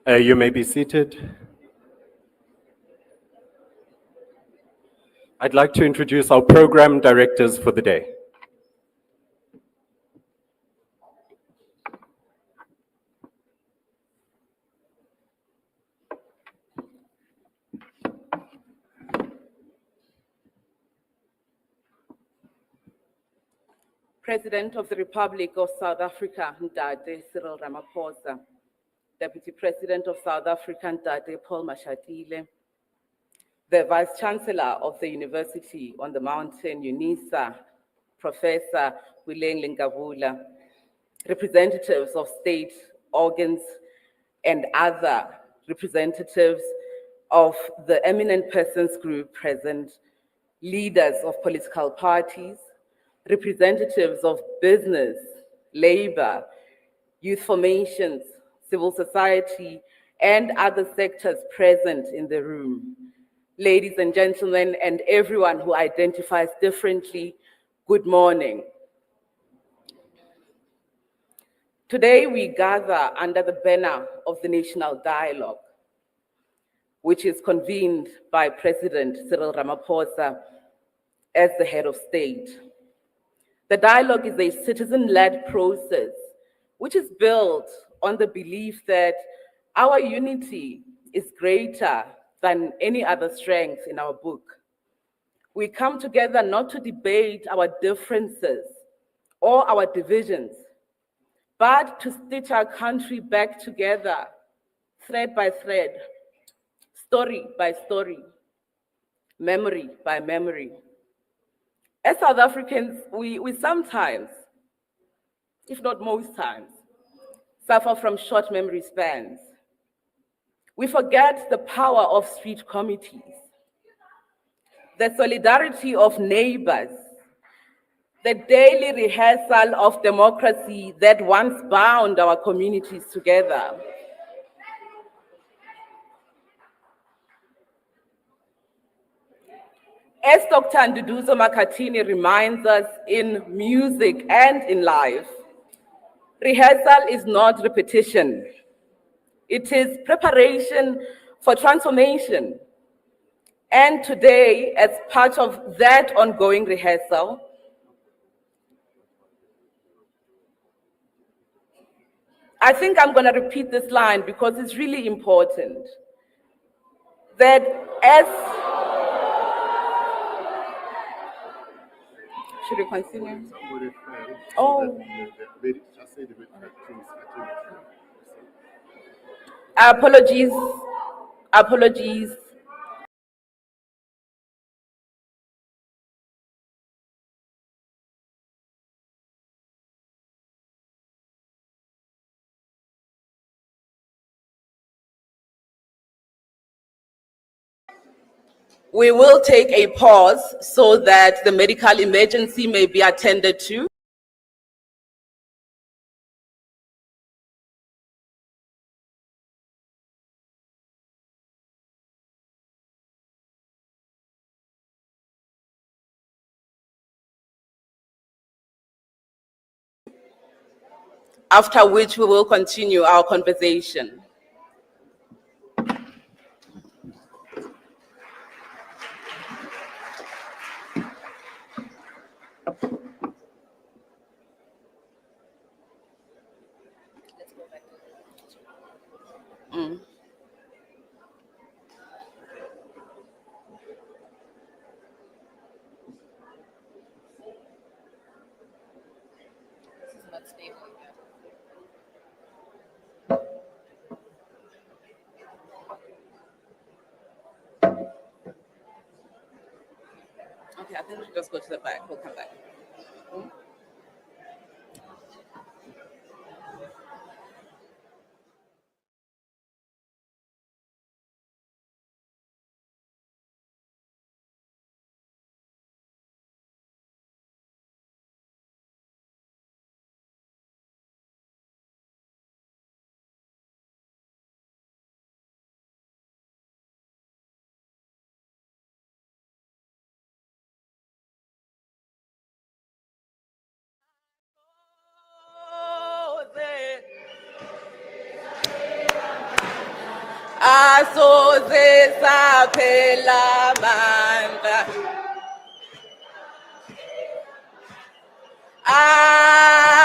You may be seated. I'd like to introduce our program directors for the day. President of the Republic of South Africa, Ndade Cyril Ramaphosa. Deputy President of South Africa, Ndade Paul Mashatile. The Vice Chancellor of the University on the Mountain, UNISA, Professor Wileng Lingavula. Representatives of state organs and other representatives of the eminent persons group present, leaders of political parties, representatives of business, labor, youth formations, civil society, and other sectors present in the room. Ladies and gentlemen, and everyone who identifies differently, good morning. Today we gather under the banner of the National Dialogue, which is convened by President Cyril Ramaphosa as the head of state. The dialogue is a citizen-led process which is built on the belief that our unity is greater than any other strength in our book. We come together not to debate our differences or our divisions, but to stitch our country back together, thread by thread, story by story, memory by memory. As South Africans, we sometimes, if not most times, suffer from short memory spans. We forget the power of street committees, the solidarity of neighbors, the daily rehearsal of democracy that once bound our communities together. As Dr. Nduduzo Makhathini reminds us in music and in life, rehearsal is not repetition. It is preparation for transformation. And today, as part of that ongoing rehearsal, I think I'm going to repeat this line because it's really important. That as... Should we continue? Oh. Apologies. Apologies. We will take a pause so that the medical emergency may be attended to. After which we will continue our conversation. Okay, I think we should just go to the back. We'll come back. asoze saphela amandla asoze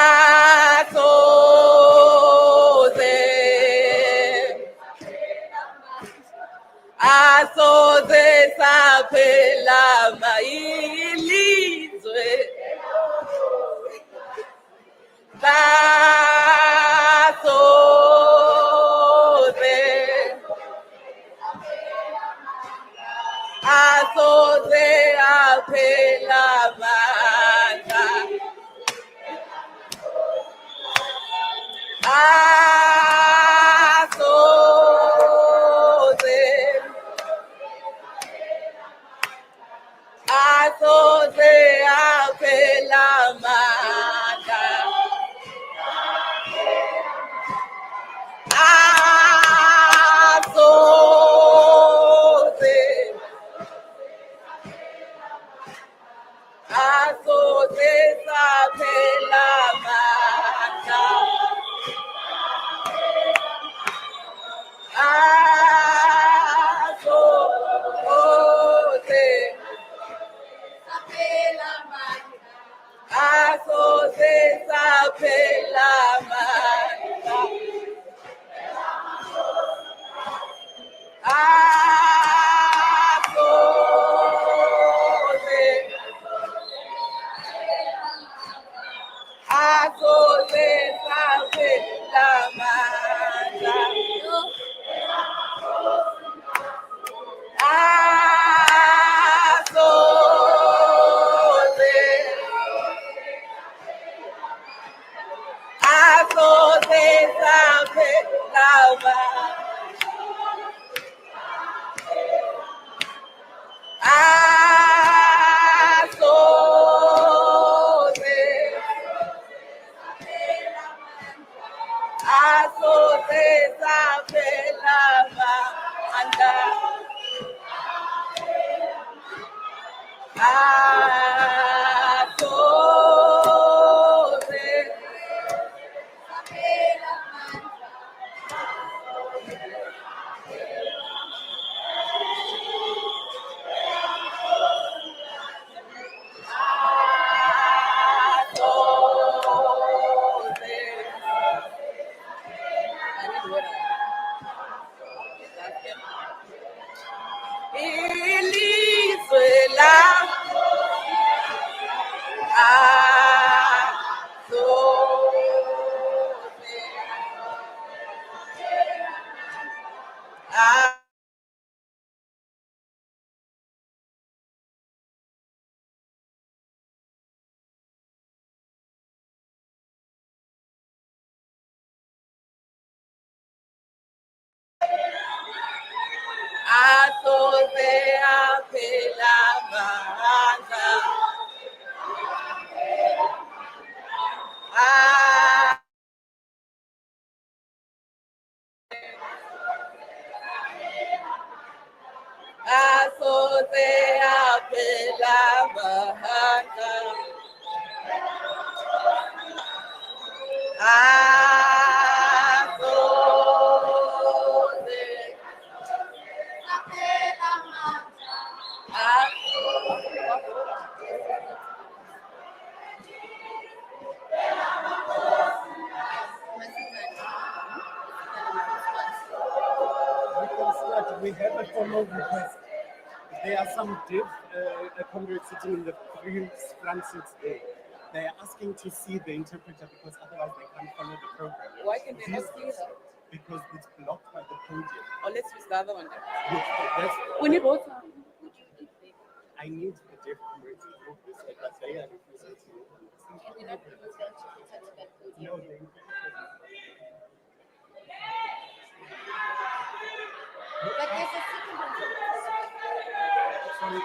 saphela ilizwe asoze aphela amandla asoze aphela amandla asoze saphela amandla asoze saphela amandla asoze saphela amandla asoze saphela asoze saphela amandla asoze ilizwe la asoze aphela amandla asoze aphela amandla asoze We have a formal request. There are some div comrades sitting in the three front seats there. They are asking to see the interpreter because otherwise they can't follow the program. Why can they not see that? Because it's blocked by the podium. Or let's use the other one then. That's, We need both. I need the div comrades to move this way, but they are refusing to move. No, they But there's a second one. sorry,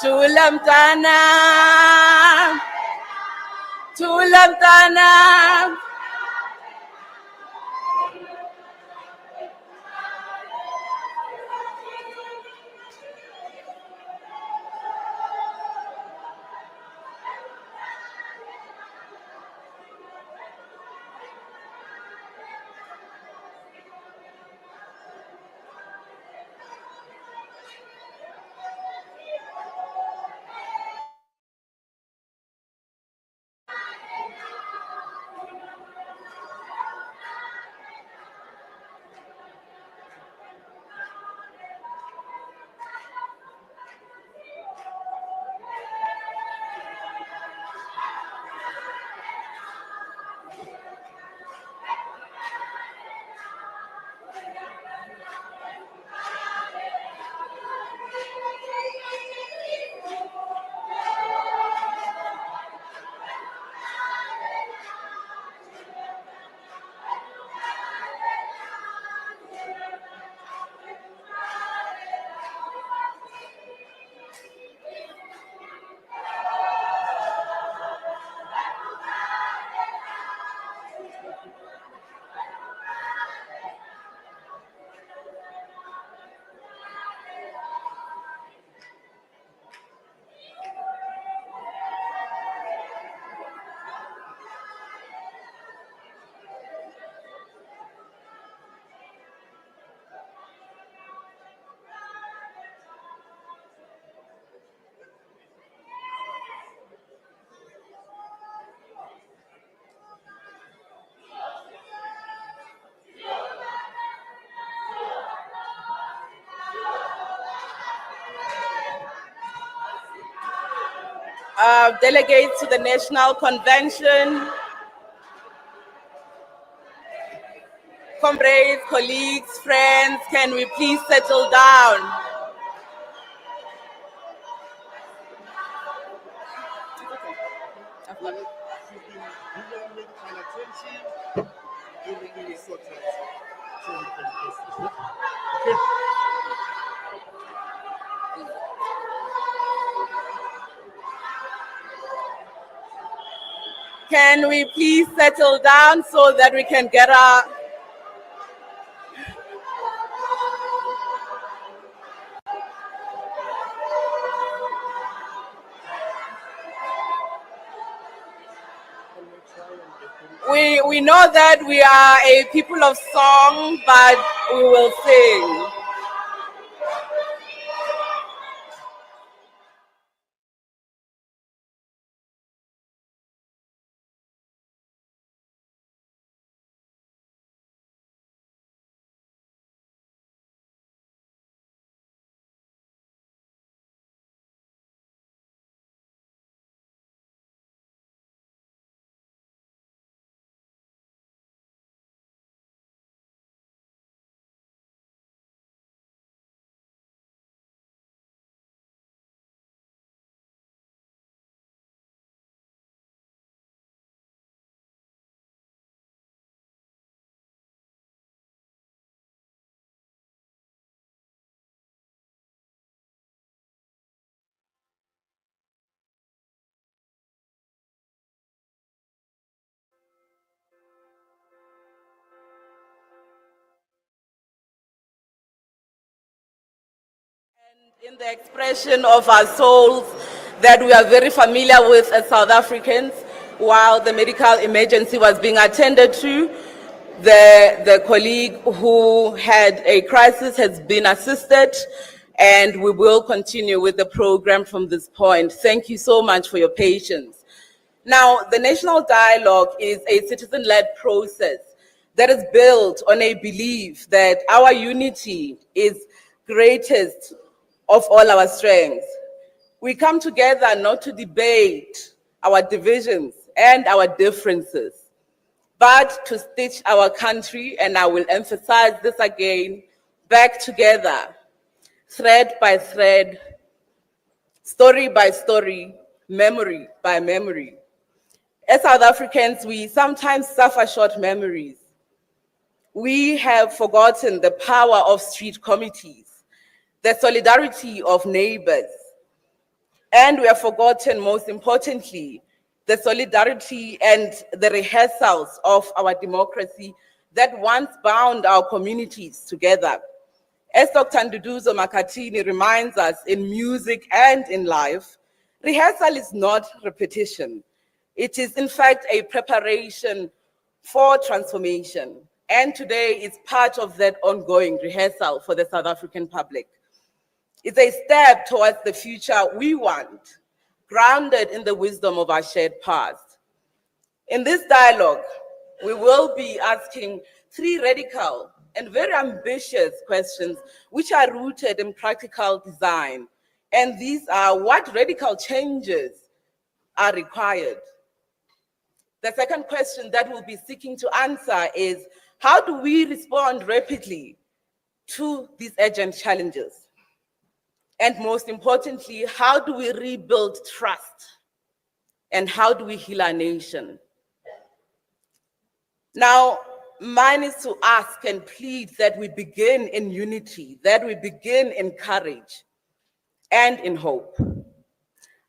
Thula mntana, thula mntana, delegates to the National Convention, comrades, colleagues, friends, can we please settle down? You've been given medical attention. Everything is sorted. So we can proceed. Okay. Can we please settle down so that we can get our... We know that we are a people of song, but we will sing. In the expression of our souls that we are very familiar with as South Africans, while the medical emergency was being attended to, the colleague who had a crisis has been assisted, and we will continue with the program from this point. Thank you so much for your patience. Now, the National Dialogue is a citizen-led process that is built on a belief that our unity is greatest of all our strengths. We come together not to debate our divisions and our differences, but to stitch our country, and I will emphasize this again, back together, thread by thread, story by story, memory by memory. As South Africans, we sometimes suffer short memories. We have forgotten the power of street committees, the solidarity of neighbors, and we have forgotten, most importantly, the solidarity and the rehearsals of our democracy that once bound our communities together. As Dr. Nduduzo Makhathini reminds us in music and in life, rehearsal is not repetition. It is, in fact, a preparation for transformation. And today is part of that ongoing rehearsal for the South African public. It's a step towards the future we want, grounded in the wisdom of our shared past. In this dialogue, we will be asking 3 radical and very ambitious questions which are rooted in practical design. And these are: what radical changes are required? The second question that we'll be seeking to answer is: how do we respond rapidly to these urgent challenges? And most importantly, how do we rebuild trust? And how do we heal our nation? Now, mine is to ask and plead that we begin in unity, that we begin in courage and in hope.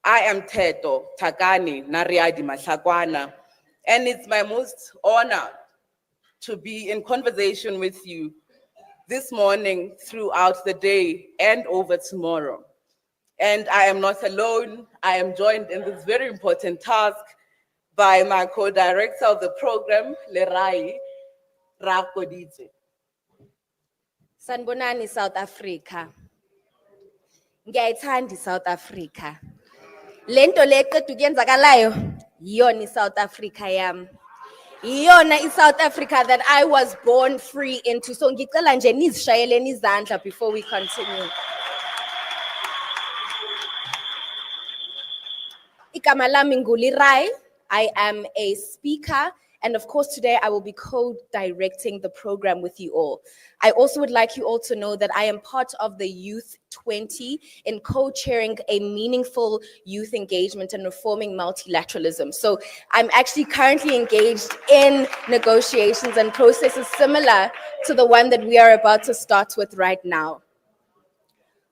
I am Theto Thakani Nariadi Mahlakwana, and it's my most honor to be in conversation with you this morning, throughout the day, and over tomorrow. And I am not alone. I am joined in this very important task by my co-director of the program, Lerai Rakoditse. Sanibonani South Africa. Ngiyayithanda South Africa. Lento leqedwe kuyenzakalayo yiyona iSouth Africa yami. Yiyona iSouth Africa that I was born free into. So ngicela nje nizishayeleni izandla before we continue. Igama lami nguLerayi. I am a speaker, and of course today I will be co-directing the program with you all. I also would like you all to know that I am part of the Youth 20 in co-chairing a meaningful youth engagement and reforming multilateralism. So I'm actually currently engaged in negotiations and processes similar to the one that we are about to start with right now.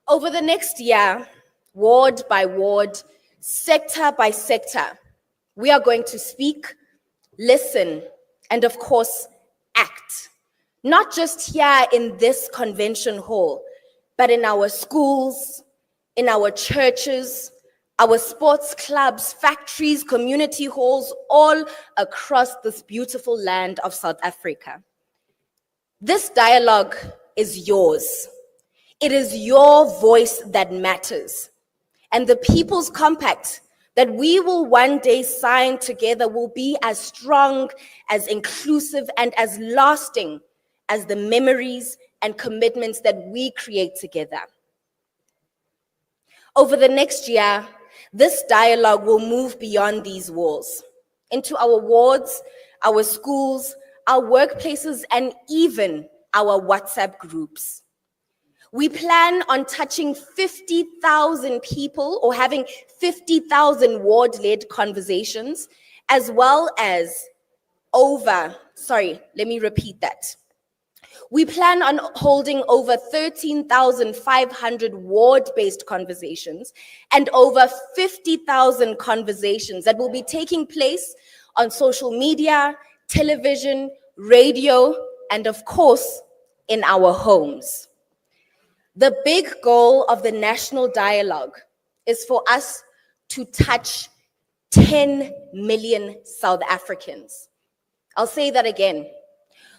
Over the next year, ward by ward, sector by sector, we are going to speak, listen, and of course, act. Not just here in this convention hall, but in our schools, in our churches, our sports clubs, factories, community halls, all across this beautiful land of South Africa. This dialogue is yours. It is your voice that matters. And the People's Compact that we will one day sign together will be as strong, as inclusive, and as lasting as the memories and commitments that we create together. Over the next year, this dialogue will move beyond these walls, into our wards, our schools, our workplaces, and even our WhatsApp groups. We plan on touching 50,000 people or having 50,000 ward-led conversations, as well as We plan on holding over 13,500 ward-based conversations and over 50,000 conversations that will be taking place on social media, television, radio, and of course, in our homes. The big goal of the national dialogue is for us to touch 10 million South Africans. I'll say that again.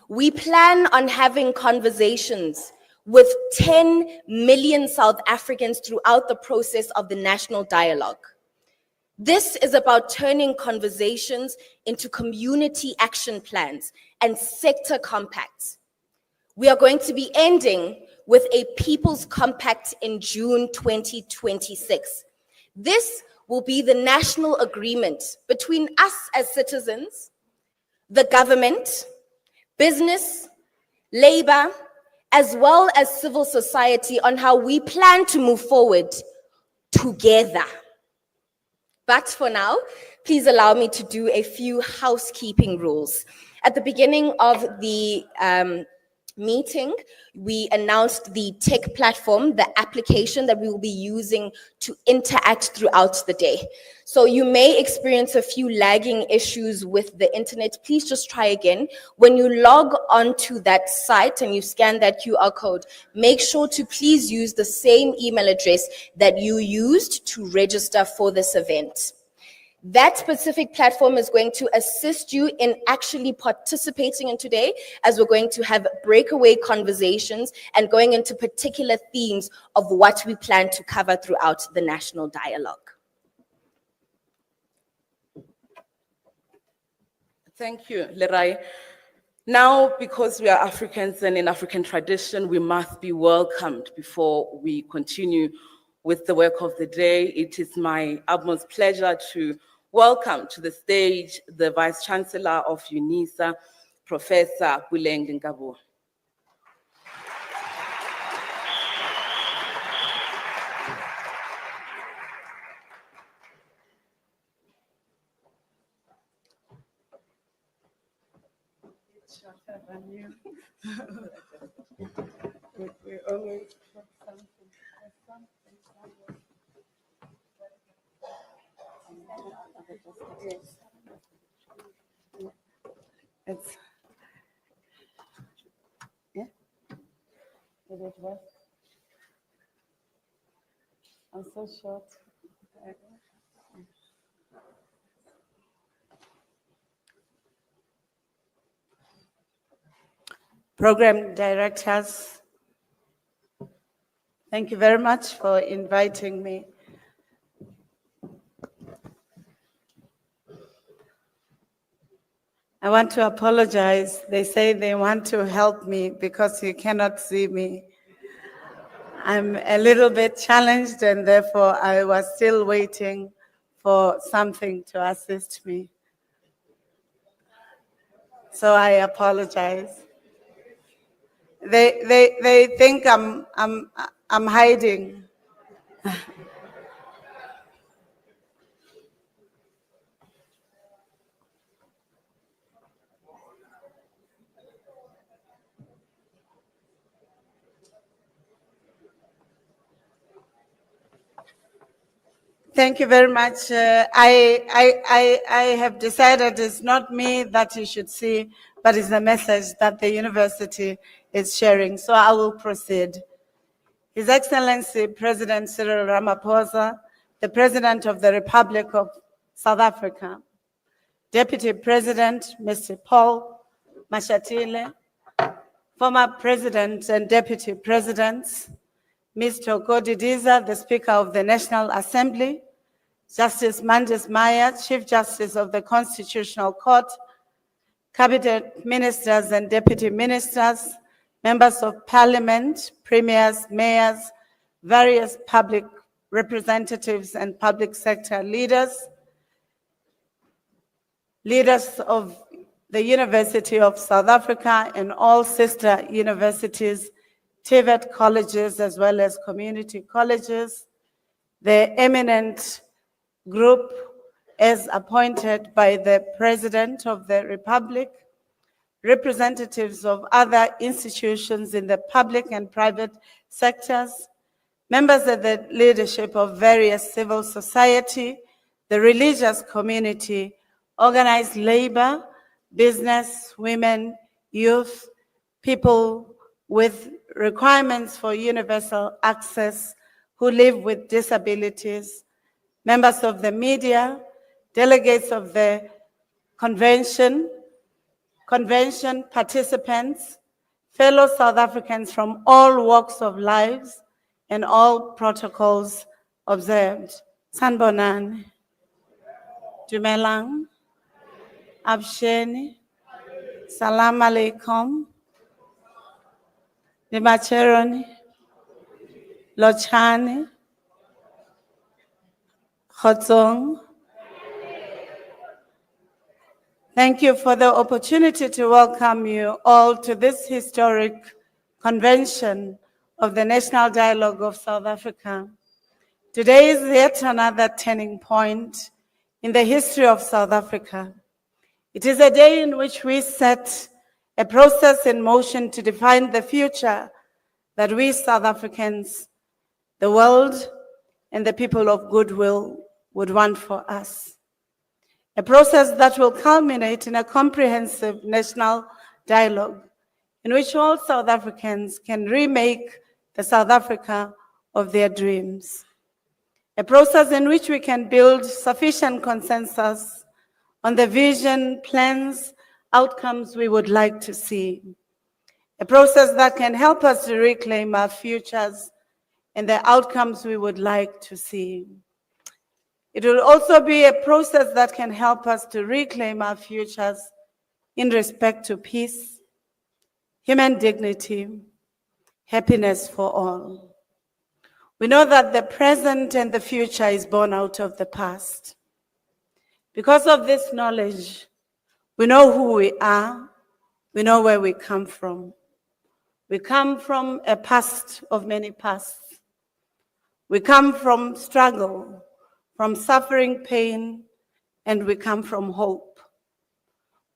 We plan on having conversations with 10 million South Africans throughout the process of the national dialogue. This is about turning conversations into community action plans and sector compacts. We are going to be ending with a People's Compact in June 2026. This will be the national agreement between us as citizens, the government, business, labor, as well as civil society on how we plan to move forward together. But for now, please allow me to do a few housekeeping rules. At the beginning of the meeting, we announced the tech platform, the application that we will be using to interact throughout the day. So you may experience a few lagging issues with the internet. Please just try again. When you log onto that site and you scan that QR code, make sure to please use the same email address that you used to register for this event. That specific platform is going to assist you in actually participating in today, as we're going to have breakaway conversations and going into particular themes of what we plan to cover throughout the national dialogue. Thank you, Lerayi. Now, because we are Africans and in African tradition, we must be welcomed before we continue with the work of the day. It is my utmost pleasure to welcome to the stage the Vice Chancellor of UNISA, Professor Buleng Ngabo. We always put something. It's, yeah, did it work? I'm so short. Program directors, thank you very much for inviting me. I want to apologize. They say they want to help me because you cannot see me. I'm a little bit challenged and therefore I was still waiting for something to assist me. So I apologize. They think I'm hiding. Thank you very much. I have decided it's not me that you should see, but it's the message that the university is sharing. So I will proceed. His Excellency President Cyril Ramaphosa, the President of the Republic of South Africa, Deputy President Mr. Paul Mashatile, former President and Deputy Presidents, Mr. Godidiza, the Speaker of the National Assembly, Justice Mandis Maya, Chief Justice of the Constitutional Court, Cabinet Ministers and Deputy Ministers, Members of Parliament, Premiers, Mayors, various public representatives and public sector leaders, leaders of the University of South Africa and all sister universities, TVET colleges as well as community colleges, the eminent group as appointed by the President of the Republic, representatives of other institutions in the public and private sectors, members of the leadership of various civil society, the religious community, organized labor, business, women, youth, people with requirements for universal access who live with disabilities, members of the media, delegates of the convention participants, fellow South Africans from all walks of lives and all protocols observed. Sanbonan, Dumelang, Absheni, Salam Alaikum, Nimacheroni, Lochani, Khotsong. Thank you for the opportunity to welcome you all to this historic convention of the National Dialogue of South Africa. Today is yet another turning point in the history of South Africa. It is a day in which we set a process in motion to define the future that we South Africans, the world, and the people of goodwill would want for us. A process that will culminate in a comprehensive national dialogue in which all South Africans can remake the South Africa of their dreams. A process in which we can build sufficient consensus on the vision, plans, outcomes we would like to see. A process that can help us to reclaim our futures and the outcomes we would like to see. It will also be a process that can help us to reclaim our futures in respect to peace, human dignity, happiness for all. We know that the present and the future is born out of the past. Because of this knowledge, we know who we are, we know where we come from. We come from a past of many pasts. We come from struggle, from suffering, pain, and we come from hope.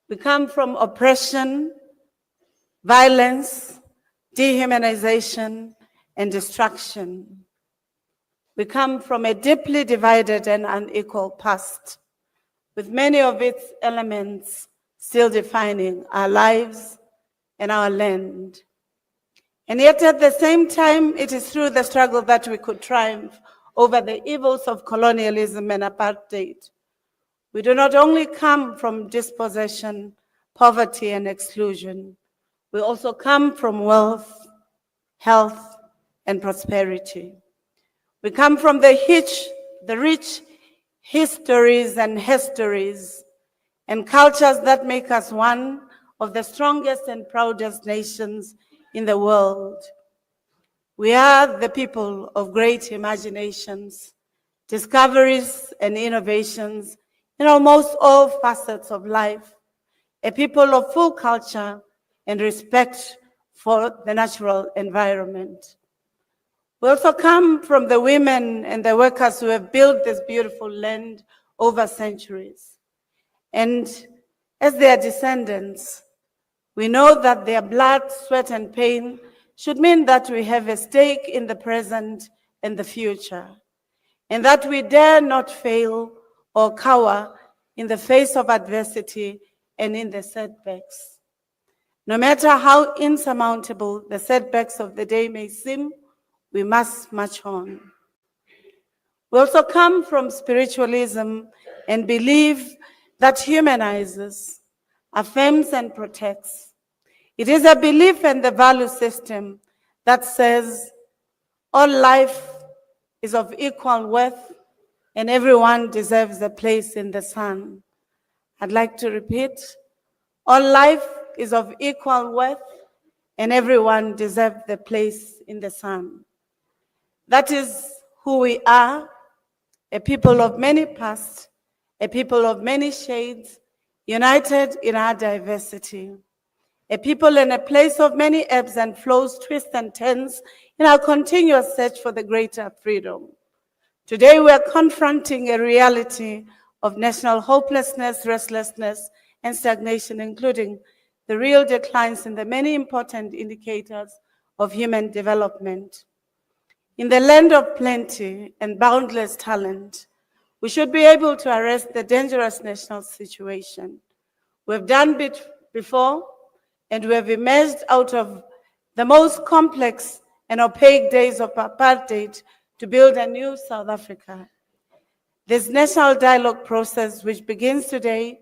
We come from oppression, violence, dehumanization, and destruction. We come from a deeply divided and unequal past, with many of its elements still defining our lives and our land. And yet at the same time, it is through the struggle that we could triumph over the evils of colonialism and apartheid. We do not only come from dispossession, poverty, and exclusion. We also come from wealth, health, and prosperity. We come from the rich histories and histories and cultures that make us one of the strongest and proudest nations in the world. We are the people of great imaginations, discoveries and innovations in almost all facets of life, a people of full culture and respect for the natural environment. We also come from the women and the workers who have built this beautiful land over centuries. And as their descendants, we know that their blood, sweat, and pain should mean that we have a stake in the present and the future, and that we dare not fail or cower in the face of adversity and in the setbacks. No matter how insurmountable the setbacks of the day may seem, we must march on. We also come from spiritualism and believe that humanizes, affirms, and protects. It is a belief and the value system that says all life is of equal worth and everyone deserves a place in the sun. I'd like to repeat, all life is of equal worth and everyone deserves the place in the sun. That is who we are, a people of many pasts, a people of many shades, united in our diversity. A people in a place of many ebbs and flows, twists and turns in our continuous search for the greater freedom. Today we are confronting a reality of national hopelessness, restlessness, and stagnation, including the real declines in the many important indicators of human development. In the land of plenty and boundless talent, we should be able to arrest the dangerous national situation. We've done it before, and we have emerged out of the most complex and opaque days of apartheid to build a new South Africa. This national dialogue process, which begins today,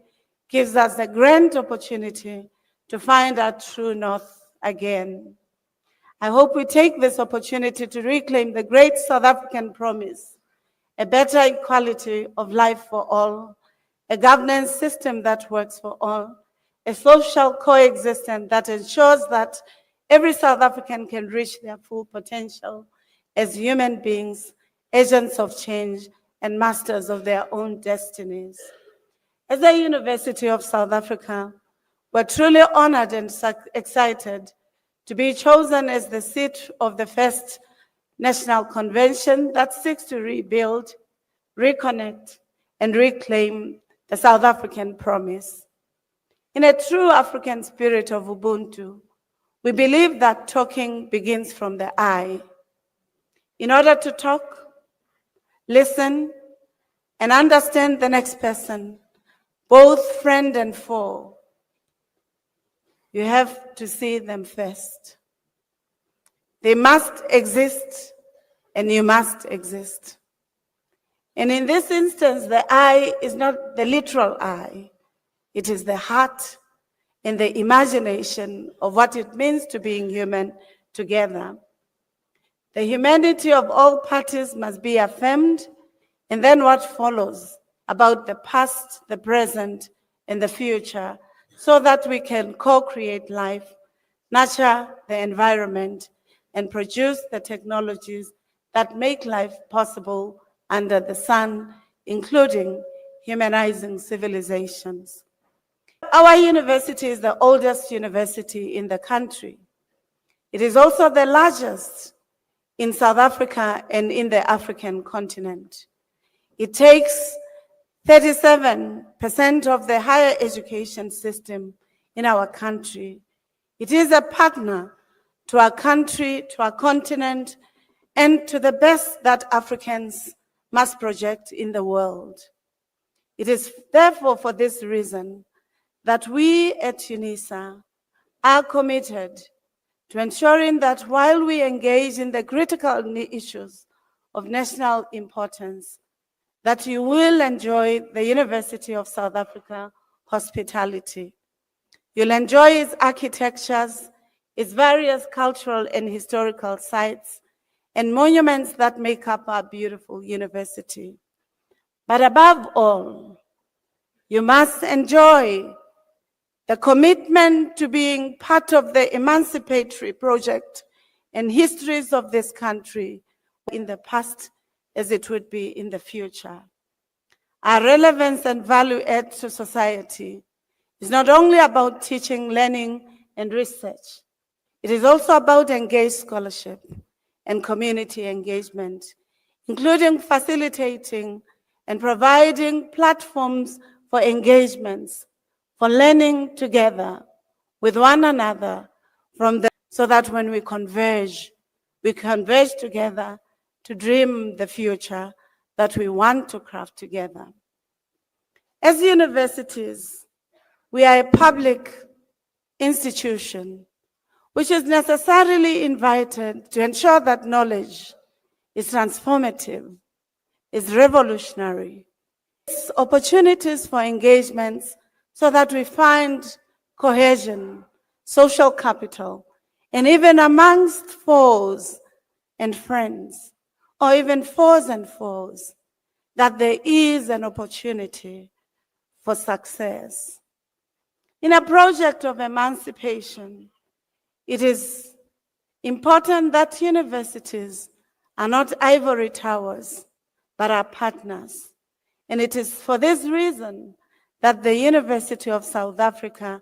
gives us a grand opportunity to find our true north again. I hope we take this opportunity to reclaim the great South African promise, a better equality of life for all, a governance system that works for all, a social coexistence that ensures that every South African can reach their full potential as human beings, agents of change, and masters of their own destinies. As the University of South Africa, we're truly honored and excited to be chosen as the seat of the first national convention that seeks to rebuild, reconnect, and reclaim the South African promise. In a true African spirit of Ubuntu, we believe that talking begins from the I. In order to talk, listen, and understand the next person, both friend and foe, you have to see them first. They must exist, and you must exist. And in this instance, the I is not the literal I. It is the heart and the imagination of what it means to being human together. The humanity of all parties must be affirmed, and then what follows about the past, the present, and the future, so that we can co-create life, nurture the environment, and produce the technologies that make life possible under the sun, including humanizing civilizations. Our university is the oldest university in the country. It is also the largest in South Africa and in the African continent. It takes 37% of the higher education system in our country. It is a partner to our country, to our continent, and to the best that Africans must project in the world. It is therefore for this reason that we at UNISA are committed to ensuring that while we engage in the critical issues of national importance, that you will enjoy the University of South Africa hospitality. You'll enjoy its architectures, its various cultural and historical sites, and monuments that make up our beautiful university. But above all, you must enjoy the commitment to being part of the emancipatory project and histories of this country in the past as it would be in the future. Our relevance and value add to society is not only about teaching, learning, and research. It is also about engaged scholarship and community engagement, including facilitating and providing platforms for engagements, for learning together with one another so that when we converge together to dream the future that we want to craft together. As universities, we are a public institution which is necessarily invited to ensure that knowledge is transformative, is revolutionary. It's opportunities for engagements so that we find cohesion, social capital, and even amongst foes and friends, or even foes and foes, that there is an opportunity for success. In a project of emancipation, it is important that universities are not ivory towers, but are partners. And it is for this reason that the University of South Africa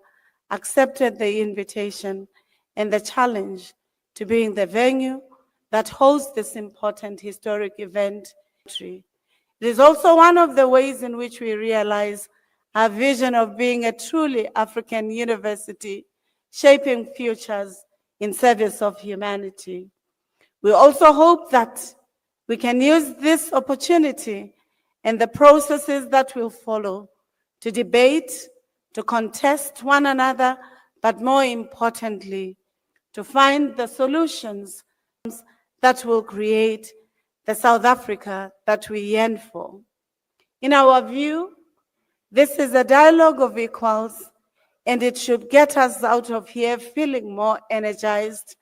accepted the invitation and the challenge to being the venue that hosts this important historic event. It is also one of the ways in which we realize our vision of being a truly African university, shaping futures in service of humanity. We also hope that we can use this opportunity and the processes that will follow to debate, to contest one another, but more importantly, to find the solutions that will create the South Africa that we yearn for. In our view, this is a dialogue of equals, and it should get us out of here feeling more energized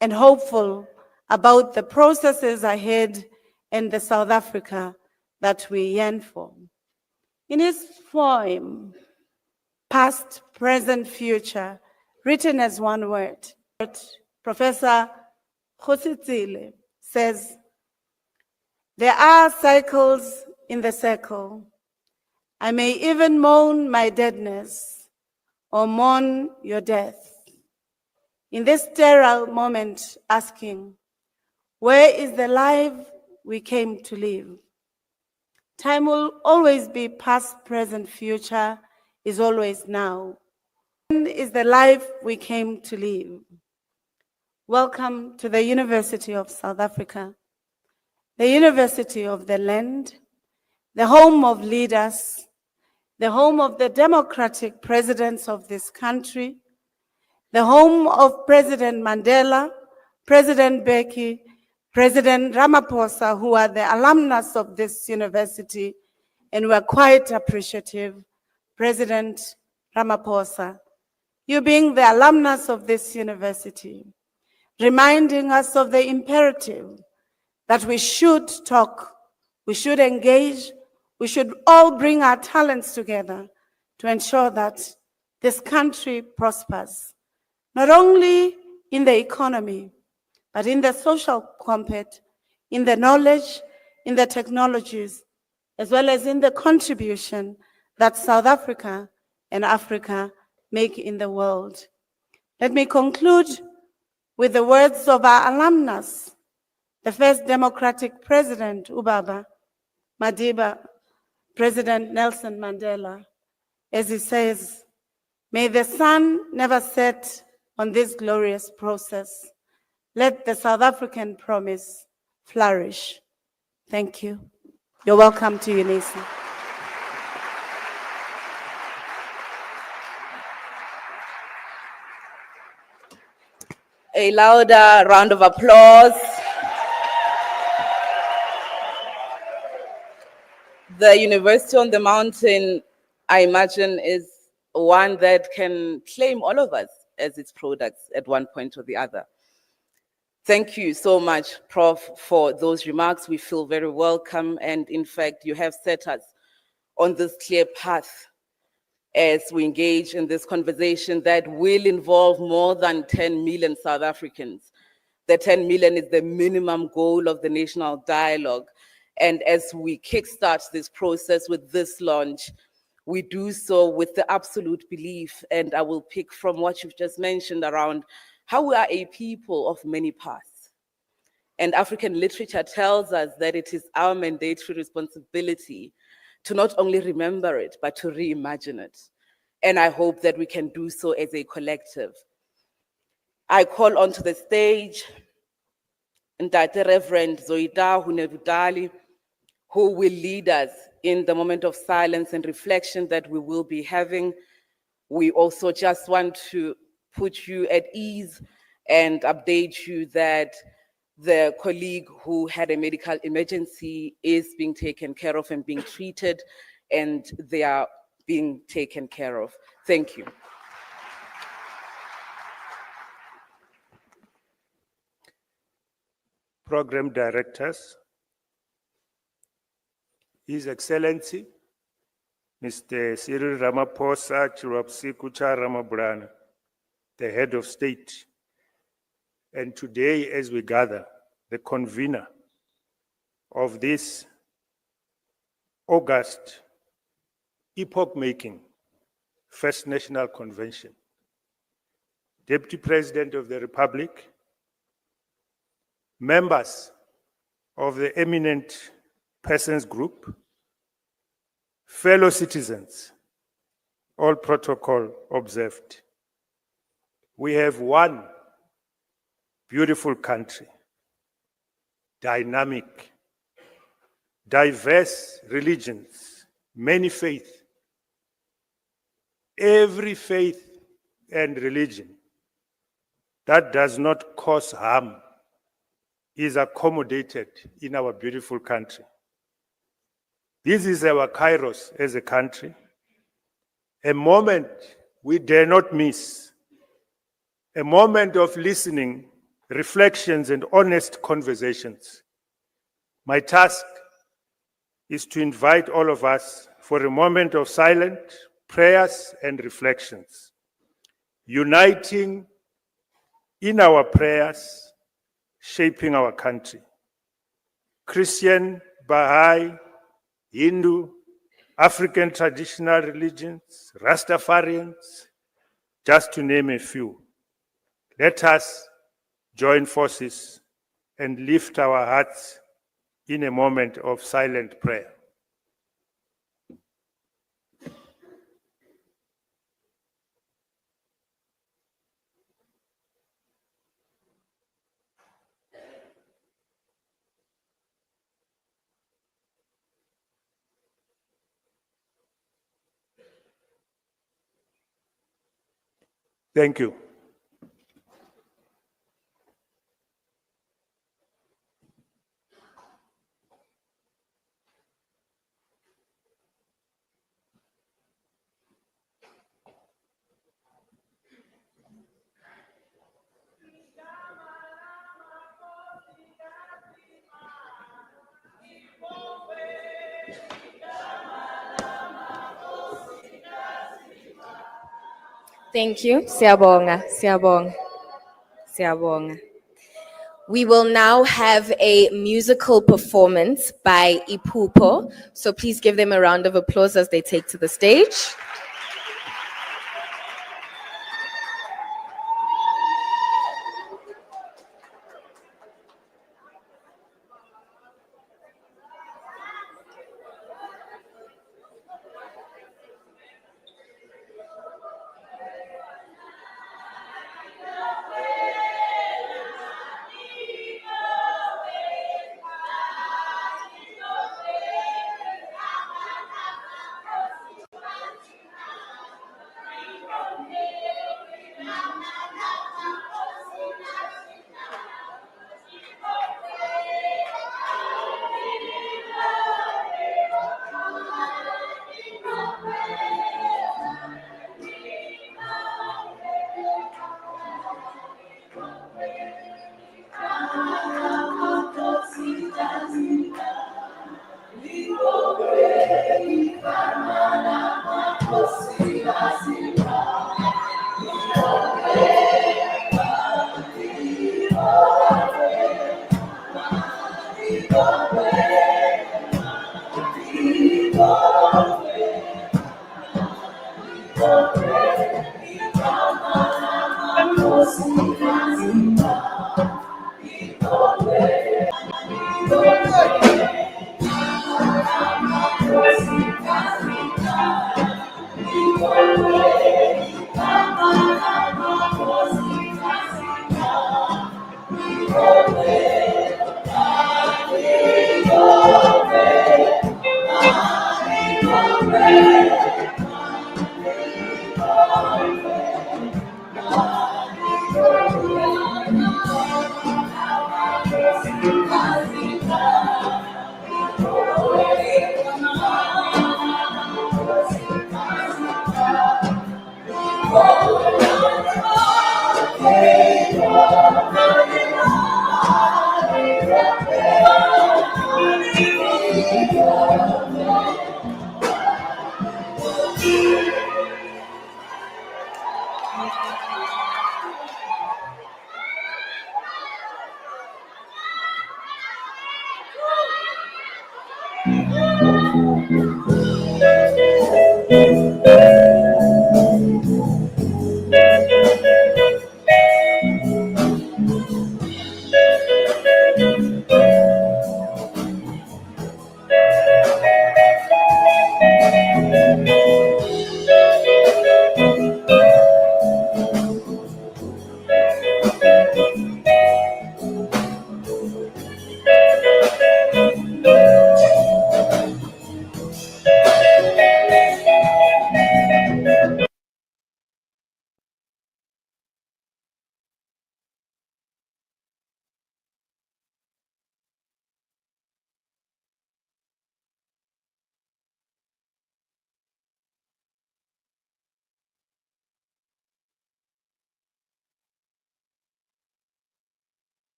and hopeful about the processes ahead and the South Africa that we yearn for. In his poem, Past, Present, Future, written as one word, Professor Khositsile says, "There are cycles in the circle. I may even mourn my deadness or mourn your death. In this sterile moment, asking, where is the life we came to live? Time will always be past, present, future is always now. When is the life we came to live?" Welcome to the University of South Africa, the University of the land, the home of leaders, the home of the democratic presidents of this country, the home of President Mandela, President Mbeki, President Ramaphosa, who are the alumnus of this university, and we're quite appreciative, President Ramaphosa, you being the alumnus of this university, reminding us of the imperative that we should talk, we should engage, we should all bring our talents together to ensure that this country prospers, not only in the economy, but in the social compact, in the knowledge, in the technologies, as well as in the contribution that South Africa and Africa make in the world. Let me conclude with the words of our alumnus, the first democratic president, Ubaba Madiba, President Nelson Mandela, as he says, "May the sun never set on this glorious process. Let the South African promise flourish." Thank you. You're welcome to UNISA. A louder round of applause. The University on the Mountain, I imagine, is one that can claim all of us as its products at one point or the other. Thank you so much, Prof, for those remarks. We feel very welcome, and in fact, you have set us on this clear path as we engage in this conversation that will involve more than 10 million South Africans. The 10 million is the minimum goal of the national dialogue. And as we kickstart this process with this launch, we do so with the absolute belief, and I will pick from what you've just mentioned around how we are a people of many paths. And African literature tells us that it is our mandatory responsibility to not only remember it, but to reimagine it. And I hope that we can do so as a collective. I call onto the stage Ntate Reverend Zoida Hunebutali, who will lead us in the moment of silence and reflection that we will be having. We also just want to put you at ease and update you that the colleague who had a medical emergency is being taken care of and being treated, and they are being taken care of. Thank you. Program directors, His Excellency, Mr. Cyril Ramaphosa Chirapsikucha Ramabulana, the head of state. And today, as we gather, the convener of this August epoch-making First National Convention, Deputy President of the Republic, members of the Eminent Persons Group, fellow citizens, all protocol observed. We have one beautiful country, dynamic, diverse religions, many faiths. Every faith and religion that does not cause harm is accommodated in our beautiful country. This is our kairos as a country, a moment we dare not miss, a moment of listening, reflections, and honest conversations. My task is to invite all of us for a moment of silent prayers and reflections, uniting in our prayers, shaping our country. Christian, Baha'i, Hindu, African traditional religions, Rastafarians, just to name a few. Let us join forces and lift our hearts in a moment of silent prayer. Thank you. Thank you. Siyabonga, siyabonga, siyabonga. We will now have a musical performance by Ipupo. So please give them a round of applause as they take to the stage.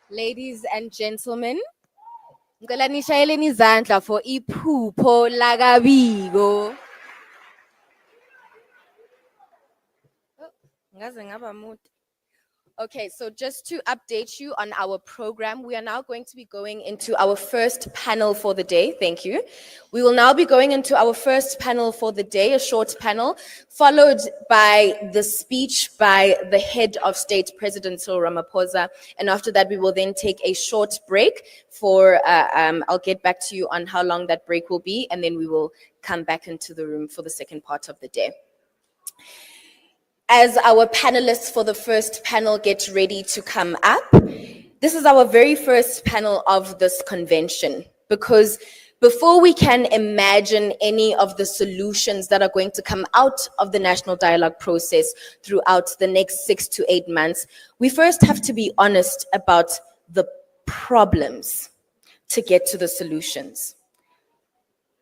Ladies and gentlemen, ngicela nishayeleni izandla for iphupho lakabiko. Oh, ngaze ngaba mude. Okay, so just to update you on our program, we are now going to be going into our first panel for the day. Thank you. We will now be going into our first panel for the day, a short panel, followed by the speech by the head of state, President Cyril Ramaphosa. And after that, we will then take a short break for, I'll get back to you on how long that break will be, and then we will come back into the room for the second part of the day. As our panelists for the first panel get ready to come up, this is our very first panel of this convention, because before we can imagine any of the solutions that are going to come out of the national dialogue process throughout the next 6 to 8 months, we first have to be honest about the problems to get to the solutions.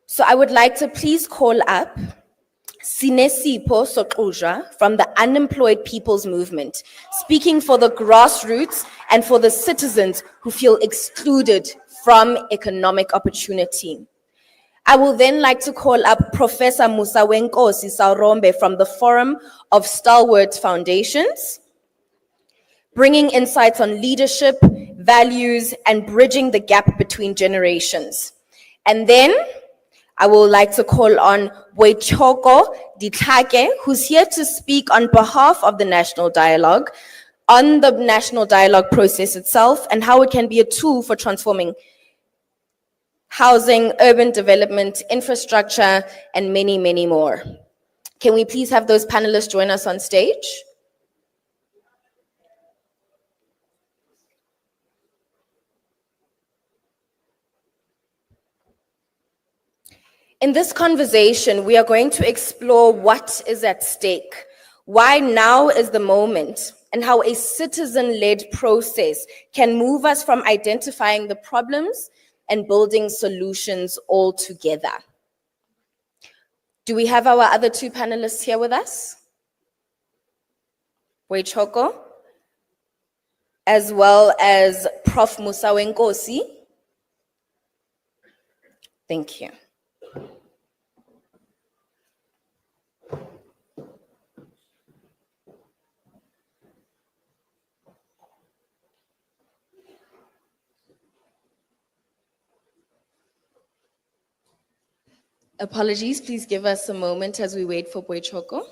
So I would like to please call up Sinesipho Soxudlwa from the Unemployed People's Movement, speaking for the grassroots and for the citizens who feel excluded from economic opportunity. I will then like to call up Professor Musawenkosi Saurombe from the Forum of Stalwart Foundations, bringing insights on leadership, values, and bridging the gap between generations. And then I would like to call on Boichoko Ditlhake, who's here to speak on behalf of the National Dialogue, on the National Dialogue process itself and how it can be a tool for transforming housing, urban development, infrastructure, and many, many more. Can we please have those panelists join us on stage? In this conversation, we are going to explore what is at stake, why now is the moment, and how a citizen-led process can move us from identifying the problems and building solutions all together. Do we have our other two panelists here with us? Boichoko, as well as Prof. Musawenkosi. Thank you. Apologies, please give us a moment as we wait for Boichoko.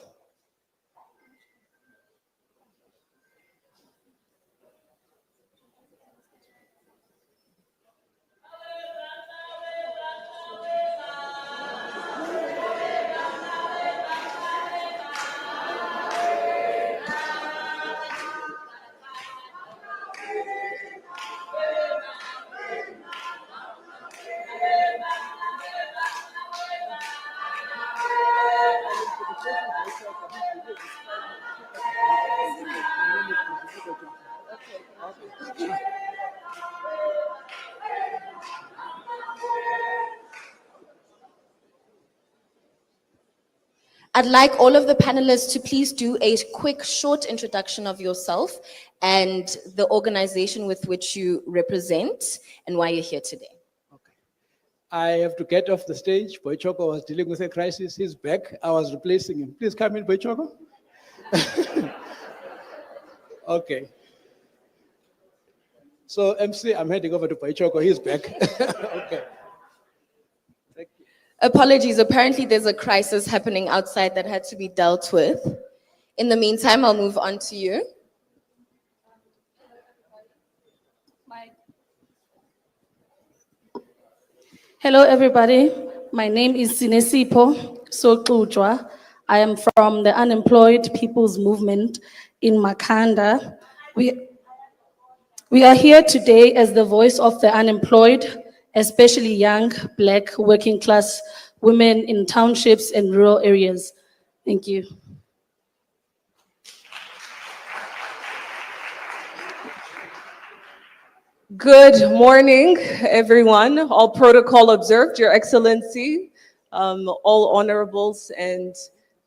I'd like all of the panelists to please do a quick, short introduction of yourself and the organization with which you represent and why you're here today. Okay. I have to get off the stage. Boichoko was dealing with a crisis. He's back. I was replacing him. Please come in, Boichoko. Okay. So MC, I'm heading over to Boichoko. He's back. Okay. Thank you. Apologies, apparently there's a crisis happening outside that had to be dealt with. In the meantime, I'll move on to you. Hello, everybody. My name is Sinesipho Soxudlwa. I am from the Unemployed People's Movement in Makhanda. We are here today as the voice of the unemployed, especially young, Black, working class women in townships and rural areas. Thank you. Good morning, everyone. All protocol observed, Your Excellency, all honorables and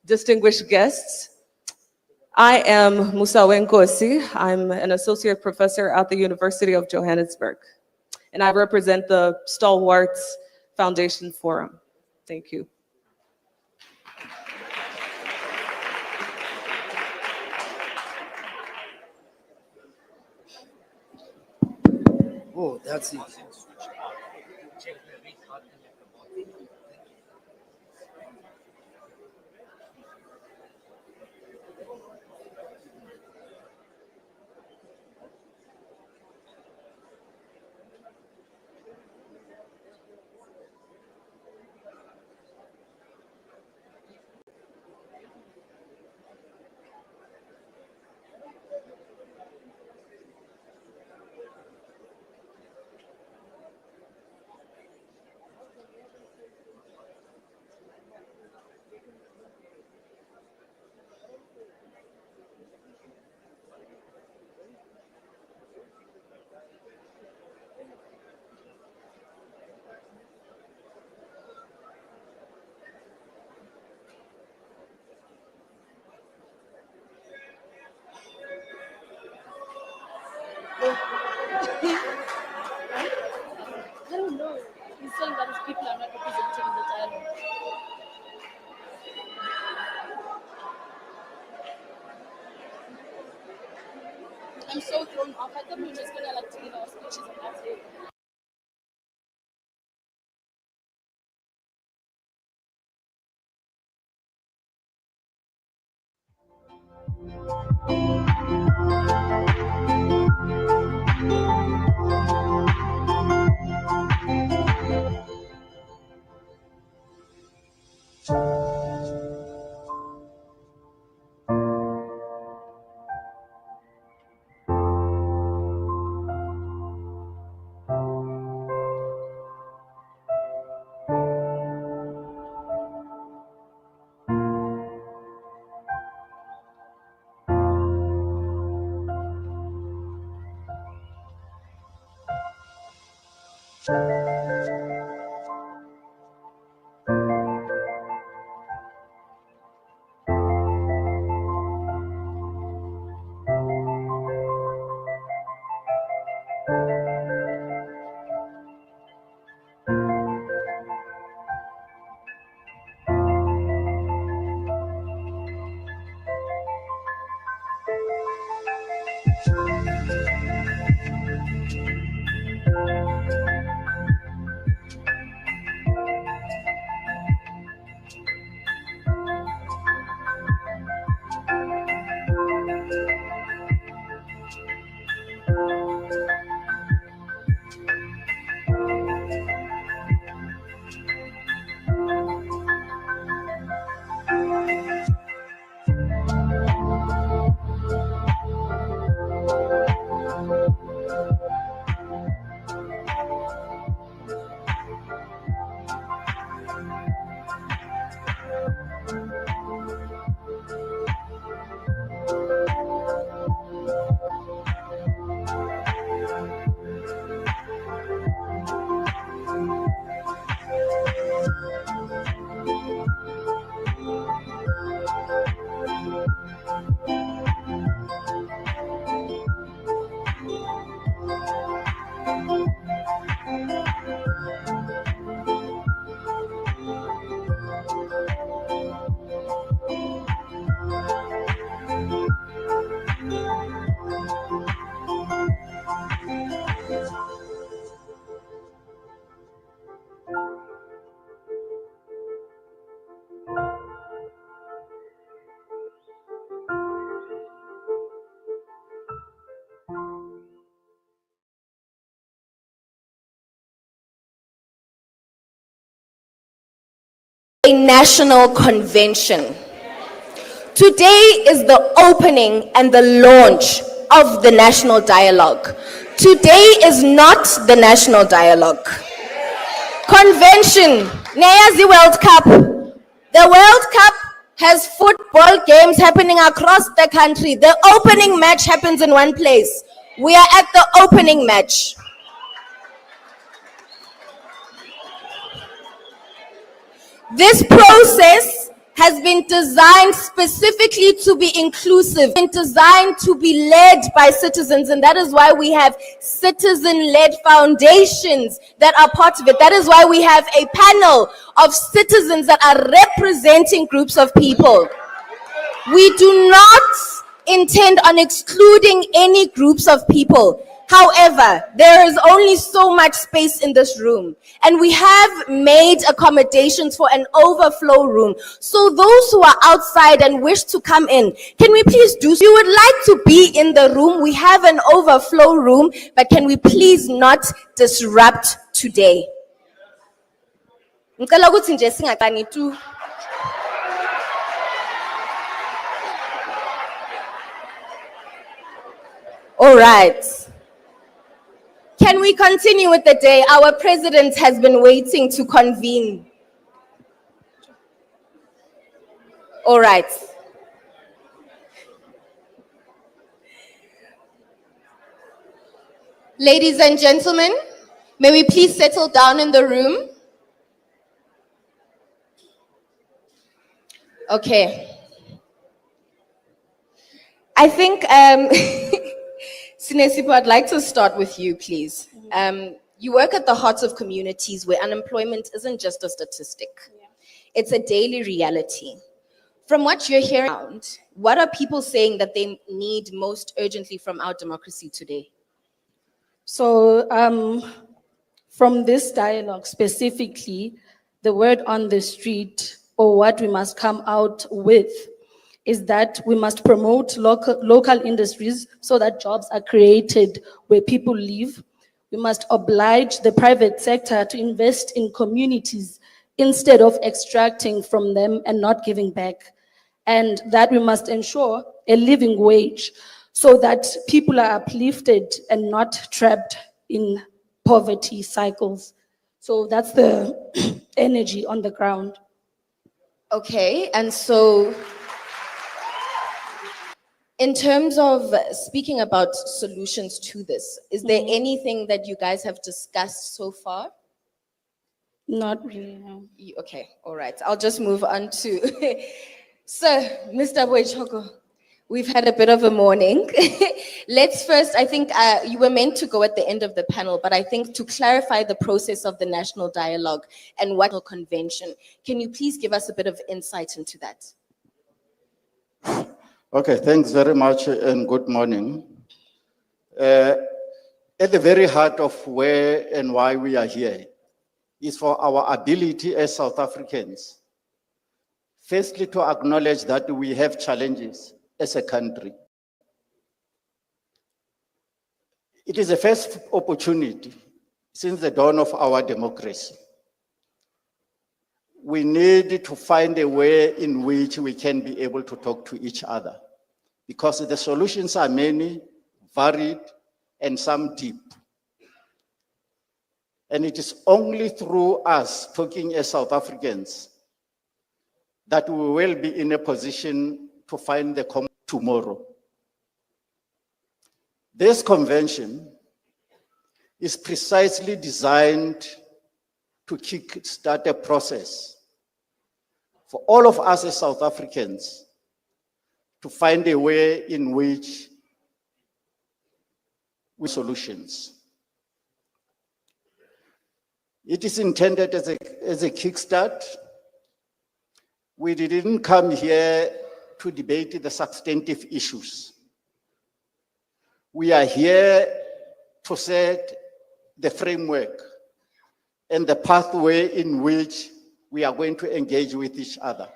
distinguished guests. I am Musawe Nkosi. I'm an associate professor at the University of Johannesburg, and I represent the Stalwarts Foundation Forum. Thank you. Oh, that's it. I don't know. He's saying that his people are not represented in the dialogue. I'm so thrown off. I thought we were just gonna like to give our speeches and that's it. A national convention. Today is the opening and the launch of the national dialogue. Today is not the national dialogue. Convention, Nyazi World Cup. The World Cup has football games happening across the country. The opening match happens in one place. We are at the opening match. This process has been designed specifically to be inclusive, and designed to be led by citizens, and that is why we have citizen-led foundations that are part of it. That is why we have a panel of citizens that are representing groups of people. We do not intend on excluding any groups of people. However, there is only so much space in this room, and we have made accommodations for an overflow room. So those who are outside and wish to come in, can we please do so? You would like to be in the room, we have an overflow room, but can we please not disrupt today? Ngicela ukuthi nje singaxani tu. All right. Can we continue with the day? Our president has been waiting to convene. All right. Ladies and gentlemen, may we please settle down in the room? Okay. I think, Sinesipo, I'd like to start with you, please. You work at the heart of communities where unemployment isn't just a statistic. It's a daily reality. From what you're hearing around, what are people saying that they need most urgently from our democracy today? So from this dialogue specifically, the word on the street, or what we must come out with, is that we must promote local industries so that jobs are created where people live. We must oblige the private sector to invest in communities instead of extracting from them and not giving back. And that we must ensure a living wage so that people are uplifted and not trapped in poverty cycles. So that's the energy on the ground. Okay, and so in terms of speaking about solutions to this, is there anything that you guys have discussed so far? Not really, no. Okay, all right. I'll just move on to Sir, Mr. Boichoko. We've had a bit of a morning. Let's first, I think you were meant to go at the end of the panel, but I think to clarify the process of the national dialogue and what convention, can you please give us a bit of insight into that? Okay, thanks very much and good morning. At the very heart of where and why we are here is for our ability as South Africans, firstly to acknowledge that we have challenges as a country. It is the first opportunity since the dawn of our democracy. We need to find a way in which we can be able to talk to each other, because the solutions are many, varied, and some deep. And it is only through us talking as South Africans that we will be in a position to find the common tomorrow. This convention is precisely designed to kickstart a process for all of us as South Africans to find a way in which we solutions. It is intended as a kickstart. We didn't come here to debate the substantive issues. We are here to set the framework and the pathway in which we are going to engage with each other.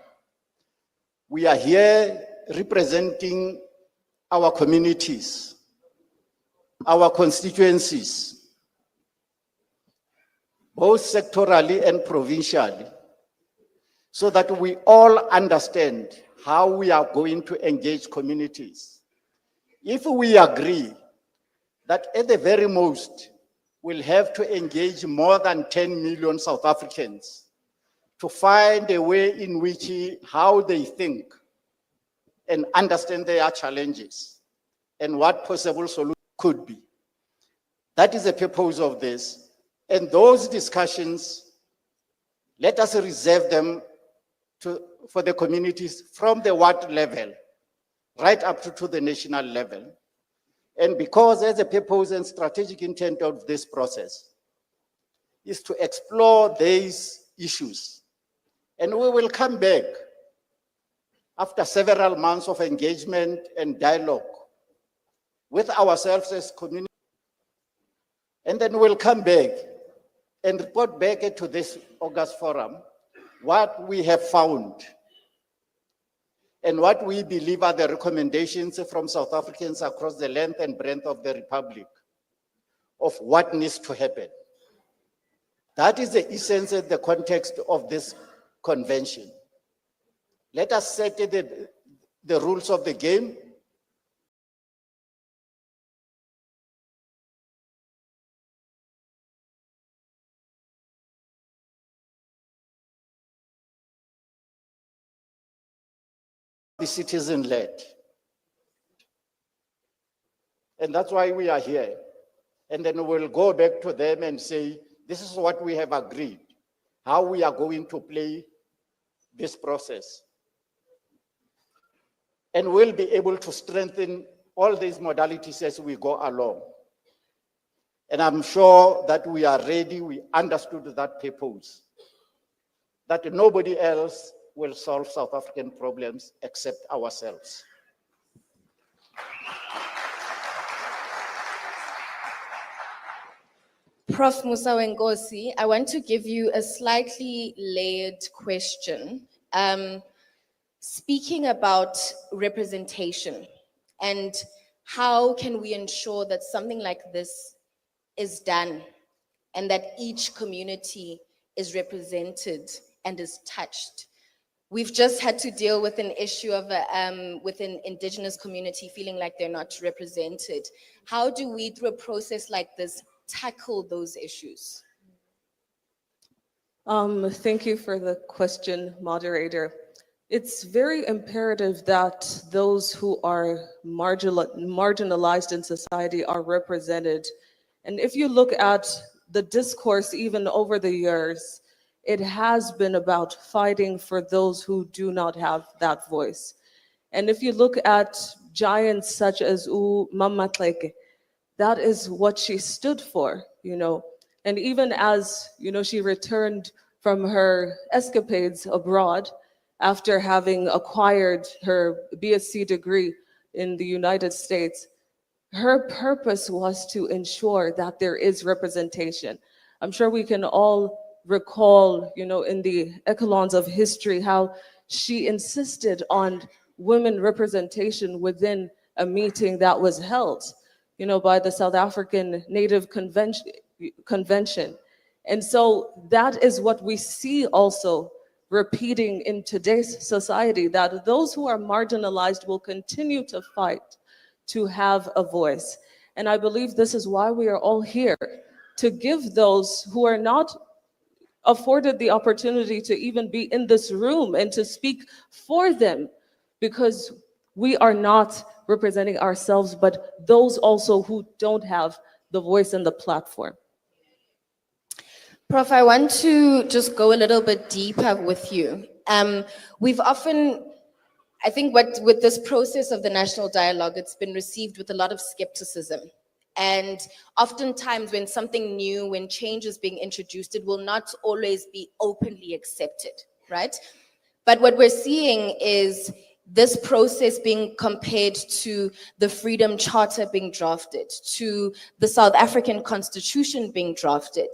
We are here representing our communities, our constituencies, both sectorally and provincially, so that we all understand how we are going to engage communities. If we agree that at the very most, we'll have to engage more than 10 million South Africans to find a way in which how they think and understand their challenges and what possible solution could be. That is the purpose of this. And those discussions, let us reserve them for the communities from the ward level right up to the national level. And because as a purpose and strategic intent of this process is to explore these issues. And we will come back after several months of engagement and dialogue with ourselves as community. And then we'll come back and report back to this August forum what we have found and what we believe are the recommendations from South Africans across the length and breadth of the Republic of what needs to happen. That is the essence and the context of this convention. Let us set the rules of the game. Be citizen-led. And that's why we are here. And then we'll go back to them and say, this is what we have agreed, how we are going to play this process. And we'll be able to strengthen all these modalities as we go along. And I'm sure that we are ready, we understood that purpose, that nobody else will solve South African problems except ourselves. Prof. Musa Wenkosi, I want to give you a slightly layered question. Speaking about representation and how can we ensure that something like this is done and that each community is represented and is touched. We've just had to deal with an issue of with an indigenous community feeling like they're not represented. How do we, through a process like this, tackle those issues? Thank you for the question, moderator. It's very imperative that those who are marginalized in society are represented. And if you look at the discourse even over the years, it has been about fighting for those who do not have that voice. And if you look at giants such as Mama Tleke, that is what she stood for, you know. And even as, you know, she returned from her escapades abroad after having acquired her BSc degree in the United States, her purpose was to ensure that there is representation. I'm sure we can all recall, you know, in the echelons of history, how she insisted on women representation within a meeting that was held, you know, by the South African Native Convention. And so that is what we see also repeating in today's society, that those who are marginalized will continue to fight to have a voice. And I believe this is why we are all here, to give those who are not afforded the opportunity to even be in this room and to speak for them, because we are not representing ourselves, but those also who don't have the voice and the platform. Prof, I want to just go a little bit deeper with you. We've often, I think with this process of the national dialogue, it's been received with a lot of skepticism. And oftentimes when something new, when change is being introduced, it will not always be openly accepted, right? But what we're seeing is this process being compared to the Freedom Charter being drafted, to the South African Constitution being drafted.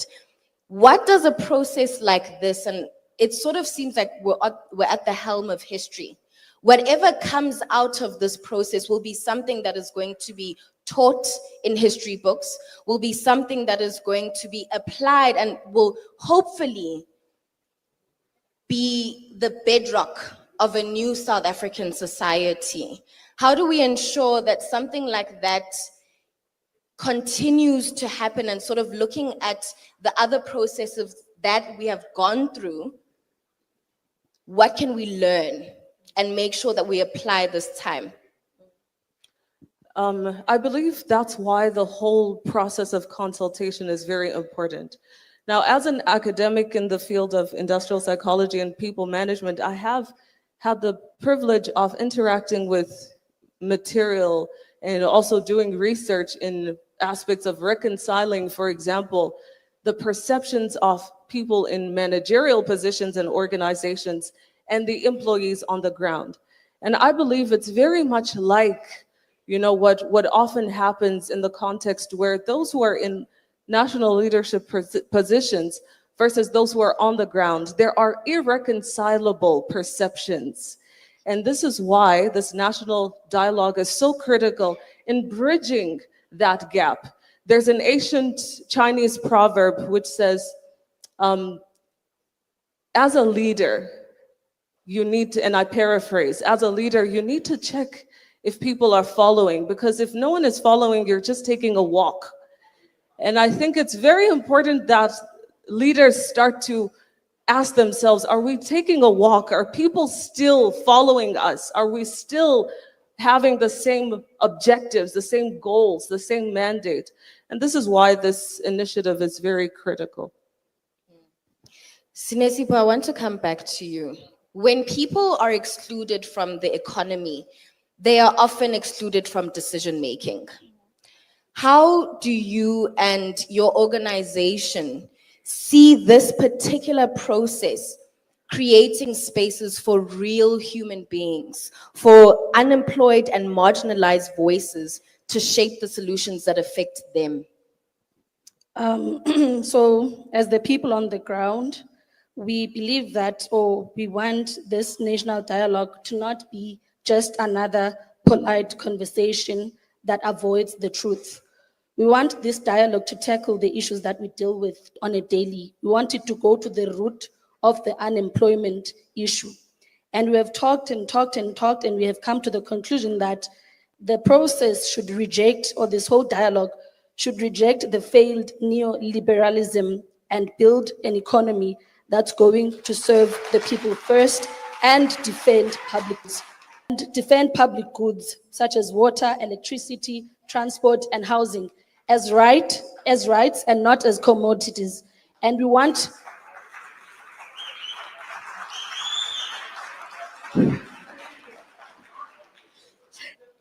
What does a process like this, and it sort of seems like we're at the helm of history, whatever comes out of this process will be something that is going to be taught in history books, will be something that is going to be applied and will hopefully be the bedrock of a new South African society. How do we ensure that something like that continues to happen, and sort of looking at the other processes that we have gone through, what can we learn and make sure that we apply this time? I believe that's why the whole process of consultation is very important. Now, as an academic in the field of industrial psychology and people management, I have had the privilege of interacting with material and also doing research in aspects of reconciling, for example, the perceptions of people in managerial positions and organizations and the employees on the ground. And I believe it's very much like, what often happens in the context where those who are in national leadership positions versus those who are on the ground, there are irreconcilable perceptions. And this is why this national dialogue is so critical in bridging that gap. There's an ancient Chinese proverb which says, as a leader, you need to, and I paraphrase, as a leader, you need to check if people are following, because if no one is following, you're just taking a walk. And I think it's very important that leaders start to ask themselves, are we taking a walk? Are people still following us? Are we still having the same objectives, the same goals, the same mandate? And this is why this initiative is very critical. Sinesipho, I want to come back to you. When people are excluded from the economy, they are often excluded from decision-making. How do you and your organization see this particular process creating spaces for real human beings, for unemployed and marginalized voices to shape the solutions that affect them? So as the people on the ground, we believe that, or we want this national dialogue to not be just another polite conversation that avoids the truth. We want this dialogue to tackle the issues that we deal with on a daily. We want it to go to the root of the unemployment issue. And we have talked and talked and talked, and we have come to the conclusion that the process should reject, or this whole dialogue should reject the failed neoliberalism and build an economy that's going to serve the people first and defend public goods such as water, electricity, transport, and housing as rights and not as commodities. And we want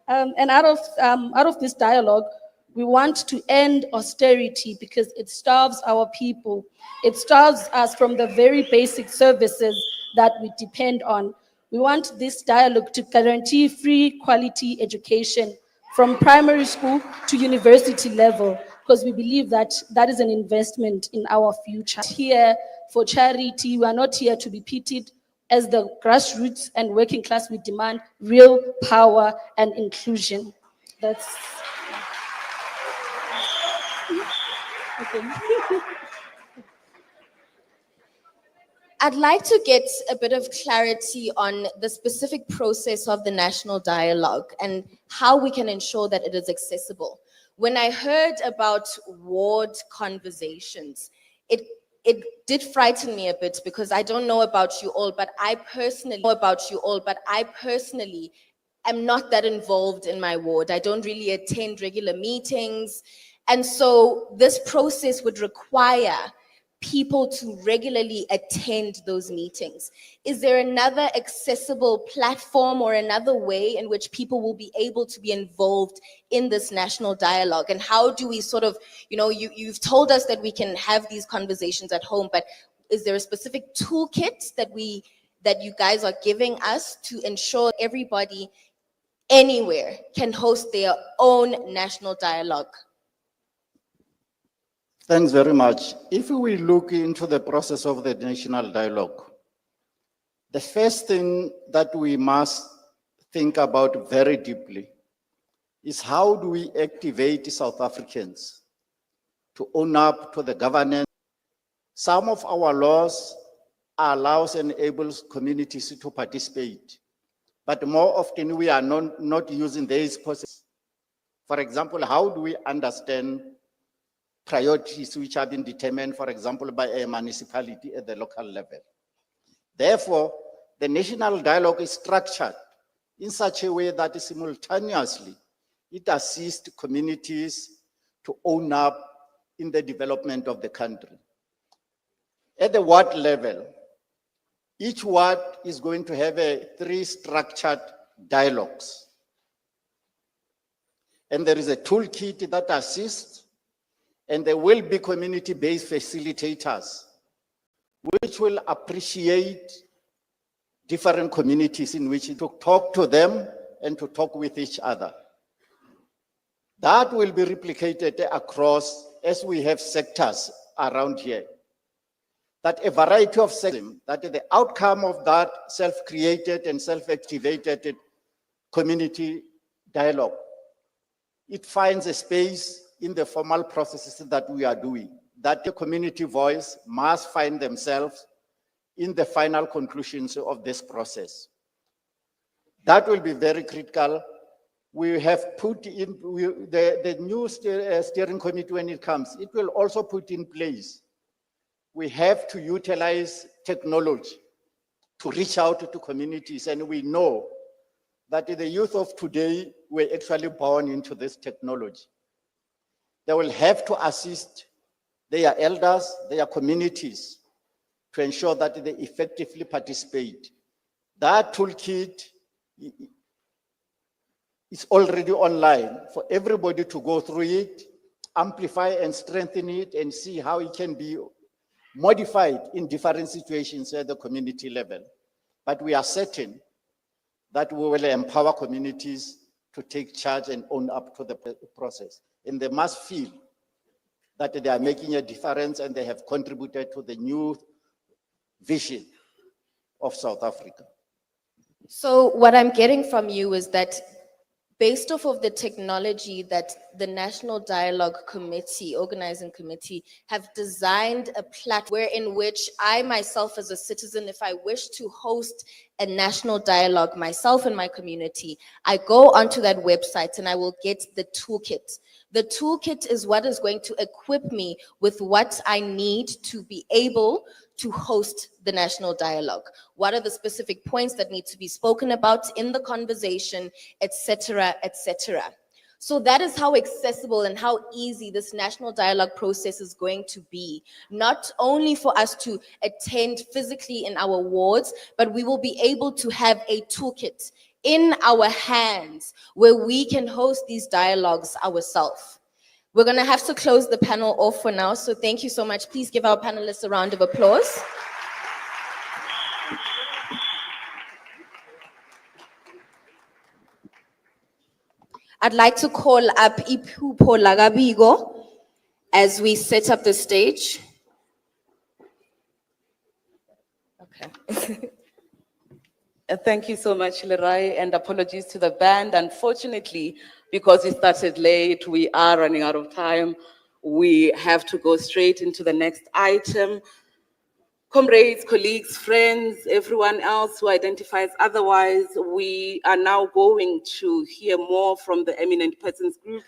and out of this dialogue, we want to end austerity because it starves our people. It starves us from the very basic services that we depend on. We want this dialogue to guarantee free quality education from primary school to university level, because we believe that that is an investment in our future. Here for charity, we are not here to be pitied. As the grassroots and working class, we demand real power and inclusion. That's okay. I'd like to get a bit of clarity on the specific process of the national dialogue and how we can ensure that it is accessible. When I heard about ward conversations, it did frighten me a bit, because I don't know about you all, but I personally am not that involved in my ward. I don't really attend regular meetings. And so this process would require people to regularly attend those meetings. Is there another accessible platform or another way in which people will be able to be involved in this national dialogue? And how do we sort of, you've told us that we can have these conversations at home, but is there a specific toolkit that you guys are giving us to ensure everybody anywhere can host their own national dialogue? Thanks very much. If we look into the process of the national dialogue, the first thing that we must think about very deeply is how do we activate South Africans to own up to the governance. Some of our laws allows and enables communities to participate, but more often we are not using these processes. For example, how do we understand priorities which have been determined, for example, by a municipality at the local level? Therefore, the national dialogue is structured in such a way that simultaneously it assists communities to own up in the development of the country. At the ward level, each ward is going to have three structured dialogues. And there is a toolkit that assists, and there will be community-based facilitators, which will appreciate different communities in which to talk to them and to talk with each other. That will be replicated across, as we have sectors around here, that a variety of sectors, that the outcome of that self-created and self-activated community dialogue, it finds a space in the formal processes that we are doing, that the community voice must find themselves in the final conclusions of this process. That will be very critical. We have put in, the new steering committee, when it comes, it will also put in place. We have to utilize technology to reach out to communities, and we know that the youth of today were actually born into this technology. They will have to assist their elders, their communities, to ensure that they effectively participate. That toolkit is already online for everybody to go through it, amplify and strengthen it, and see how it can be modified in different situations at the community level. But we are certain that we will empower communities to take charge and own up to the process. And they must feel that they are making a difference and they have contributed to the new vision of South Africa. So what I'm getting from you is that based off of the technology that the National Dialogue Committee, organizing committee, have designed a platform in which I myself as a citizen, if I wish to host a national dialogue myself and my community, I go onto that website and I will get the toolkit. The toolkit is what is going to equip me with what I need to be able to host the national dialogue. What are the specific points that need to be spoken about in the conversation, etc., etc. So that is how accessible and how easy this national dialogue process is going to be, not only for us to attend physically in our wards, but we will be able to have a toolkit in our hands where we can host these dialogues ourselves. We're going to have to close the panel off for now, so thank you so much. Please give our panelists a round of applause. I'd like to call up Iphupho Lagabigo as we set up the stage. Okay. Thank you so much, Lerai, and apologies to the band. Unfortunately, because we started late, we are running out of time. We have to go straight into the next item. Comrades, colleagues, friends, everyone else who identifies otherwise, we are now going to hear more from the Eminent Persons Group.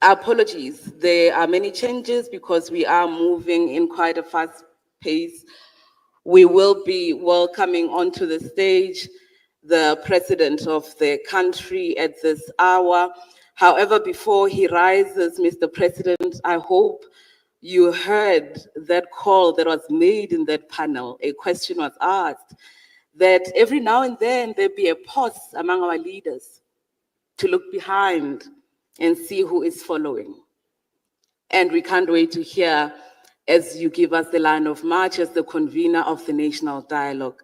Apologies, there are many changes because we are moving in quite a fast pace. We will be welcoming onto the stage the president of the country at this hour. However, before he rises, Mr. President, I hope you heard that call that was made in that panel. A question was asked that every now and then there be a pause among our leaders to look behind and see who is following. And we can't wait to hear as you give us the line of march as the convener of the National Dialogue.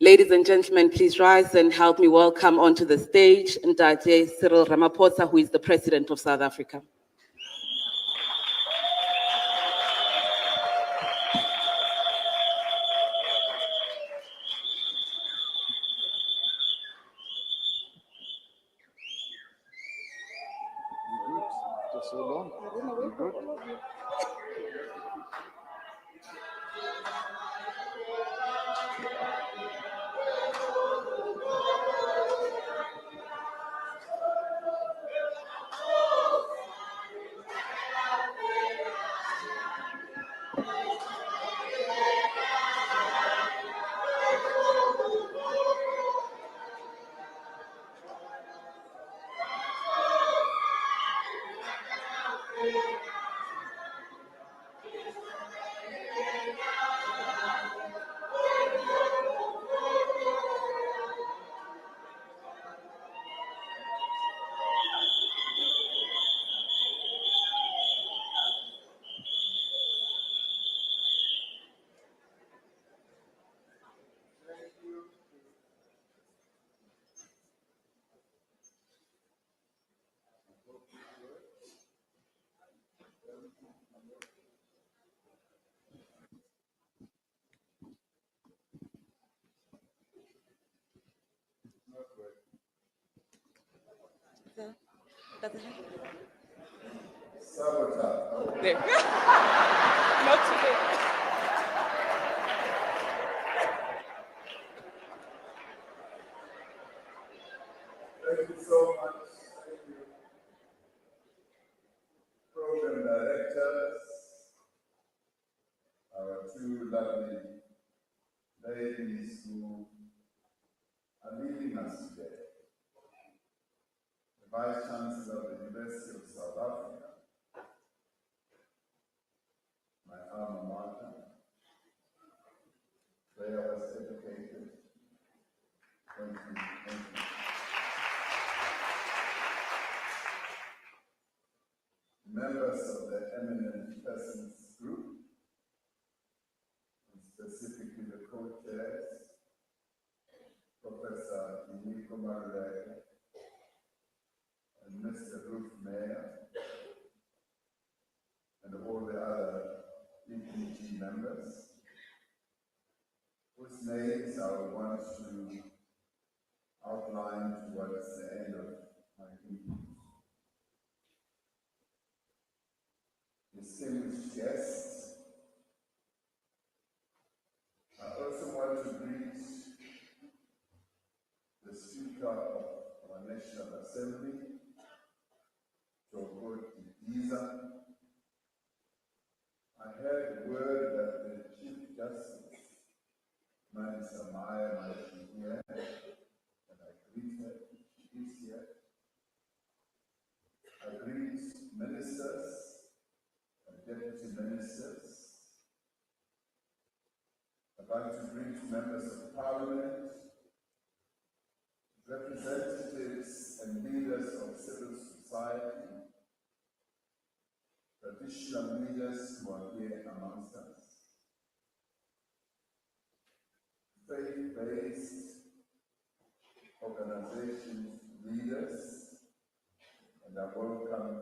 Ladies and gentlemen, please rise and help me welcome onto the stage Ntate Cyril Ramaphosa, who is the President of South Africa. So long. Good. There. Not today. Thank you so much. Thank you. Program directors, our two lovely ladies who are leading us today. The Vice Chancellor of the University of South Africa, my alma mater, where I was educated. Thank you. Thank you. Members of the Eminent Persons Group, and specifically the co-chairs, Professor Iniko Maruleke and Mr. Ruth Mayer, and all the other EPG members, whose names I would want to outline towards the end of my meeting. Distinguished guests, I also want to greet the Speaker of our National Assembly, Joko Didiza. I heard word that the Chief Justice, Manisa Maya, might be here, and I greet her. She is here. I greet ministers, deputy ministers. I'd like to greet members of parliament, representatives and leaders of civil society, traditional leaders who are here amongst us, faith-based organizations, leaders, and I welcome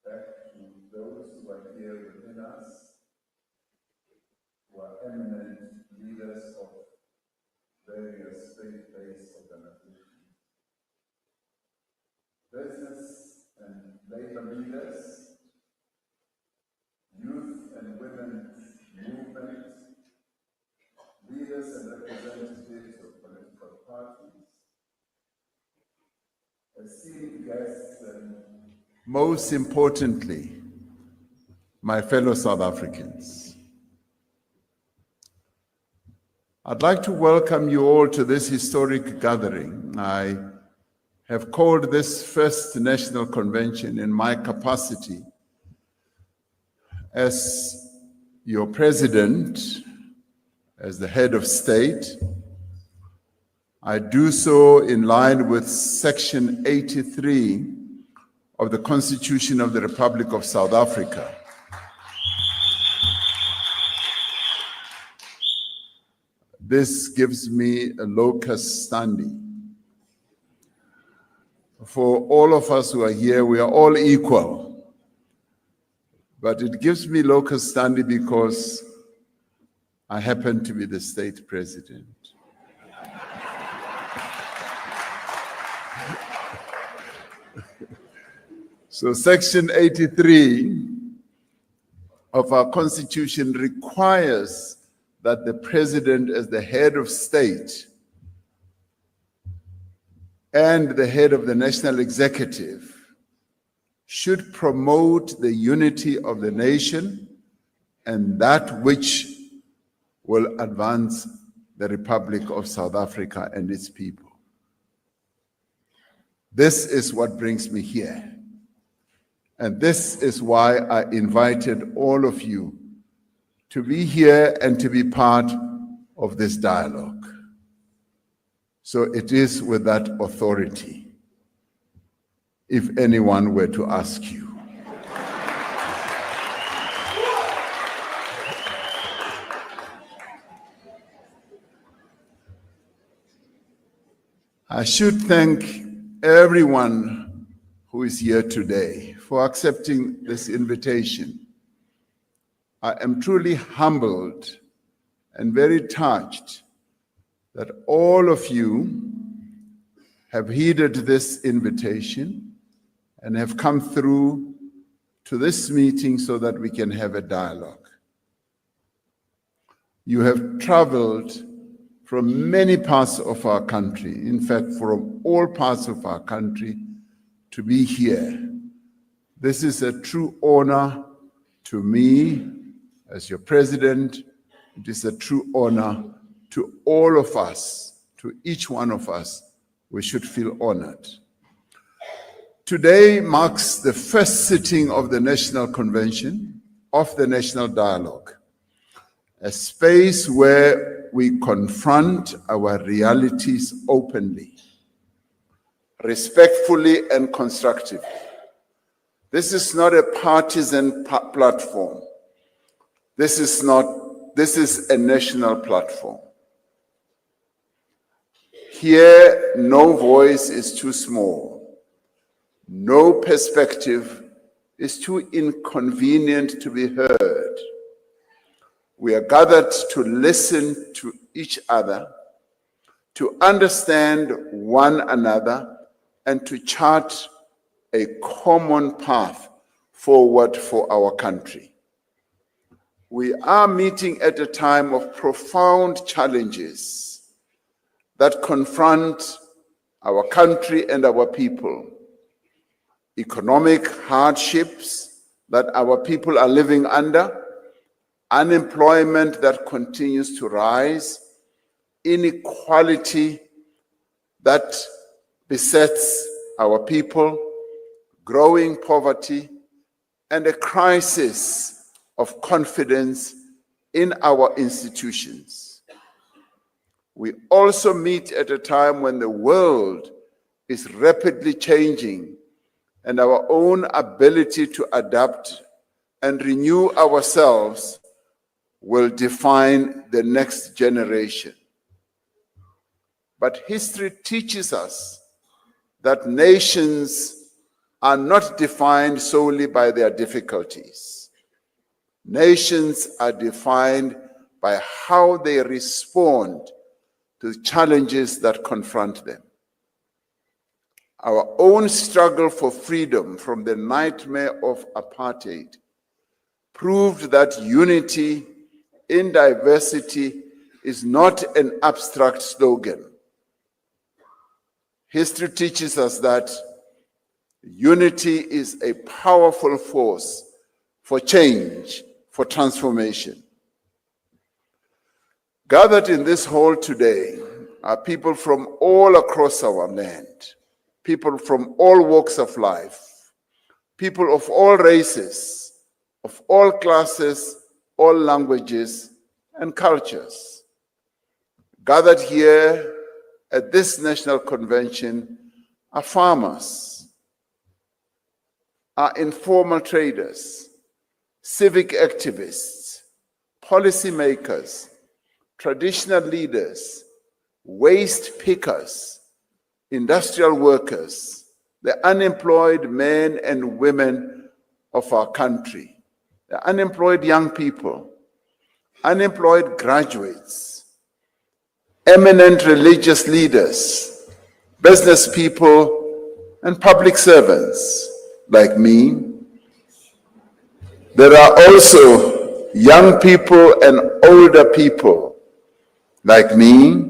back to those who are here within us, who are eminent leaders of various faith-based organizations, business and labor leaders, youth and women's movement, leaders and representatives of political parties, esteemed guests, and most importantly, my fellow South Africans. I'd like to welcome you all to this historic gathering. I have called this first national convention in my capacity as your president, as the head of state. I do so in line with Section 83 of the Constitution of the Republic of South Africa. This gives me a locus standi. For all of us who are here, we are all equal. But it gives me locus standi because I happen to be the state president. So Section 83 of our Constitution requires that the president, as the head of state and the head of the national executive, should promote the unity of the nation and that which will advance the Republic of South Africa and its people. This is what brings me here. And this is why I invited all of you to be here and to be part of this dialogue. So it is with that authority, if anyone were to ask you. I should thank everyone who is here today for accepting this invitation. I am truly humbled and very touched that all of you have heeded this invitation and have come through to this meeting so that we can have a dialogue. You have traveled from many parts of our country, in fact, from all parts of our country, to be here. This is a true honor to me as your president. It is a true honor to all of us, to each one of us. We should feel honored. Today marks the first sitting of the National Convention of the National Dialogue, a space where we confront our realities openly, respectfully and constructively. This is not a partisan platform. This is a national platform. Here, no voice is too small. No perspective is too inconvenient to be heard. We are gathered to listen to each other, to understand one another, and to chart a common path forward for our country. We are meeting at a time of profound challenges that confront our country and our people. Economic hardships that our people are living under, unemployment that continues to rise, inequality that besets our people, growing poverty, and a crisis of confidence in our institutions. We also meet at a time when the world is rapidly changing, and our own ability to adapt and renew ourselves will define the next generation. But history teaches us that nations are not defined solely by their difficulties. Nations are defined by how they respond to the challenges that confront them. Our own struggle for freedom from the nightmare of apartheid proved that unity in diversity is not an abstract slogan. History teaches us that unity is a powerful force for change, for transformation. Gathered in this hall today are people from all across our land, people from all walks of life, people of all races, of all classes, all languages and cultures. Gathered here at this national convention are farmers, are informal traders, civic activists, policymakers, traditional leaders, waste pickers, industrial workers, the unemployed men and women of our country, the unemployed young people, unemployed graduates, eminent religious leaders, business people, and public servants like me. There are also young people and older people like me,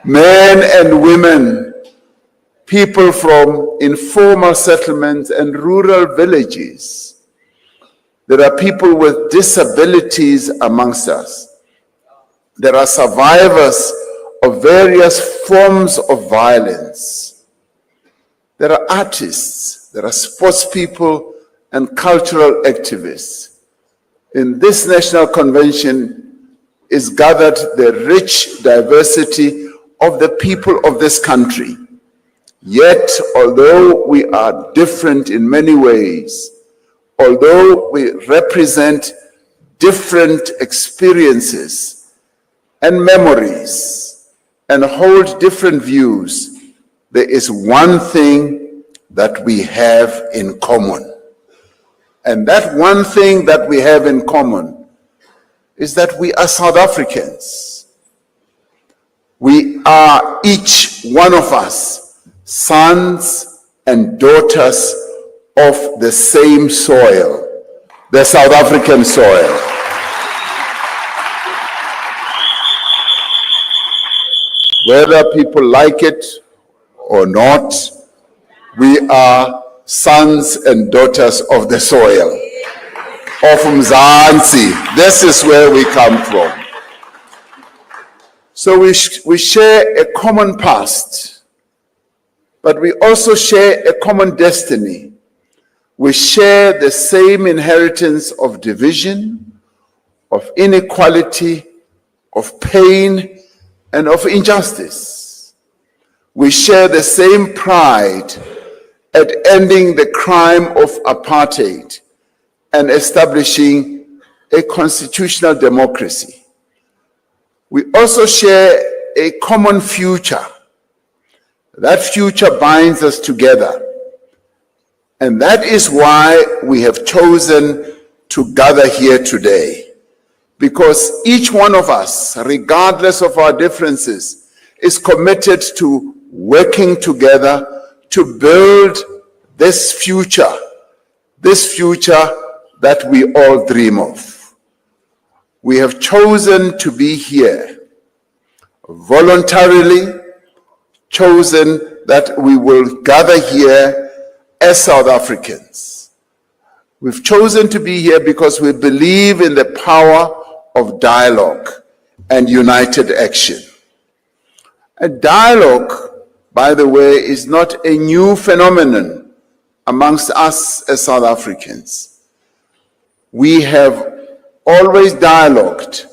men and women, people from informal settlements and rural villages. There are people with disabilities amongst us. There are survivors of various forms of violence. There are artists, there are sports people and cultural activists. In this national convention is gathered the rich diversity of the people of this country. Yet, although we are different in many ways, although we represent different experiences and memories and hold different views, there is one thing that we have in common. And that one thing that we have in common is that we are South Africans. We are, each one of us, sons and daughters of the same soil, the South African soil. Whether people like it or not, we are sons and daughters of the soil, of Mzansi. This is where we come from. So we share a common past, but we also share a common destiny. We share the same inheritance of division, of inequality, of pain, and of injustice. We share the same pride at ending the crime of apartheid and establishing a constitutional democracy. We also share a common future. That future binds us together. And that is why we have chosen to gather here today. Because each one of us, regardless of our differences, is committed to working together to build this future that we all dream of. We have chosen to be here, voluntarily chosen that we will gather here as South Africans. We've chosen to be here because we believe in the power of dialogue and united action. A dialogue, by the way, is not a new phenomenon amongst us as South Africans. We have always dialogued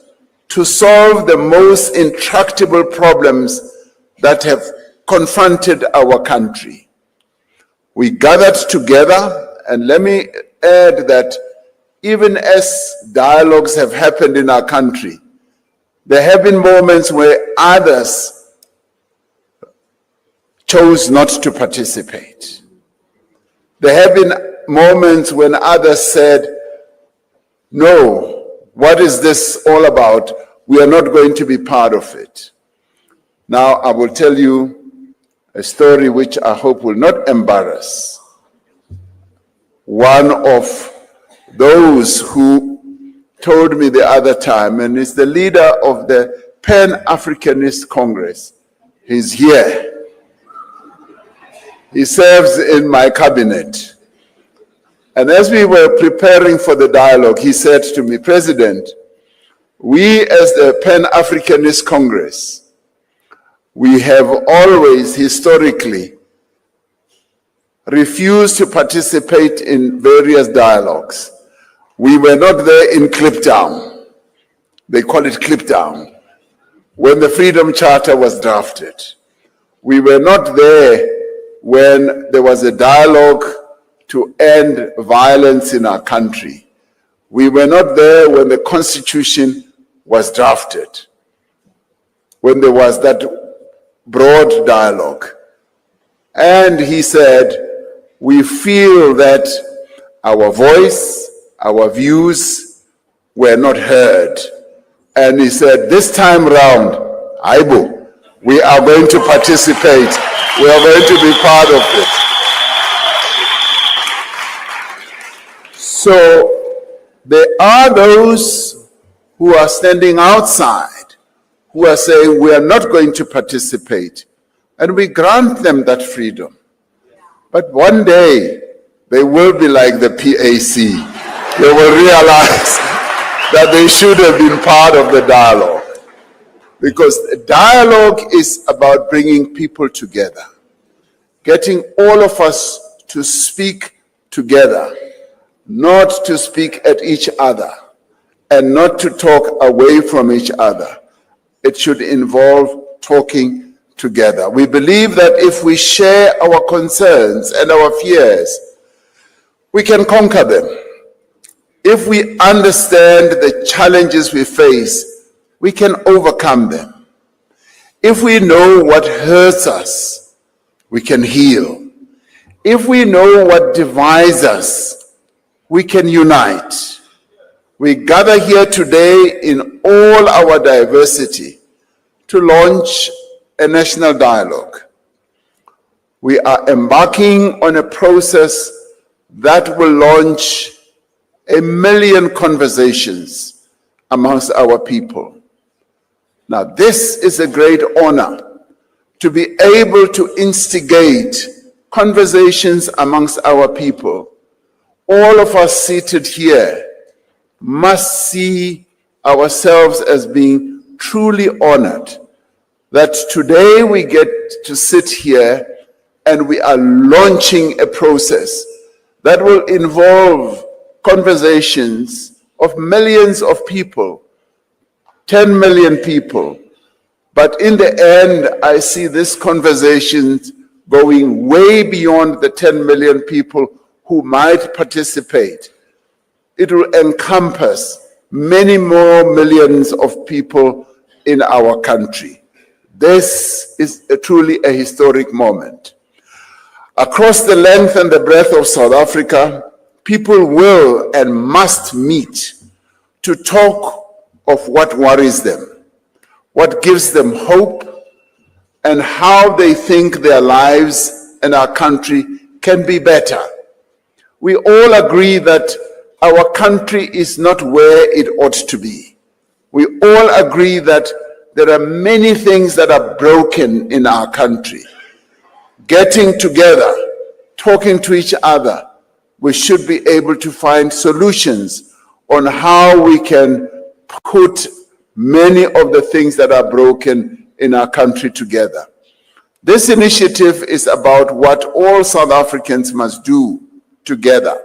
to solve the most intractable problems that have confronted our country. We gathered together, and let me add that even as dialogues have happened in our country, there have been moments where others chose not to participate. There have been moments when others said, no, what is this all about? We are not going to be part of it. Now, I will tell you a story which I hope will not embarrass one of those who told me the other time, and is the leader of the Pan-Africanist Congress. He's here. He serves in my cabinet. And as we were preparing for the dialogue, he said to me, President, we as the Pan-Africanist Congress, we have always historically refused to participate in various dialogues. We were not there in Kliptown. They call it Kliptown. When the Freedom Charter was drafted. We were not there when there was a dialogue to end violence in our country. We were not there when the Constitution was drafted, when there was that broad dialogue. And he said, we feel that our voice, our views were not heard. And he said, this time round, Aibu, we are going to participate. We are going to be part of it. So there are those who are standing outside, who are saying we are not going to participate. And we grant them that freedom. But one day, they will be like the PAC. They will realize that they should have been part of the dialogue. Because dialogue is about bringing people together, getting all of us to speak together, not to speak at each other, and not to talk away from each other. It should involve talking together. We believe that if we share our concerns and our fears, we can conquer them. If we understand the challenges we face, we can overcome them. If we know what hurts us, we can heal. If we know what divides us, we can unite. We gather here today in all our diversity to launch a national dialogue. We are embarking on a process that will launch 1 million conversations amongst our people. Now, this is a great honor to be able to instigate conversations amongst our people. All of us seated here must see ourselves as being truly honored that today we get to sit here and we are launching a process that will involve conversations of millions of people, 10 million people. But in the end, I see this conversation going way beyond the 10 million people who might participate. It will encompass many more millions of people in our country. This is truly a historic moment. Across the length and the breadth of South Africa, people will and must meet to talk of what worries them, what gives them hope, and how they think their lives and our country can be better. We all agree that our country is not where it ought to be. We all agree that there are many things that are broken in our country. Getting together, talking to each other, we should be able to find solutions on how we can put many of the things that are broken in our country together. This initiative is about what all South Africans must do together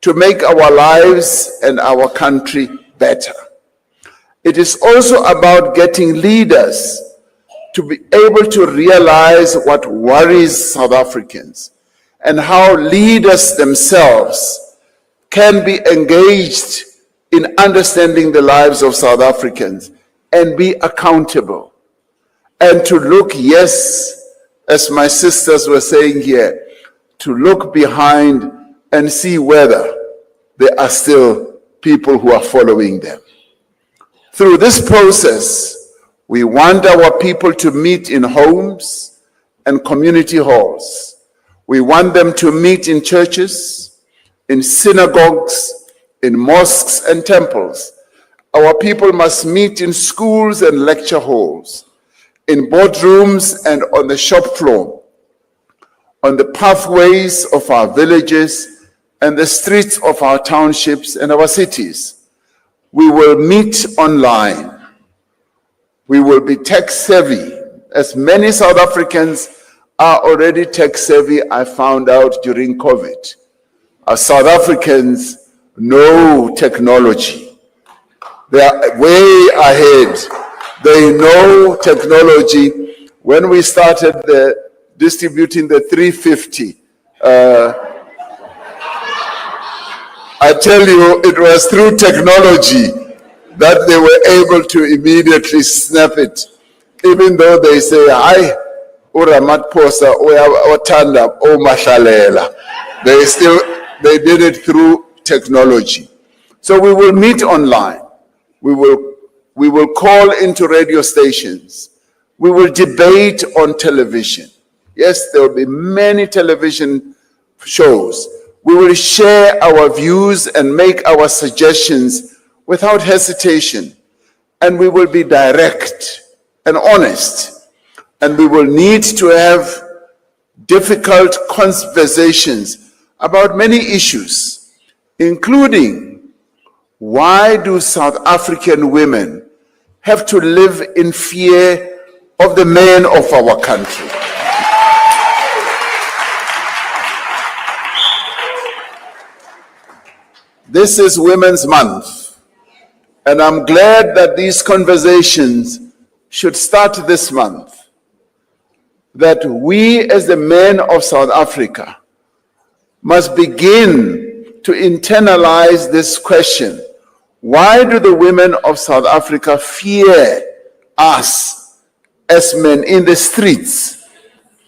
to make our lives and our country better. It is also about getting leaders to be able to realize what worries South Africans and how leaders themselves can be engaged in understanding the lives of South Africans and be accountable. And to look, yes, as my sisters were saying here, to look behind and see whether there are still people who are following them. Through this process, we want our people to meet in homes and community halls. We want them to meet in churches, in synagogues, in mosques and temples. Our people must meet in schools and lecture halls, in boardrooms and on the shop floor, on the pathways of our villages and the streets of our townships and our cities. We will meet online. We will be tech savvy, as many South Africans are already tech savvy, I found out during COVID. Our South Africans know technology. They are way ahead. They know technology. When we started distributing the 350, I tell you, it was through technology that they were able to immediately snap it. Even though they say, hi, Ramaphosa, Otanda, Mahlalela. They did it through technology. So we will meet online. We will call into radio stations. We will debate on television. Yes, there will be many television shows. We will share our views and make our suggestions without hesitation. And we will be direct and honest. And we will need to have difficult conversations about many issues, including why do South African women have to live in fear of the men of our country? This is Women's Month, and I'm glad that these conversations should start this month, that we as the men of South Africa must begin to internalize this question. Why do the women of South Africa fear us as men in the streets,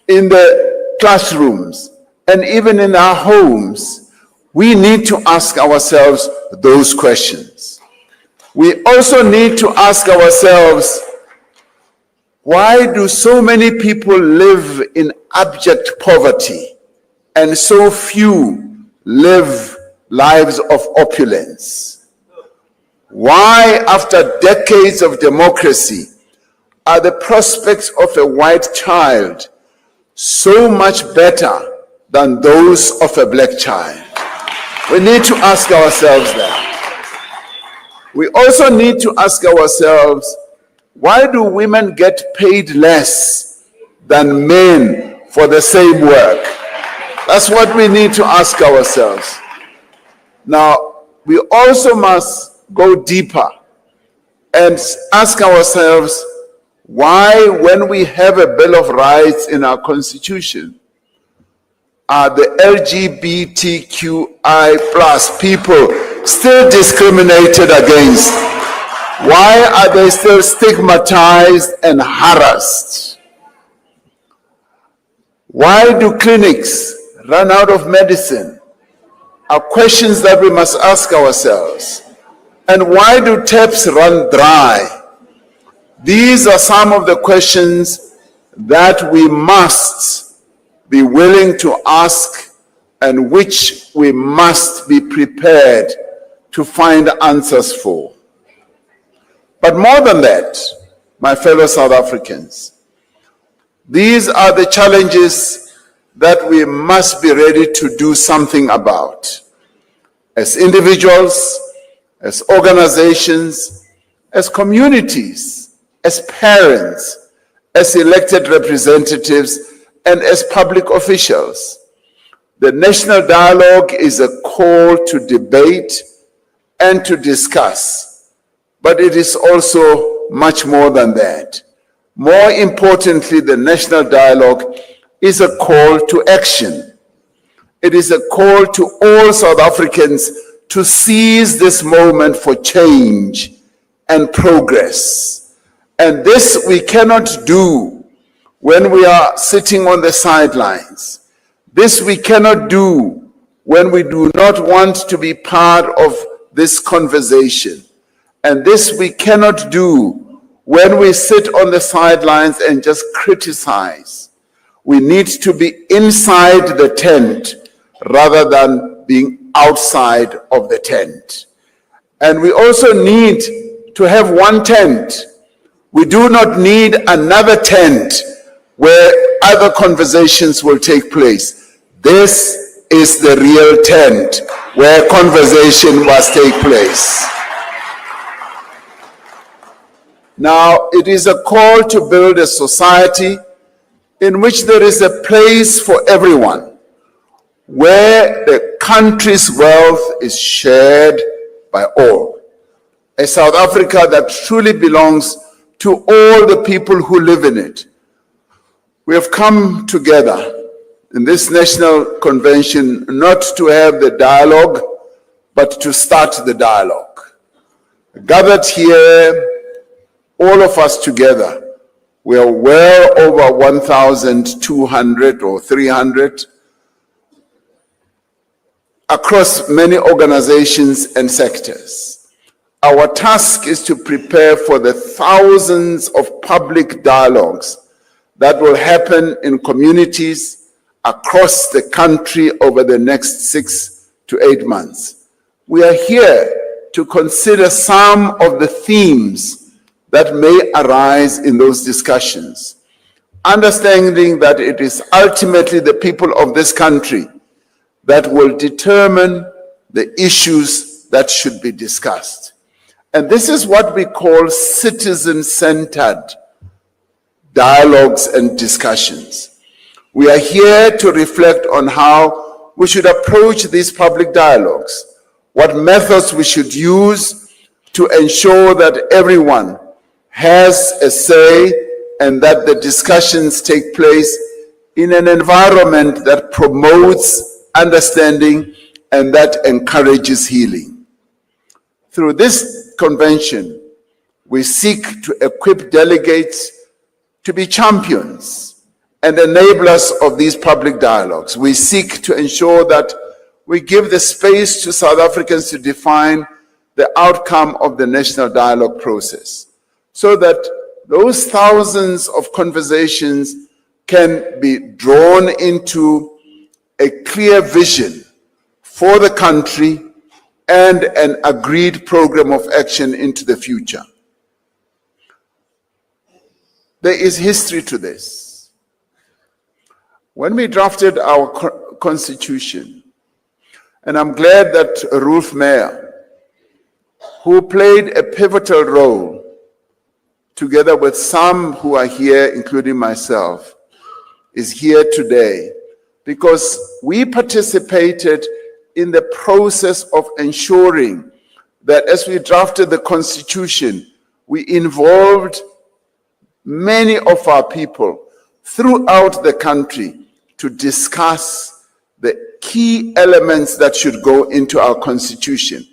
in the classrooms, and even in our homes? We need to ask ourselves those questions. We also need to ask ourselves, Why do so many people live in abject poverty and so few live lives of opulence? Why, after decades of democracy, are the prospects of a white child so much better than those of a black child? We need to ask ourselves that. We also need to ask ourselves, why do women get paid less than men for the same work? That's what we need to ask ourselves. Now, we also must go deeper and ask ourselves, why, when we have a Bill of Rights in our Constitution, are the LGBTQI+ people still discriminated against? Why are they still stigmatized and harassed? Why do clinics run out of medicine? Are questions that we must ask ourselves. And why do taps run dry? These are some of the questions that we must be willing to ask and which we must be prepared to find answers for. But more than that, my fellow South Africans, these are the challenges that we must be ready to do something about. As individuals, as organizations, as communities, as parents, as elected representatives, and as public officials. The National Dialogue is a call to debate and to discuss, but it is also much more than that. More importantly, the National Dialogue is a call to action. It is a call to all South Africans to seize this moment for change and progress. And this we cannot do when we are sitting on the sidelines. This we cannot do when we do not want to be part of this conversation. And this we cannot do when we sit on the sidelines and just criticize. We need to be inside the tent rather than being outside of the tent. And we also need to have one tent. We do not need another tent where other conversations will take place. This is the real tent where conversation must take place. Now, it is a call to build a society in which there is a place for everyone, where the country's wealth is shared by all. A South Africa that truly belongs to all the people who live in it. We have come together in this national convention not to have the dialogue, but to start the dialogue. Gathered here, all of us together, we are well over 1,200 or 300 across many organizations and sectors. Our task is to prepare for the thousands of public dialogues that will happen in communities across the country over the next 6 to 8 months. We are here to consider some of the themes that may arise in those discussions, understanding that it is ultimately the people of this country that will determine the issues that should be discussed. And this is what we call citizen-centered dialogues and discussions. We are here to reflect on how we should approach these public dialogues, what methods we should use to ensure that everyone has a say and that the discussions take place in an environment that promotes understanding and that encourages healing. Through this convention, we seek to equip delegates to be champions and enablers of these public dialogues. We seek to ensure that we give the space to South Africans to define the outcome of the national dialogue process, so that those thousands of conversations can be drawn into a clear vision for the country and an agreed program of action into the future. There is history to this. When we drafted our constitution, and I'm glad that Ruth Meyer, who played a pivotal role together with some who are here, including myself, is here today, because we participated in the process of ensuring that as we drafted the constitution, we involved many of our people throughout the country to discuss the key elements that should go into our constitution.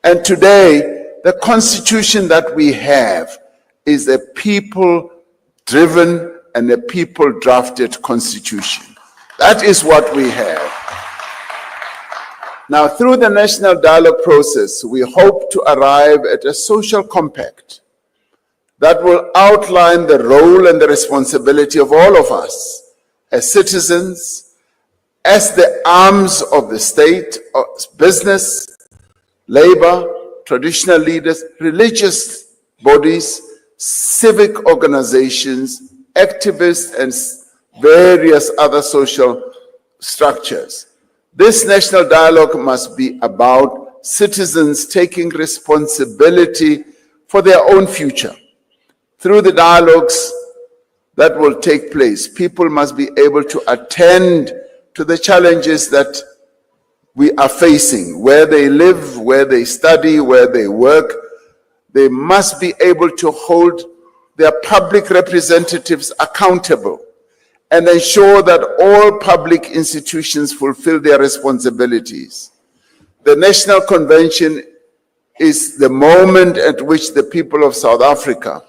And today, the constitution that we have is a people-driven and a people-drafted constitution. That is what we have. Now, through the national dialogue process, we hope to arrive at a social compact that will outline the role and the responsibility of all of us as citizens, as the arms of the state, business, labor, traditional leaders, religious bodies, civic organizations, activists, and various other social structures. This national dialogue must be about citizens taking responsibility for their own future. Through the dialogues that will take place, people must be able to attend to the challenges that we are facing, where they live, where they study, where they work. They must be able to hold their public representatives accountable and ensure that all public institutions fulfill their responsibilities. The National Convention is the moment at which the people of South Africa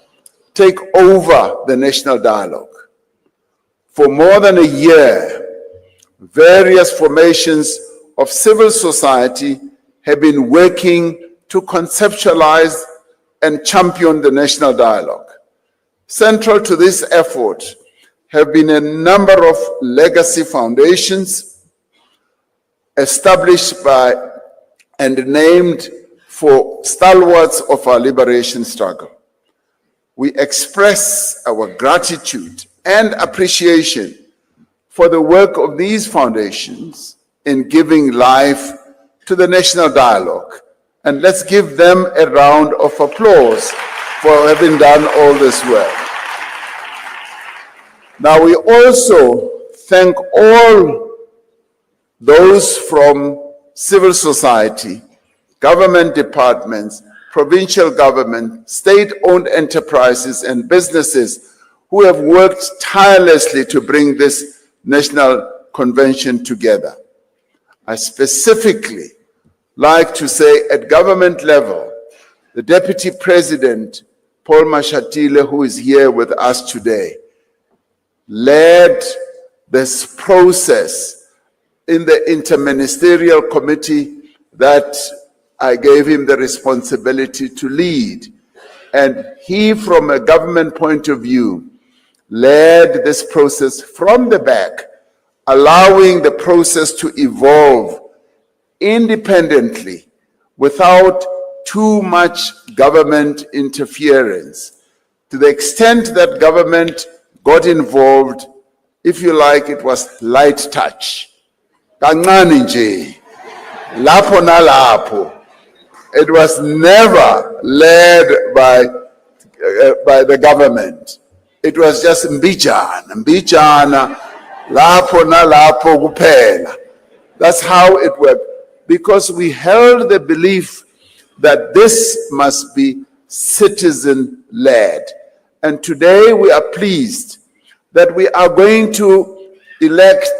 take over the national dialogue. For more than a year, various formations of civil society have been working to conceptualize and champion the national dialogue. Central to this effort have been a number of legacy foundations established by and named for stalwarts of our liberation struggle. We express our gratitude and appreciation for the work of these foundations in giving life to the national dialogue. And let's give them a round of applause for having done all this work. Now, we also thank all those from civil society, government departments, provincial government, state-owned enterprises, and businesses who have worked tirelessly to bring this national convention together. I specifically like to say at government level, the Deputy President, Paul Mashatile, who is here with us today, led this process in the interministerial committee that I gave him the responsibility to lead. And he, from a government point of view, led this process from the back, allowing the process to evolve independently without too much government interference. To the extent that government got involved, if you like, it was light touch. Kancane nje, lapho nalapho. It was never led by the government. It was just mbijana, lapho nalapho kuphela. That's how it worked. Because we held the belief that this must be citizen-led. And today we are pleased that we are going to elect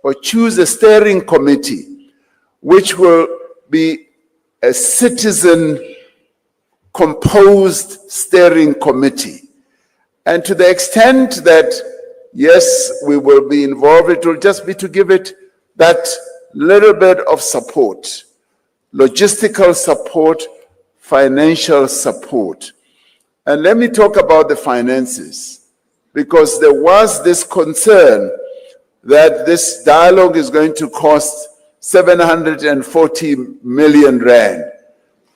or choose a steering committee, which will be a citizen-composed steering committee. And to the extent that, yes, we will be involved, it will just be to give it that little bit of support, logistical support, financial support. And let me talk about the finances, because there was this concern that this dialogue is going to cost 740 million rand.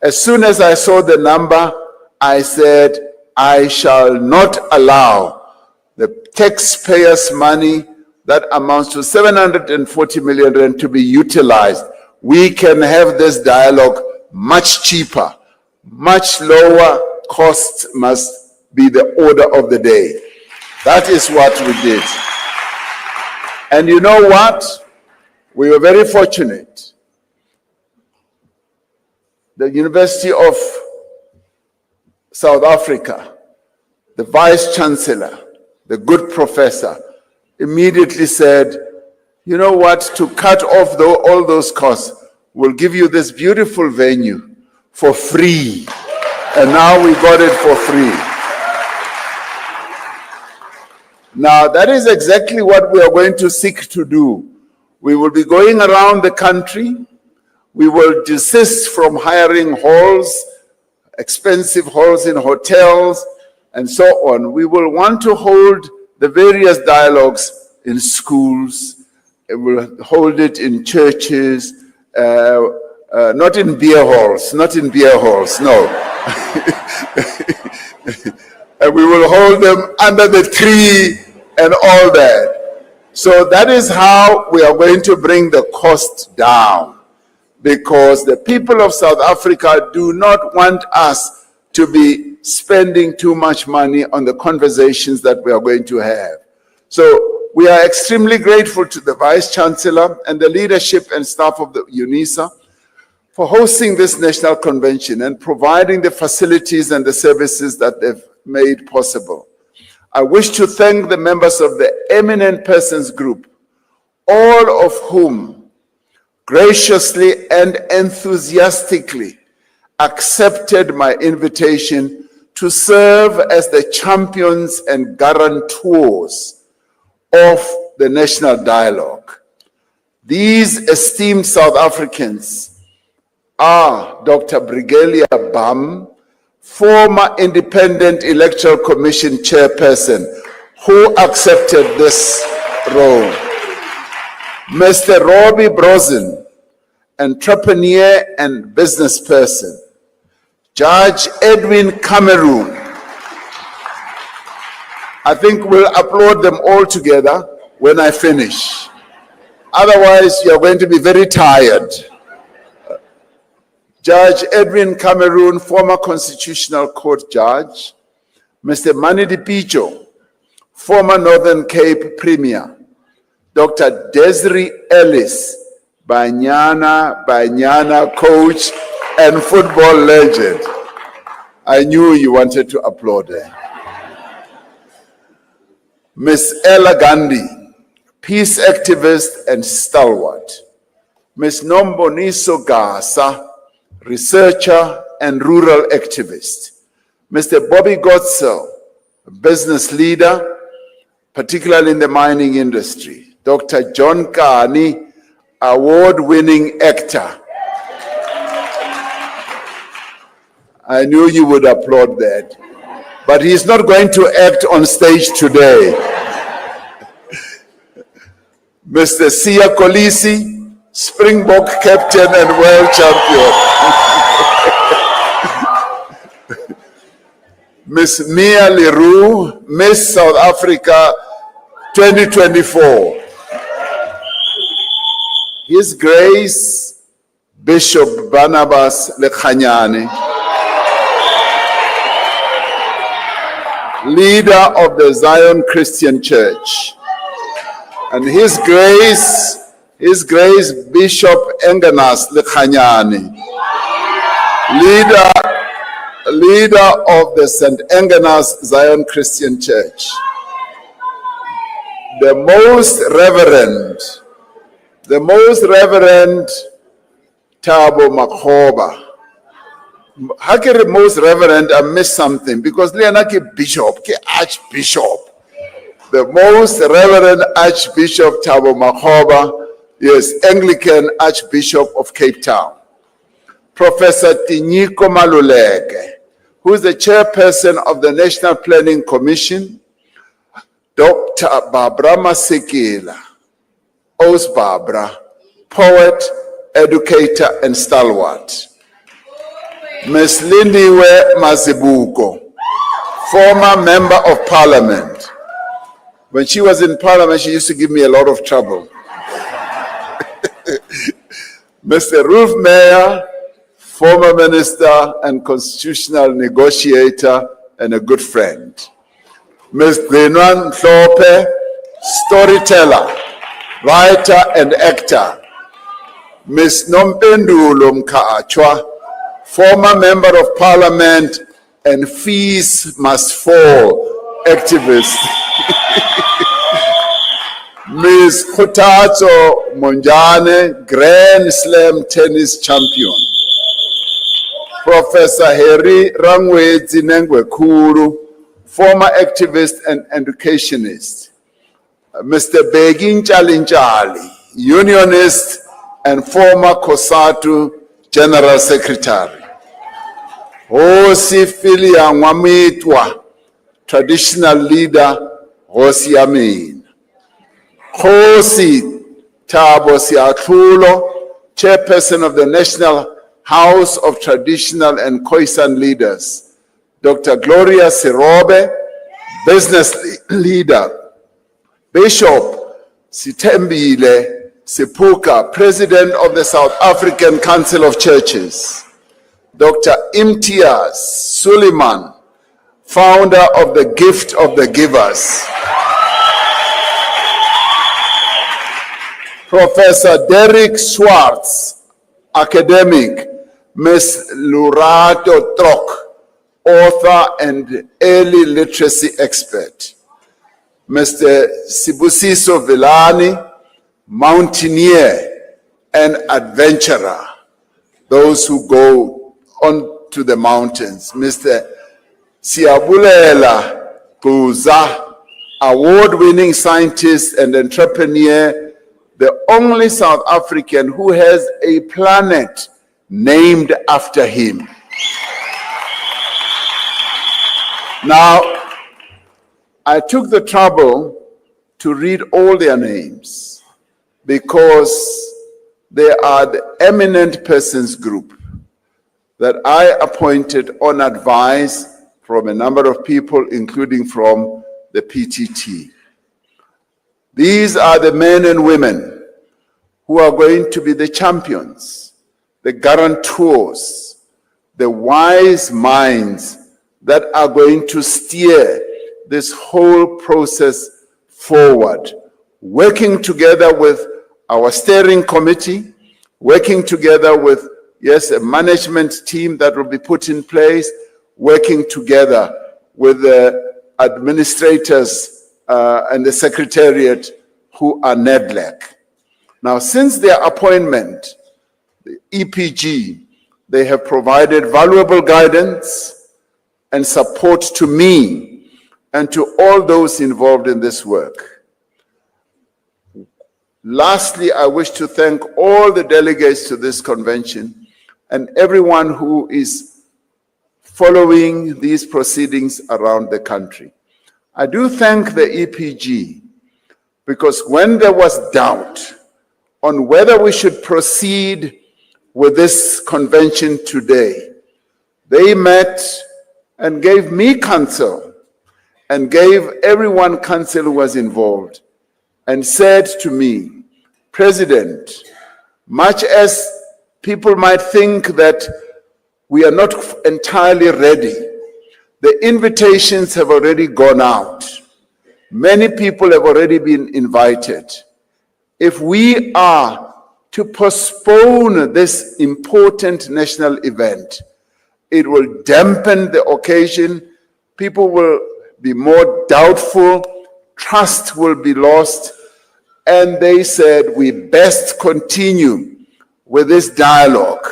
As soon as I saw the number, I said, I shall not allow the taxpayers' money that amounts to 740 million rand to be utilized. We can have this dialogue much cheaper, much lower costs must be the order of the day. That is what we did. And you know what? We were very fortunate. The University of South Africa, the Vice Chancellor, the good professor, immediately said, you know what, to cut off all those costs, we'll give you this beautiful venue for free. And now we got it for free. Now, that is exactly what we are going to seek to do. We will be going around the country. We will desist from hiring halls, expensive halls in hotels, and so on. We will want to hold the various dialogues in schools. We will hold it in churches, not in beer halls, no. And we will hold them under the tree and all that. So that is how we are going to bring the cost down, because the people of South Africa do not want us to be spending too much money on the conversations that we are going to have. So we are extremely grateful to the Vice Chancellor and the leadership and staff of the UNISA for hosting this national convention and providing the facilities and the services that they've made possible. I wish to thank the members of the Eminent Persons Group, all of whom graciously and enthusiastically accepted my invitation to serve as the champions and guarantors of the national dialogue. These esteemed South Africans are Dr. Brigelia Bam, former Independent Electoral Commission chairperson, who accepted this role. Mr. Robbie Brozen, entrepreneur and business person. Judge Edwin Cameroon. I think we'll applaud them all together when I finish. Otherwise, you're going to be very tired. Judge Edwin Cameroon, former Constitutional Court judge. Mr. Mani Dipicho, former Northern Cape Premier. Dr. Desiree Ellis, Banyana coach and football legend. I knew you wanted to applaud her. Ms. Ella Gandhi, peace activist and stalwart. Ms. Nomboniso Gasa, researcher and rural activist. Mr. Bobby Gotzel, a business leader, particularly in the mining industry. Dr. John Kani, award-winning actor. I knew you would applaud that. But he's not going to act on stage today. Mr. Siya Kolisi, Springbok captain and world champion. Miss Mia Leroux, Miss South Africa 2024. His Grace Bishop Barnabas Lekhanyane, leader of the Zion Christian Church. And His Grace Bishop Enganas Lekhanyane, leader of the St. Enganas Zion Christian Church. The Most Reverend Thabo Makgoba. How can the Most Reverend, I missed something, because Leana ke Bishop, ke Archbishop. The Most Reverend Archbishop Thabo Makgoba, yes, Anglican Archbishop of Cape Town. Professor Tinyiko Maluleke, who is the chairperson of the National Planning Commission, Dr. Barbara Masekela, Os Barbara, poet, educator, and stalwart. Ms. Lindiwe Mazibuko, former member of parliament. When she was in parliament, she used to give me a lot of trouble. Mr. Ruth Meyer, former minister and constitutional negotiator and a good friend. Ms. Glenwan Thlope, storyteller, writer and actor. Ms. Nompendulo Mkaachwa, former member of parliament and fees must fall activist. Ms. Khutazo Monjane, Grand Slam tennis champion. Professor Harry Rangwedzi Nengwekuru, former activist and educationist. Mr. Begin Chalinchali, unionist and former COSATU General Secretary. Hosi Filia Mwamitwa, traditional leader, Hosi Amin. Hosi Thabo Siathulo, chairperson of the National House of Traditional and Khoisan Leaders. Dr. Gloria Sirobe, business leader. Bishop Sitembile Sipuka, president of the South African Council of Churches. Dr. Imtiaz Suleiman, founder of the Gift of the Givers. Professor Derek Swartz, academic. Ms. Lurato Trok, author and early literacy expert. Mr. Sibusiso Vilani, mountaineer and adventurer, those who go on to the mountains. Mr. Siabulela Kuza, award-winning scientist and entrepreneur, the only South African who has a planet named after him. Now, I took the trouble to read all their names because they are the eminent persons group that I appointed on advice from a number of people, including from the PTT. These are the men and women who are going to be the champions, the guarantors, the wise minds that are going to steer this whole process forward, working together with our steering committee, working together with, yes, a management team that will be put in place, working together with the administrators and the secretariat who are NEDLAC. Now, since their appointment, the EPG, they have provided valuable guidance and support to me and to all those involved in this work. Lastly, I wish to thank all the delegates to this convention and everyone who is following these proceedings around the country. I do thank the EPG because when there was doubt on whether we should proceed with this convention today, they met and gave me counsel and gave everyone counsel who was involved and said to me, President, much as people might think that we are not entirely ready, the invitations have already gone out. Many people have already been invited. If we are to postpone this important national event, it will dampen the occasion. People will be more doubtful, trust will be lost, and they said we best continue with this dialogue.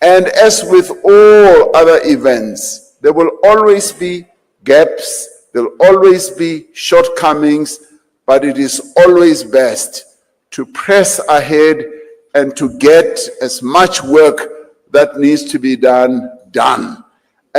And as with all other events, there will always be gaps, there will always be shortcomings, but it is always best to press ahead and to get as much work that needs to be done.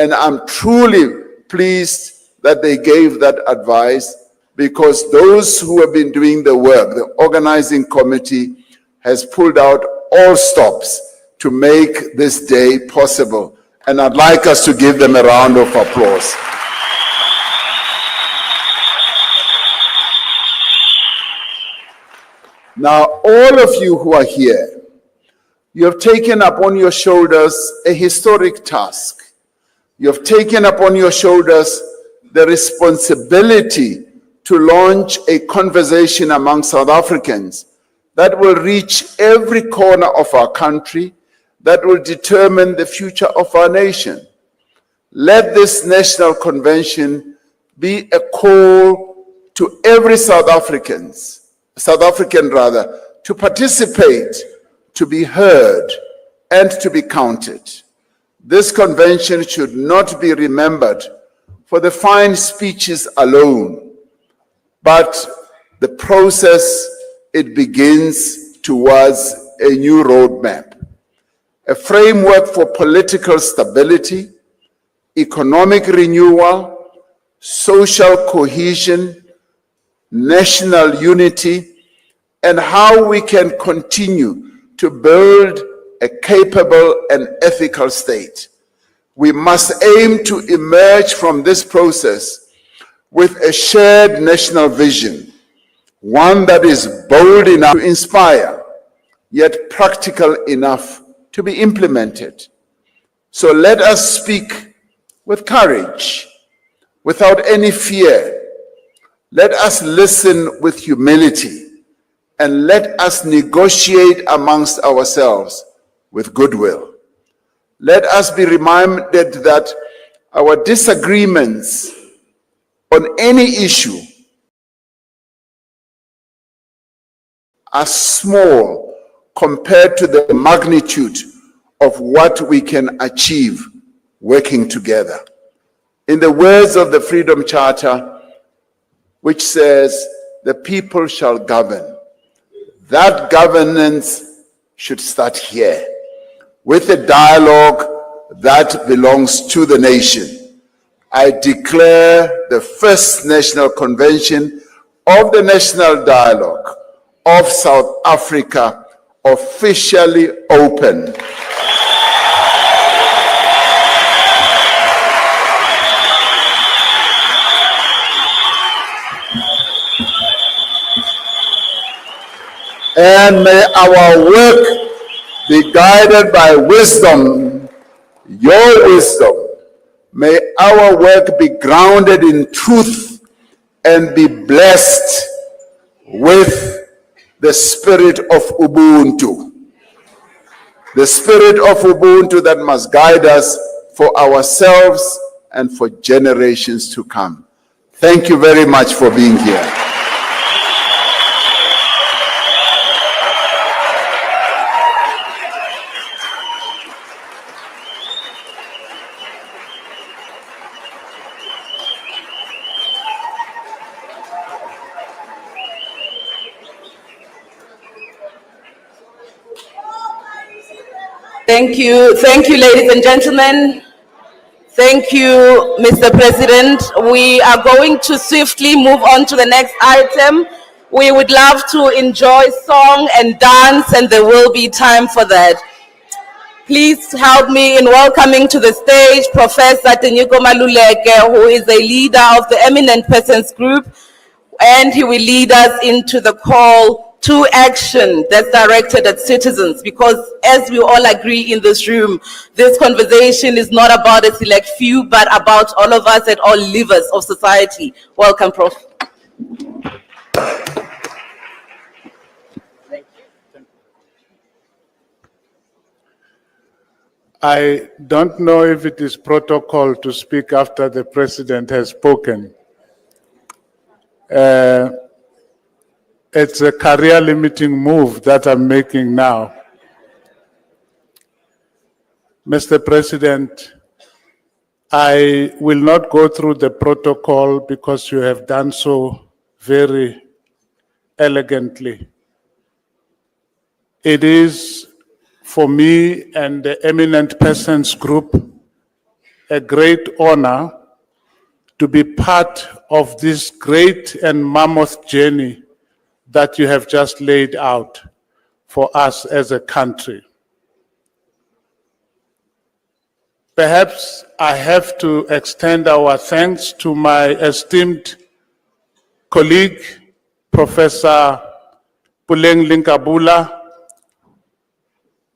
And I'm truly pleased that they gave that advice, because those who have been doing the work, the organizing committee, has pulled out all stops to make this day possible. And I'd like us to give them a round of applause. Now, all of you who are here, you have taken upon your shoulders a historic task. You have taken upon your shoulders the responsibility to launch a conversation among South Africans that will reach every corner of our country, that will determine the future of our nation. Let this national convention be a call to every South African to participate, to be heard, and to be counted. This convention should not be remembered for the fine speeches alone, but the process it begins towards a new roadmap, a framework for political stability, economic renewal, social cohesion, national unity, and how we can continue to build a capable and ethical state. We must aim to emerge from this process with a shared national vision, one that is bold enough to inspire, yet practical enough to be implemented. So let us speak with courage, without any fear. Let us listen with humility, and let us negotiate amongst ourselves with goodwill. Let us be reminded that our disagreements on any issue are small compared to the magnitude of what we can achieve working together. In the words of the Freedom Charter, which says, "The people shall govern," that governance should start here, with a dialogue that belongs to the nation. I declare the first National Convention of the National Dialogue of South Africa officially open. And may our work be guided by wisdom, your wisdom. May our work be grounded in truth and be blessed with the spirit of Ubuntu. The spirit of Ubuntu that must guide us for ourselves and for generations to come. Thank you very much for being here. Thank you, ladies and gentlemen. Thank you, Mr. President. We are going to swiftly move on to the next item. We would love to enjoy song and dance, and there will be time for that. Please help me in welcoming to the stage Professor Tenyiko Maluleke, who is a leader of the Eminent Persons Group, and he will lead us into the call to action that's directed at citizens, because as we all agree in this room, this conversation is not about a select few, but about all of us and all levers of society. Welcome, Prof. I don't know if it is protocol to speak after the president has spoken. It's a career limiting move that I'm making now. Mr. President, I will not go through the protocol because you have done so very elegantly. It is for me and the Eminent Persons Group a great honor to be part of this great and mammoth journey that you have just laid out for us as a country. Perhaps I have to extend our thanks to my esteemed colleague, Professor Puleng Linkabula,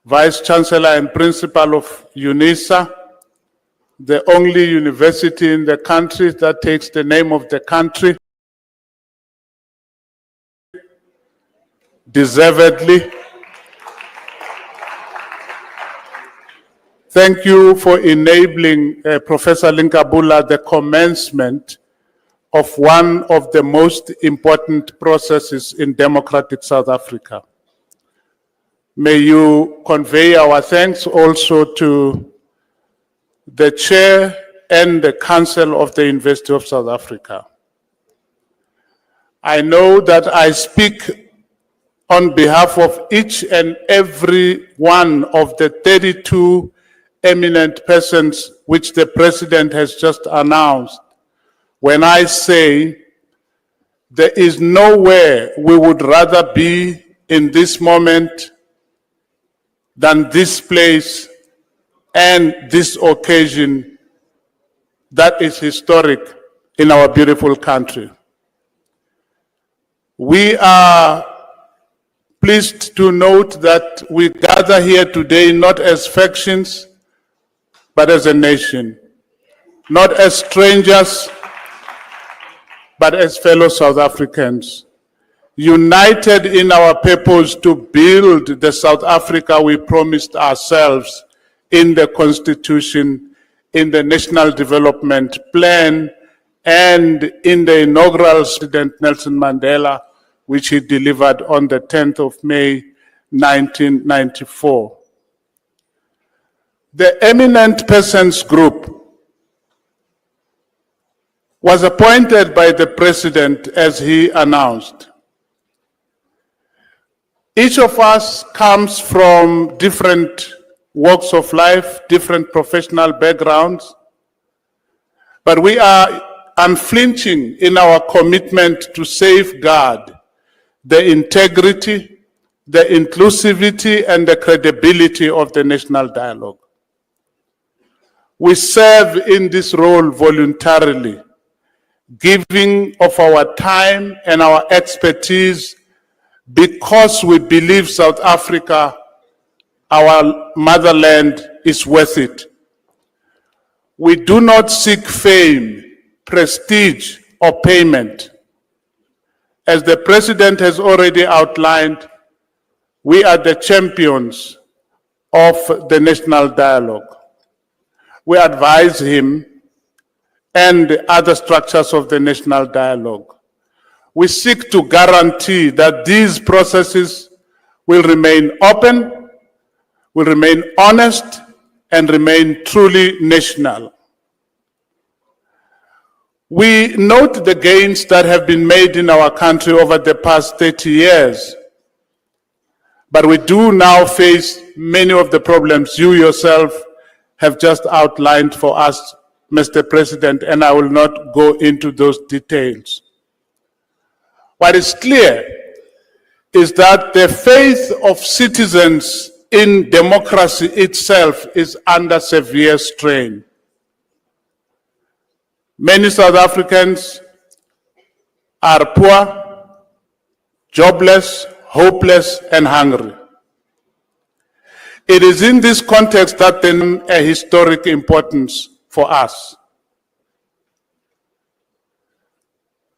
Vice Chancellor and Principal of UNISA, the only university in the country that takes the name of the country, deservedly. Thank you for enabling Professor Linkabula the commencement of one of the most important processes in democratic South Africa. May you convey our thanks also to the chair and the council of the University of South Africa. I know that I speak on behalf of each and every one of the 32 eminent persons which the president has just announced when I say there is nowhere we would rather be in this moment than this place and this occasion that is historic in our beautiful country. We are pleased to note that we gather here today not as factions, but as a nation, not as strangers, but as fellow South Africans, united in our purpose to build the South Africa we promised ourselves in the Constitution, in the National Development Plan, and in the inaugural President Nelson Mandela, which he delivered on the 10th of May, 1994. The Eminent Persons Group was appointed by the President as he announced. Each of us comes from different walks of life, different professional backgrounds, but we are unflinching in our commitment to safeguard the integrity, the inclusivity, and the credibility of the national dialogue. We serve in this role voluntarily, giving of our time and our expertise because we believe South Africa, our motherland, is worth it. We do not seek fame, prestige, or payment. As the President has already outlined, we are the champions of the national dialogue. We advise him and other structures of the national dialogue. We seek to guarantee that these processes will remain open, will remain honest, and remain truly national. We note the gains that have been made in our country over the past 30 years, but we do now face many of the problems you yourself have just outlined for us, Mr. President, and I will not go into those details. What is clear is that the faith of citizens in democracy itself is under severe strain. Many South Africans are poor, jobless, hopeless, and hungry. It is in this context that they have a historic importance for us.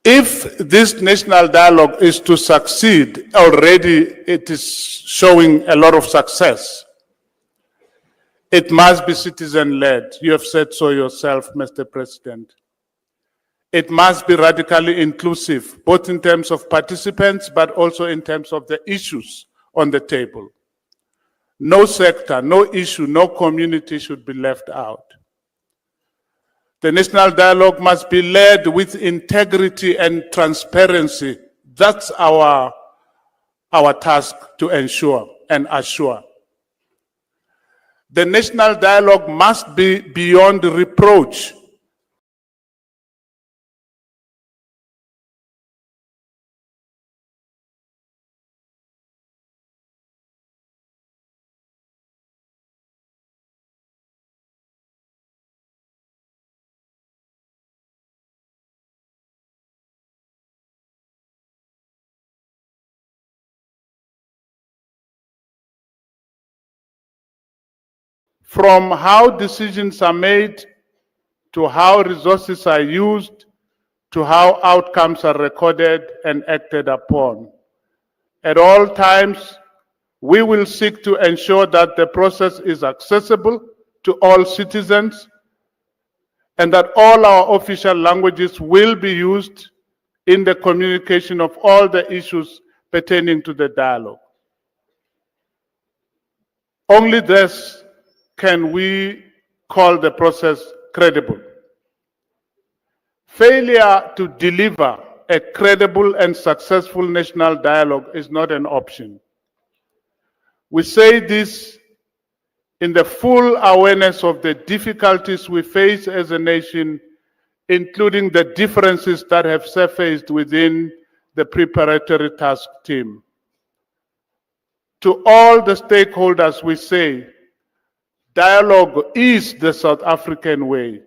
If this national dialogue is to succeed, already it is showing a lot of success. It must be citizen-led. You have said so yourself, Mr. President. It must be radically inclusive, both in terms of participants, but also in terms of the issues on the table. No sector, no issue, no community should be left out. The national dialogue must be led with integrity and transparency. That's our task to ensure and assure. The national dialogue must be beyond reproach. From how decisions are made, to how resources are used, to how outcomes are recorded and acted upon. At all times, we will seek to ensure that the process is accessible to all citizens and that all our official languages will be used in the communication of all the issues pertaining to the dialogue. Only this can we call the process credible. Failure to deliver a credible and successful national dialogue is not an option. We say this in the full awareness of the difficulties we face as a nation, including the differences that have surfaced within the preparatory task team. To all the stakeholders, we say, dialogue is the South African way.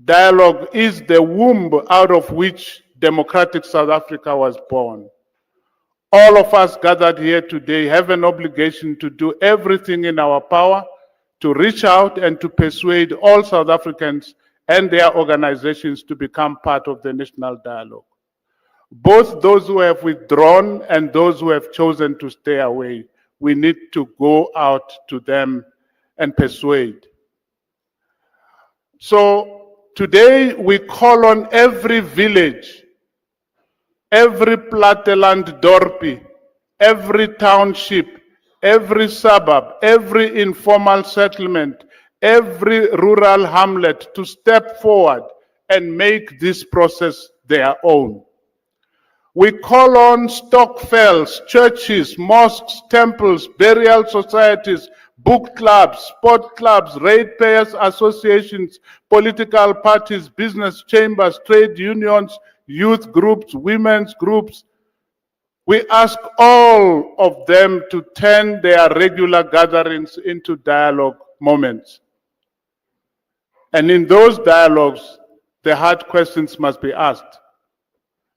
Dialogue is the womb out of which democratic South Africa was born. All of us gathered here today have an obligation to do everything in our power to reach out and to persuade all South Africans and their organizations to become part of the national dialogue. Both those who have withdrawn and those who have chosen to stay away, we need to go out to them and persuade. So today we call on every village, every platteland dorpie, every township, every suburb, every informal settlement, every rural hamlet to step forward and make this process their own. We call on stokvels, churches, mosques, temples, burial societies, book clubs, sport clubs, ratepayers associations, political parties, business chambers, trade unions, youth groups, women's groups. We ask all of them to turn their regular gatherings into dialogue moments. And in those dialogues, the hard questions must be asked.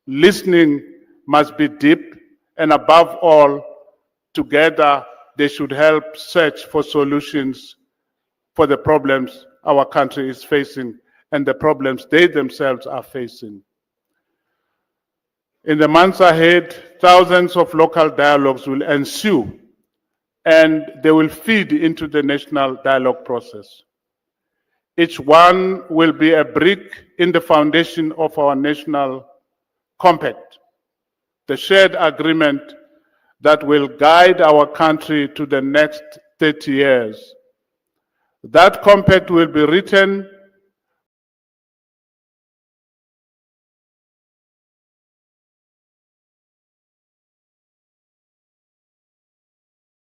Listening must be deep, and above all, together they should help search for solutions for the problems our country is facing and the problems they themselves are facing. In the months ahead, thousands of local dialogues will ensue, and they will feed into the national dialogue process. Each one will be a brick in the foundation of our national compact, the shared agreement that will guide our country to the next 30 years. That compact will be written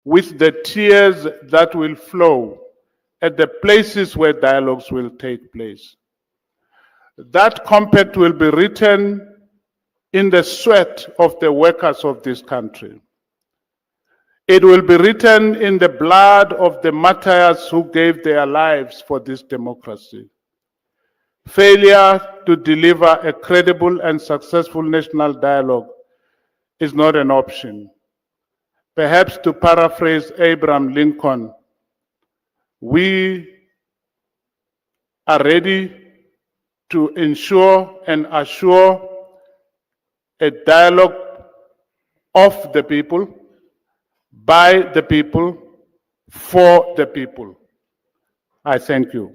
with the tears that will flow at the places where dialogues will take place. That compact will be written in the sweat of the workers of this country. It will be written in the blood of the martyrs who gave their lives for this democracy. Failure to deliver a credible and successful national dialogue is not an option. Perhaps to paraphrase Abraham Lincoln, we are ready to ensure and assure a dialogue of the people, by the people, for the people. I thank you.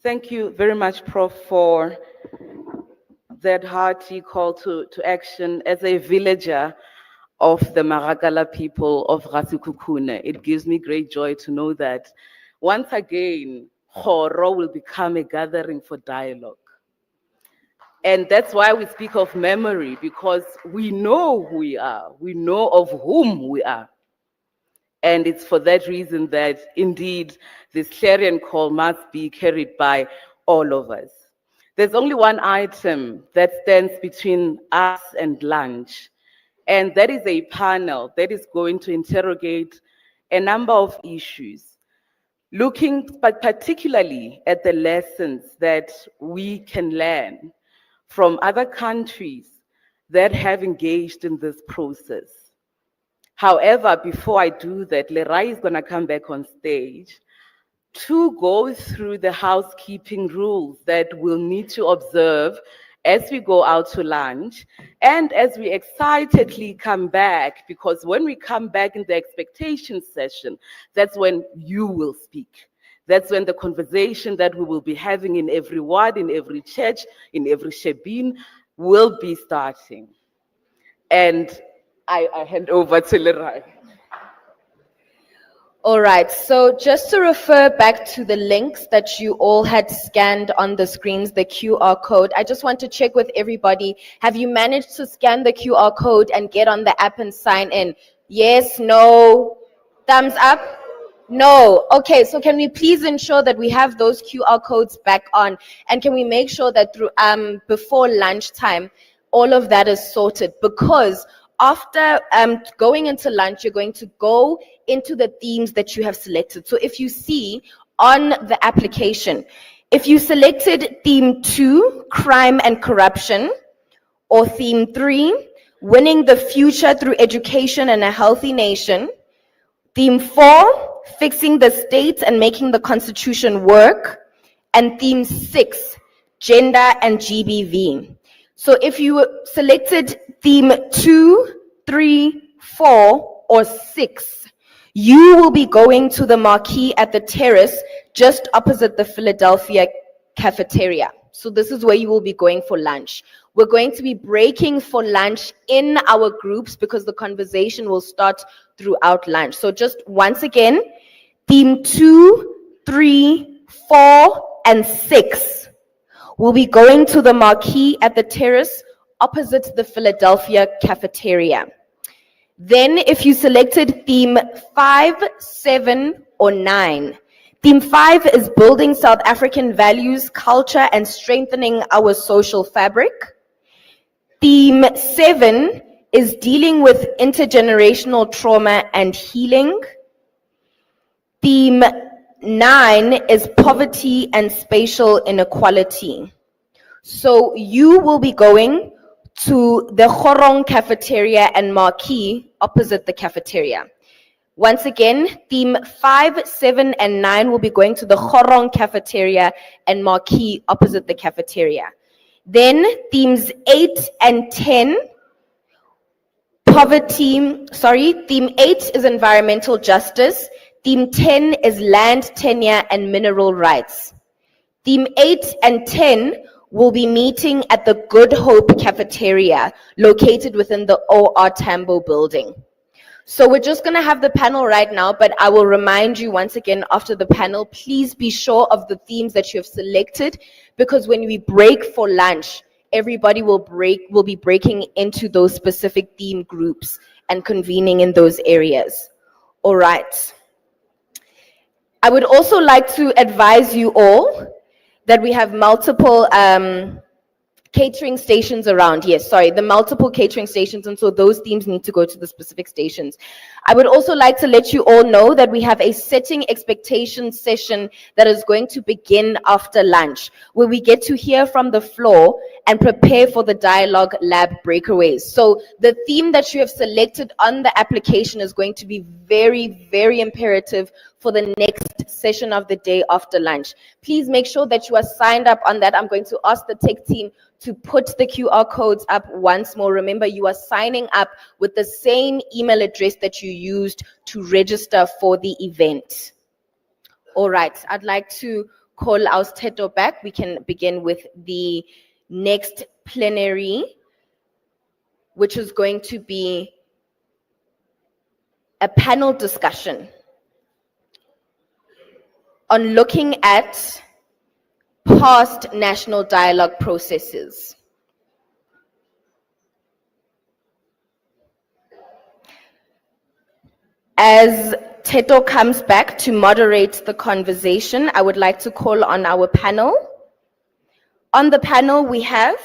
Thank you very much, Prof, for that hearty call to action. As a villager of the Maragala people of Rasikukune, it gives me great joy to know that once again, Khoro will become a gathering for dialogue. And that's why we speak of memory, because we know who we are, we know of whom we are. And it's for that reason that indeed this clarion call must be carried by all of us. There's only one item that stands between us and lunch, and that is a panel that is going to interrogate a number of issues, looking particularly at the lessons that we can learn from other countries that have engaged in this process. However, before I do that, Lerai is going to come back on stage to go through the housekeeping rules that we'll need to observe as we go out to lunch and as we excitedly come back, because when we come back in the expectation session, that's when you will speak. That's when the conversation that we will be having in every ward, in every church, in every shebeen will be starting. And I hand over to Lerai. All right, so just to refer back to the links that you all had scanned on the screens, the QR code, I just want to check with everybody. Have you managed to scan the QR code and get on the app and sign in? Yes, no, thumbs up? No. Okay, so can we please ensure that we have those QR codes back on? And can we make sure that through before lunchtime, all of that is sorted? Because after going into lunch, you're going to go into the themes that you have selected. So if you see on the application, if you selected theme 2, crime and corruption, or theme 3, winning the future through education and a healthy nation, theme 4, fixing the state and making the constitution work, and theme 6, gender and GBV. So if you selected theme 2, 3, 4, or 6, you will be going to the marquee at the terrace just opposite the Philadelphia cafeteria. So this is where you will be going for lunch. We're going to be breaking for lunch in our groups because the conversation will start throughout lunch. So just once again, theme 2, 3, 4, and 6 will be going to the marquee at the terrace opposite the Philadelphia cafeteria. Then if you selected theme 5, 7, or 9, theme 5 is building South African values, culture, and strengthening our social fabric. Theme 7 is dealing with intergenerational trauma and healing. Theme 9 is poverty and spatial inequality. So you will be going to the Khorong cafeteria and marquee opposite the cafeteria. Once again, theme 5, 7, and 9 will be going to the Khorong cafeteria and marquee opposite the cafeteria. Then themes 8 and 10, theme 8 is environmental justice. Theme 10 is land tenure and mineral rights. Theme 8 and 10 will be meeting at the Good Hope cafeteria located within the OR Tambo building. So we're just going to have the panel right now, but I will remind you once again after the panel, please be sure of the themes that you have selected, because when we break for lunch, everybody will be breaking into those specific theme groups and convening in those areas. All right. I would also like to advise you all that we have multiple catering stations around. Yes, sorry, the multiple catering stations, and so those themes need to go to the specific stations. I would also like to let you all know that we have a setting expectations session that is going to begin after lunch, where we get to hear from the floor and prepare for the dialogue lab breakaways. So the theme that you have selected on the application is going to be very, very imperative for the next session of the day after lunch. Please make sure that you are signed up on that. I'm going to ask the tech team to put the QR codes up once more. Remember, you are signing up with the same email address that you used to register for the event. All right, I'd like to call Austedo back. We can begin with the next plenary, which is going to be a panel discussion on looking at past national dialogue processes. As Teto comes back to moderate the conversation, I would like to call on our panel. On the panel, we have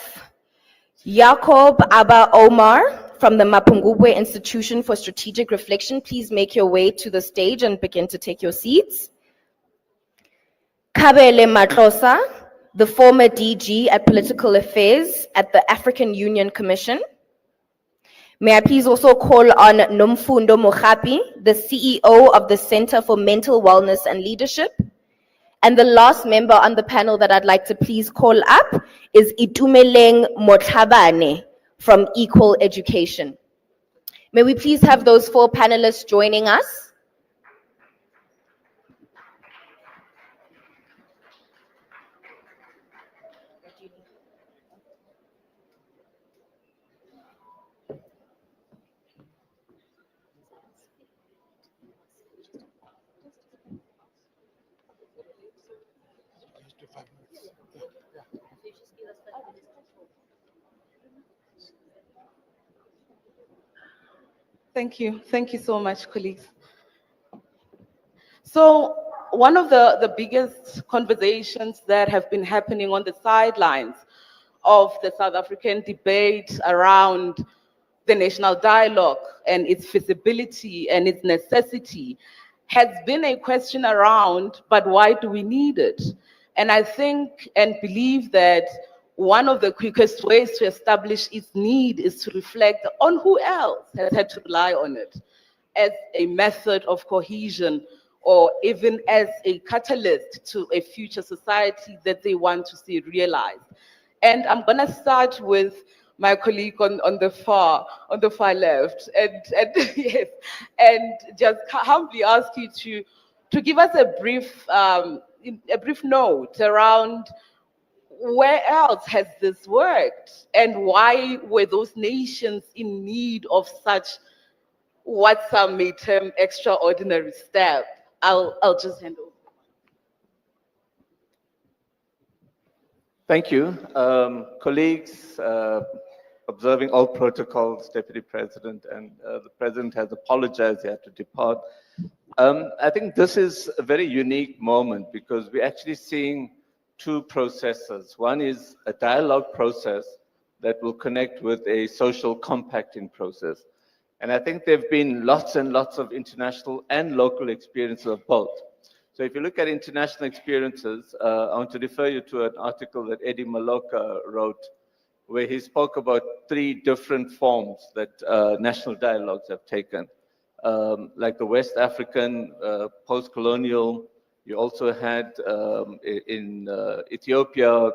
Jacob Abba Omar from the Mapungubwe Institution for Strategic Reflection. Please make your way to the stage and begin to take your seats. Kabele Matlosa, the former DG at Political Affairs at the African Union Commission. May I please also call on Nomfundo Mogapi, the CEO of the Center for Mental Wellness and Leadership. And the last member on the panel that I'd like to please call up is Itumeleng Motlhabane from Equal Education. May we please have those 4 panelists joining us? Thank you. Thank you so much, colleagues. So one of the biggest conversations that have been happening on the sidelines of the South African debate around the national dialogue and its feasibility and its necessity has been a question around, but why do we need it? And I think and believe that one of the quickest ways to establish its need is to reflect on who else has had to rely on it as a method of cohesion or even as a catalyst to a future society that they want to see realized. And I'm gonna start with my colleague on the far left, and yes, and just humbly ask you to give us a brief note around where else has this worked, and why were those nations in need of such what some may term extraordinary step? I'll just hand over. Thank you. Colleagues, observing all protocols, Deputy President, and the President has apologized, he had to depart. I think this is a very unique moment because we're actually seeing 2 processes. One is a dialogue process that will connect with a social compacting process. And I think there have been lots and lots of international and local experiences of both. So if you look at international experiences, I want to refer you to an article that Eddie Maloka wrote, where he spoke about 3 different forms that national dialogues have taken. Like the West African, post-colonial. You also had in Ethiopia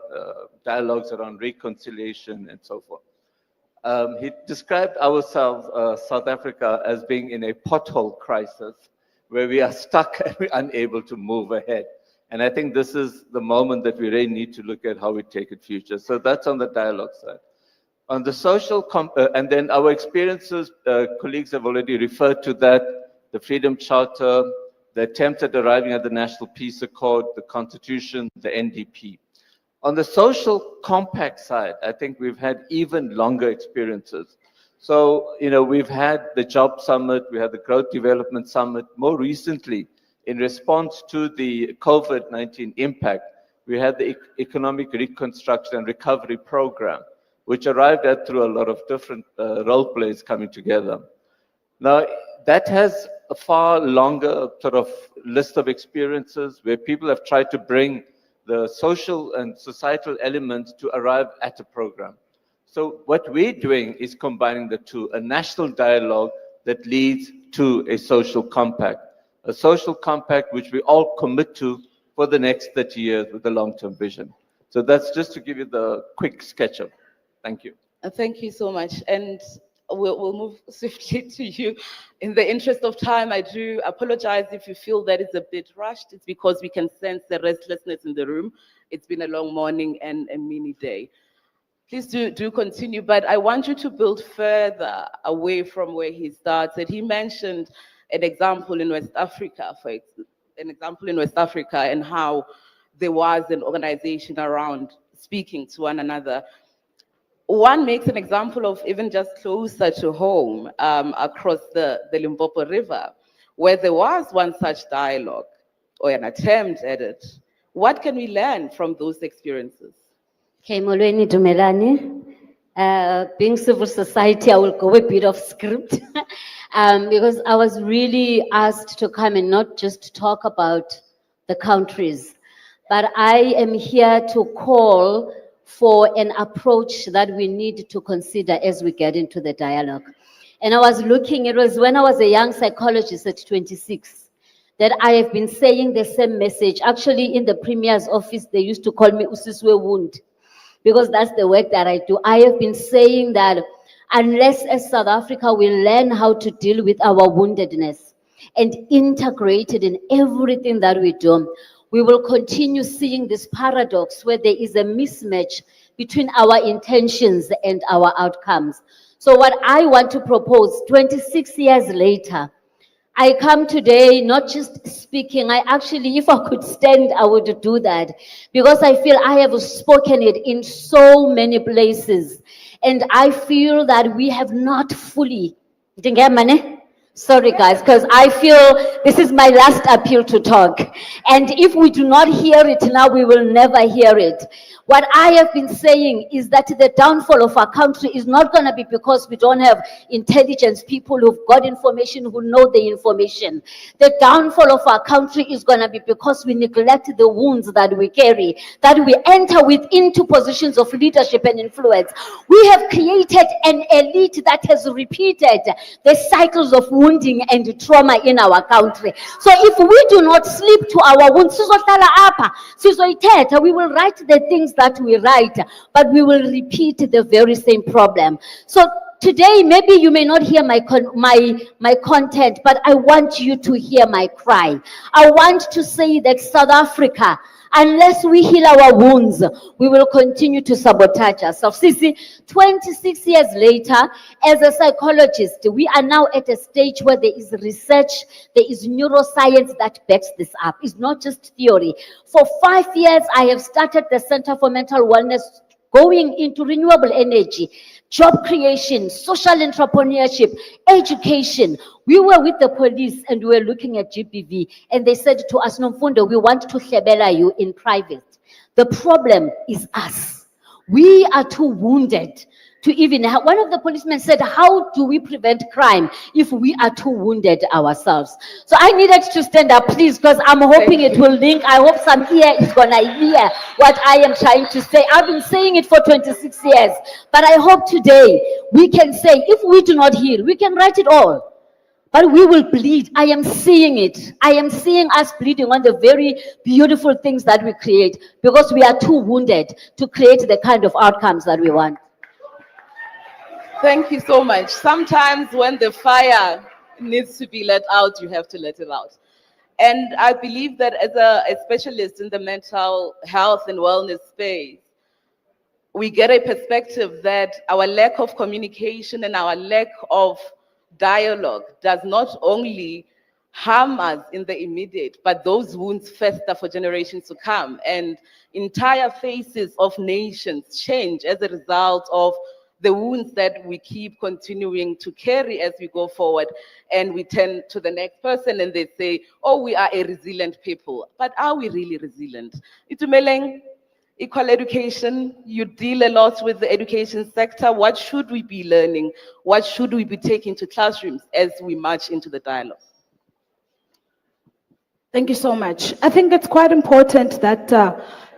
dialogues around reconciliation and so forth. He described ourselves, South Africa, as being in a pothole crisis where we are stuck and we're unable to move ahead. And I think this is the moment that we really need to look at how we take it future. So that's on the dialogue side. On the social, and then our experiences, colleagues have already referred to that, the Freedom Charter, the attempt at arriving at the National Peace Accord, the Constitution, the NDP. On the social compact side, I think we've had even longer experiences. So, we've had the Job Summit, we had the Growth Development Summit. More recently, in response to the COVID-19 impact, we had the Economic Reconstruction and Recovery Program, which arrived at through a lot of different role plays coming together. Now, that has a far longer sort of list of experiences where people have tried to bring the social and societal elements to arrive at a program. So what we're doing is combining the 2, a national dialogue that leads to a social compact which we all commit to for the next 30 years with a long-term vision. So that's just to give you the quick sketch of. Thank you. Thank you so much. And we'll move swiftly to you. In the interest of time, I do apologize if you feel that it's a bit rushed. It's because we can sense the restlessness in the room. It's been a long morning and a mini day. Please do continue, but I want you to build further away from where he started. He mentioned an example in West Africa, and how there was an organization around speaking to one another. One makes an example of even just closer to home, across the Limpopo River, where there was one such dialogue or an attempt at it, what can we learn from those experiences? Okay, molweni dumelani. Being civil society, I will go a bit off script because I was really asked to come and not just talk about the countries, but I am here to call for an approach that we need to consider as we get into the dialogue. And I was looking, it was when I was a young psychologist at 26 that I have been saying the same message. Actually, in the Premier's office, they used to call me Usiswe Wound, because that's the work that I do. I have been saying that unless as South Africa we learn how to deal with our woundedness and integrate it in everything that we do, we will continue seeing this paradox where there is a mismatch between our intentions and our outcomes. So what I want to propose, 26 years later, I come today not just speaking, I actually, if I could stand, I would do that, because I feel I have spoken it in so many places. And I feel that we have not fully, sorry guys, because I feel this is my last appeal to talk. And if we do not hear it now, we will never hear it. What I have been saying is that the downfall of our country is not going to be because we don't have intelligence people who've got information, who know the information. The downfall of our country is going to be because we neglect the wounds that we carry, that we enter into positions of leadership and influence. We have created an elite that has repeated the cycles of wounding and trauma in our country. So if we do not sleep to our wounds, we will write the things that we write, but we will repeat the very same problem. So today, maybe you may not hear my content, but I want you to hear my cry. I want to say that South Africa, unless we heal our wounds, we will continue to sabotage ourselves. See, 26 years later, as a psychologist, we are now at a stage where there is research, there is neuroscience that backs this up. It's not just theory. For 5 years, I have started the Center for Mental Wellness, going into renewable energy, job creation, social entrepreneurship, education. We were with the police and we were looking at GBV, and they said to us, Nomfundo, we want to hlebela you in private. The problem is us. We are too wounded to even have. One of the policemen said, how do we prevent crime if we are too wounded ourselves? So I needed to stand up, please, because I'm hoping it will link. I hope some ear is gonna hear what I am trying to say. I've been saying it for 26 years, but I hope today we can say, if we do not heal, we can write it all, but we will bleed. I am seeing it. I am seeing us bleeding on the very beautiful things that we create, because we are too wounded to create the kind of outcomes that we want. Thank you so much. Sometimes when the fire needs to be let out, you have to let it out. And I believe that as a specialist in the mental health and wellness space, we get a perspective that our lack of communication and our lack of dialogue does not only harm us in the immediate, but those wounds fester for generations to come. And entire faces of nations change as a result of the wounds that we keep continuing to carry as we go forward. And we turn to the next person and they say, oh, we are a resilient people. But are we really resilient? Itumeleng, equal education, you deal a lot with the education sector. What should we be learning? What should we be taking to classrooms as we march into the dialogue? Thank you so much. I think it's quite important that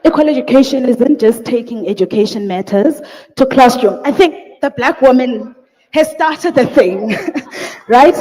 equal education isn't just taking education matters to classroom. I think the Black woman has started the thing, right?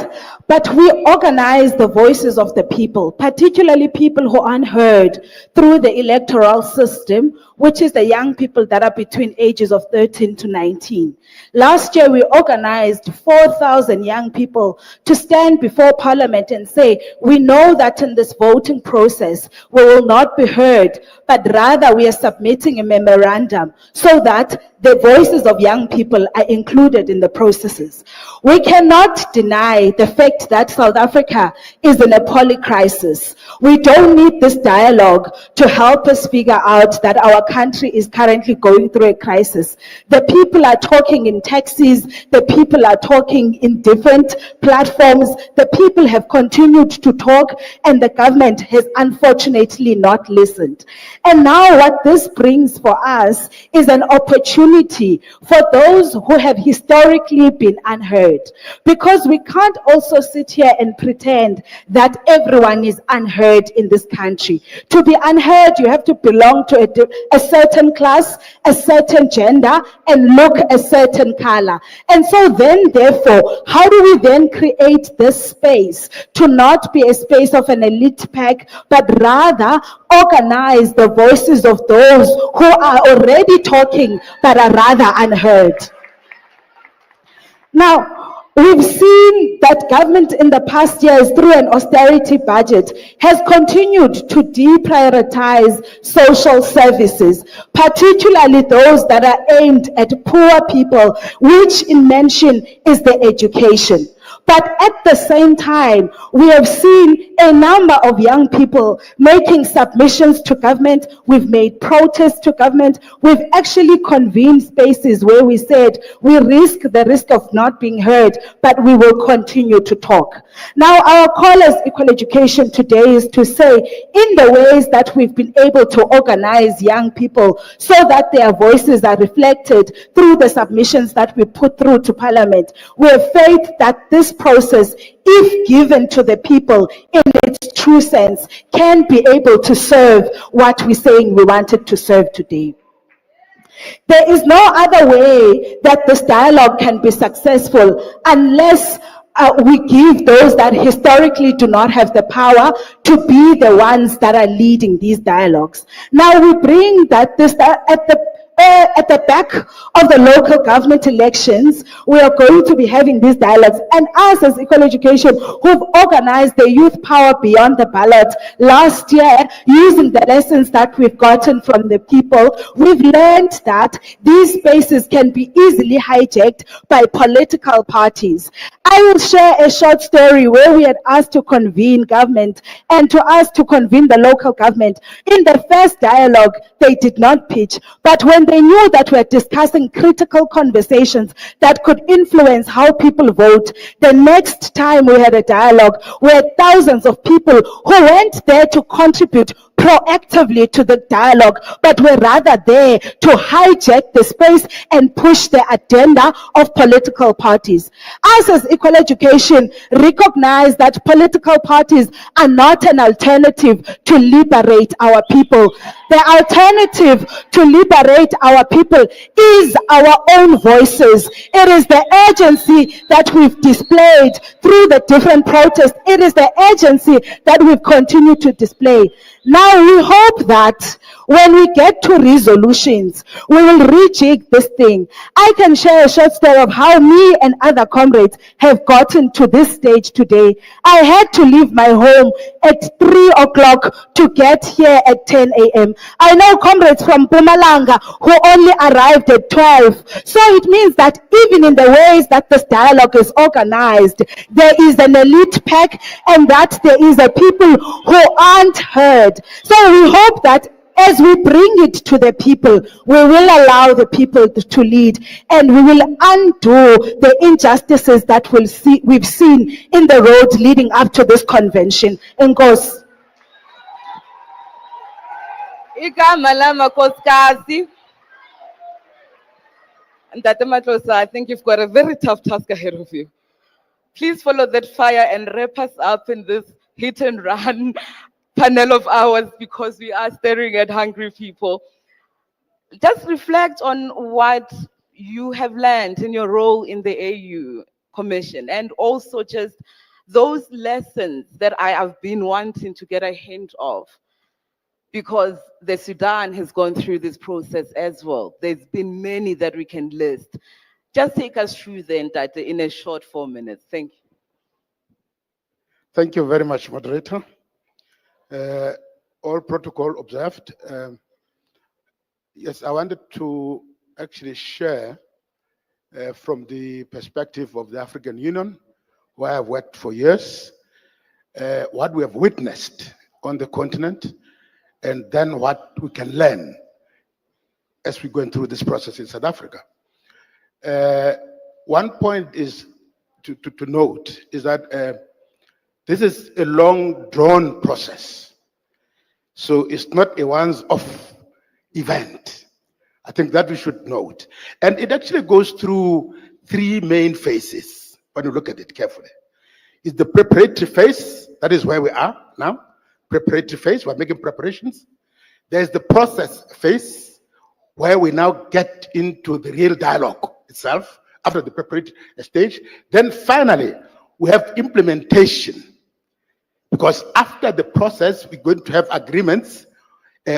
But we organize the voices of the people, particularly people who aren't heard through the electoral system, which is the young people that are between ages of 13 to 19. Last year, we organized 4,000 young people to stand before Parliament and say, we know that in this voting process, we will not be heard, but rather we are submitting a memorandum so that the voices of young people are included in the processes. We cannot deny the fact that South Africa is in a polycrisis. We don't need this dialogue to help us figure out that our country is currently going through a crisis. The people are talking in taxis, the people are talking in different platforms, the people have continued to talk, and the government has unfortunately not listened. And now what this brings for us is an opportunity for those who have historically been unheard. Because we can't also sit here and pretend that everyone is unheard in this country. To be unheard, you have to belong to a certain class, a certain gender, and look a certain color. And so then, therefore, how do we then create this space to not be a space of an elite pack, but rather organize the voices of those who are already talking but are rather unheard? Now, we've seen that government in the past years, through an austerity budget, has continued to deprioritize social services, particularly those that are aimed at poor people, which in mention is the education. But at the same time, we have seen a number of young people making submissions to government. We've made protests to government. We've actually convened spaces where we said we risk the risk of not being heard, but we will continue to talk. Now, our call as Equal Education today is to say, in the ways that we've been able to organize young people so that their voices are reflected through the submissions that we put through to Parliament, we have faith that this process, if given to the people in its true sense, can be able to serve what we're saying we wanted to serve today. There is no other way that this dialogue can be successful unless we give those that historically do not have the power to be the ones that are leading these dialogues. Now we bring that this at the back of the local government elections, we are going to be having these dialogues. And us as Equal Education, who've organized the Youth Power Beyond the Ballot last year, using the lessons that we've gotten from the people, we've learned that these spaces can be easily hijacked by political parties. I will share a short story where we had asked to convene government and to ask to convene the local government. In the first dialogue, they did not pitch, but when they knew that we're discussing critical conversations that could influence how people vote, the next time we had a dialogue where thousands of people who went there to contribute proactively to the dialogue, but were rather there to hijack the space and push the agenda of political parties. Us as Equal Education recognize that political parties are not an alternative to liberate our people. The alternative to liberate our people is our own voices. It is the urgency that we've displayed through the different protests. It is the urgency that we've continued to display. Now we hope that when we get to resolutions, we will rejig this thing. I can share a short story of how me and other comrades have gotten to this stage today. I had to leave my home at 3 o'clock to get here at 10 a.m. I know comrades from Mpumalanga who only arrived at 12. So it means that even in the ways that this dialogue is organized, there is an elite pack and that there is a people who aren't heard. So we hope that as we bring it to the people, we will allow the people to lead, and we will undo the injustices that we've seen in the road leading up to this convention. Enkosi. Igama lami Nkosikazi. Ntate Matlosa, I think you've got a very tough task ahead of you. Please follow that fire and wrap us up in this hit and run panel of ours, because we are staring at hungry people. Just reflect on what you have learned in your role in the AU Commission, and also just those lessons that I have been wanting to get a hint of, because the Sudan has gone through this process as well. There's been many that we can list. Just take us through then that in a short 4 minutes. Thank you. Thank you very much, moderator. All protocol observed. Yes, I wanted to actually share from the perspective of the African Union, where I've worked for years, what we have witnessed on the continent, and then what we can learn as we're going through this process in South Africa. One point is to note is that this is a long drawn process. So it's not a once-off event. I think that we should note. And it actually goes through three main phases when you look at it carefully. It's the preparatory phase, that is where we are now. Preparatory phase, we're making preparations. There's the process phase, where we now get into the real dialogue itself after the preparatory stage. Then finally, we have implementation. Because after the process, we're going to have agreements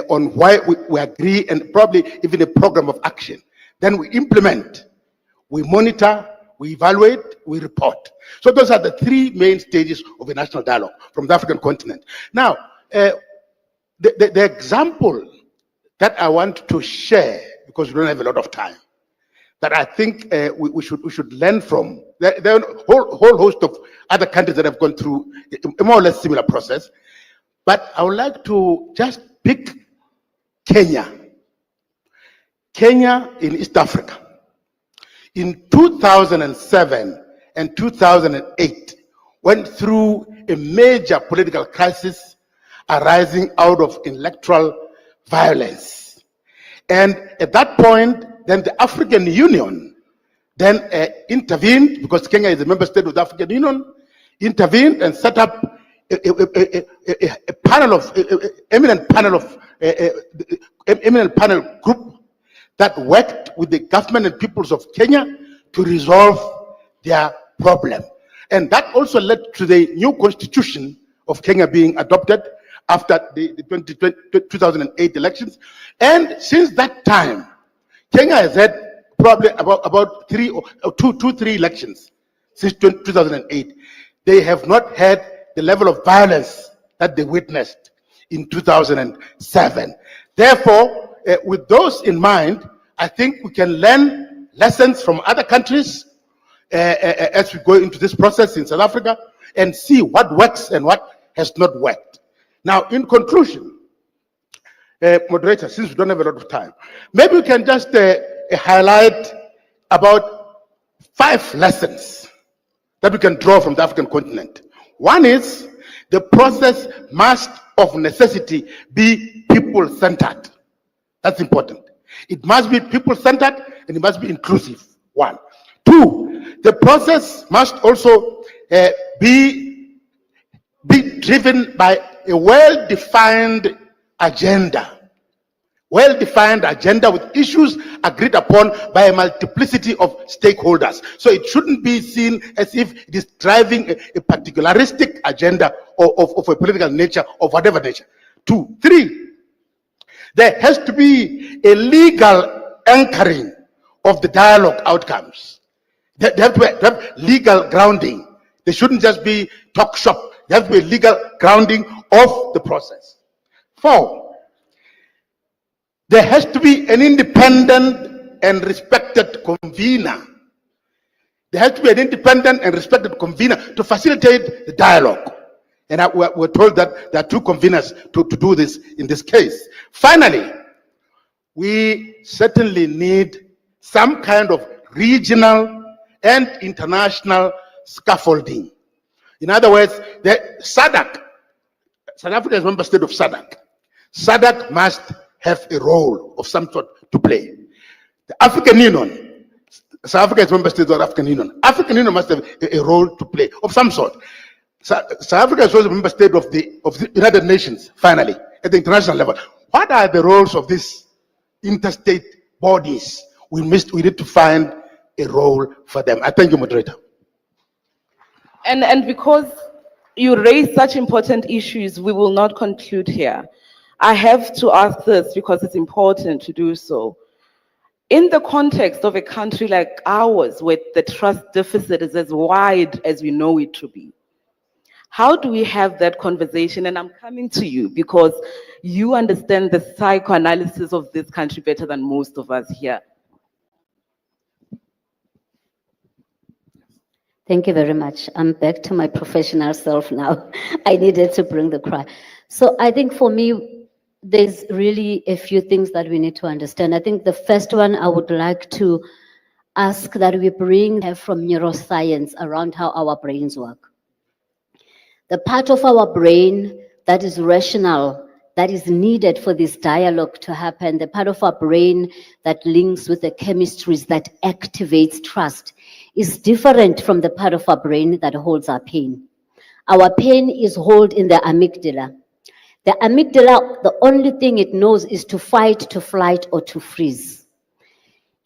on why we agree and probably even a program of action. Then we implement, we monitor, we evaluate, we report. So those are the three main stages of a national dialogue from the African continent. Now, the example that I want to share, because we don't have a lot of time, that I think we should learn from. There are a whole host of other countries that have gone through a more or less similar process. But I would like to just pick Kenya. Kenya in East Africa. In 2007 and 2008, went through a major political crisis arising out of electoral violence. And at that point, then the African Union then intervened, because Kenya is a member state of the African Union, intervened and set up a panel of eminent panel group that worked with the government and peoples of Kenya to resolve their problem. And that also led to the new constitution of Kenya being adopted after the 2008 elections. And since that time, Kenya has had probably about three elections since 2008. They have not had the level of violence that they witnessed in 2007. Therefore, with those in mind, I think we can learn lessons from other countries as we go into this process in South Africa and see what works and what has not worked. Now, in conclusion, moderator, since we don't have a lot of time, maybe we can just highlight about 5 lessons that we can draw from the African continent. One is the process must of necessity be people-centered. That's important. It must be people-centered and it must be inclusive. 1. 2, the process must also be driven by a well-defined agenda. Well-defined agenda with issues agreed upon by a multiplicity of stakeholders. So it shouldn't be seen as if it is driving a particularistic agenda of a political nature, of whatever nature. 2. 3, there has to be a legal anchoring of the dialogue outcomes. They have to have legal grounding. They shouldn't just be talk shop. There has to be a legal grounding of the process. 4, there has to be an independent and respected convener. There has to be an independent and respected convener to facilitate the dialogue. And we're told that there are 2 conveners to do this in this case. Finally, we certainly need some kind of regional and international scaffolding. In other words, the SADC, South Africa is a member state of SADC. SADC must have a role of some sort to play. The African Union, South Africa is a member state of the African Union. African Union must have a role to play of some sort. South Africa is also a member state of the United Nations, finally, at the international level. What are the roles of these interstate bodies? We need to find a role for them. I thank you, moderator. And because you raise such important issues, we will not conclude here. I have to ask this because it's important to do so. In the context of a country like ours, where the trust deficit is as wide as we know it to be, how do we have that conversation? And I'm coming to you because you understand the psychoanalysis of this country better than most of us here. Thank you very much. I'm back to my professional self now. I needed to bring the cry. So I think for me, there's really a few things that we need to understand. I think the first one I would like to ask that we bring from neuroscience around how our brains work. The part of our brain that is rational, that is needed for this dialogue to happen, the part of our brain that links with the chemistries that activates trust, is different from the part of our brain that holds our pain. Our pain is held in the amygdala. The amygdala, the only thing it knows is to fight, to flight, or to freeze.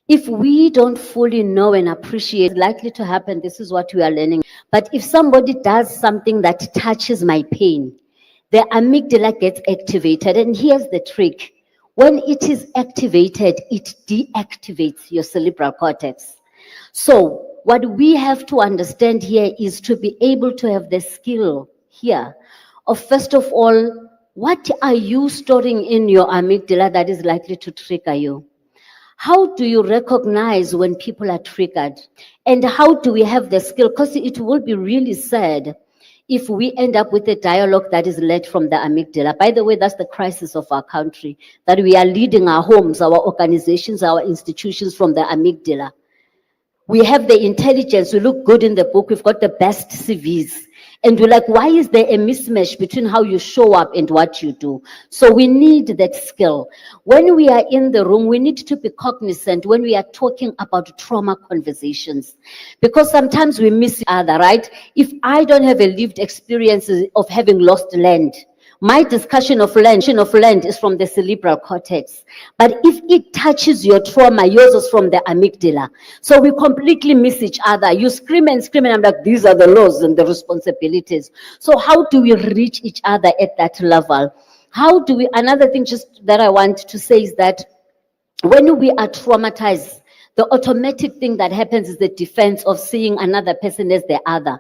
If we don't fully know and appreciate, it's likely to happen, this is what we are learning. But if somebody does something that touches my pain, the amygdala gets activated. And here's the trick. When it is activated, it deactivates your cerebral cortex. So what we have to understand here is to be able to have the skill here of, first of all, what are you storing in your amygdala that is likely to trigger you? How do you recognize when people are triggered? And how do we have the skill? Because it will be really sad if we end up with a dialogue that is led from the amygdala. By the way, that's the crisis of our country, that we are leading our homes, our organizations, our institutions from the amygdala. We have the intelligence, we look good in the book, we've got the best CVs. And we're like, why is there a mismatch between how you show up and what you do? So we need that skill. When we are in the room, we need to be cognizant when we are talking about trauma conversations. Because sometimes we miss each other, right? If I don't have a lived experience of having lost land, my discussion of land is from the cerebral cortex. But if it touches your trauma, yours is from the amygdala. So we completely miss each other. You scream and scream, and I'm like, these are the laws and the responsibilities. So how do we reach each other at that level? How do we, another thing just that I want to say is that when we are traumatized, the automatic thing that happens is the defense of seeing another person as the other.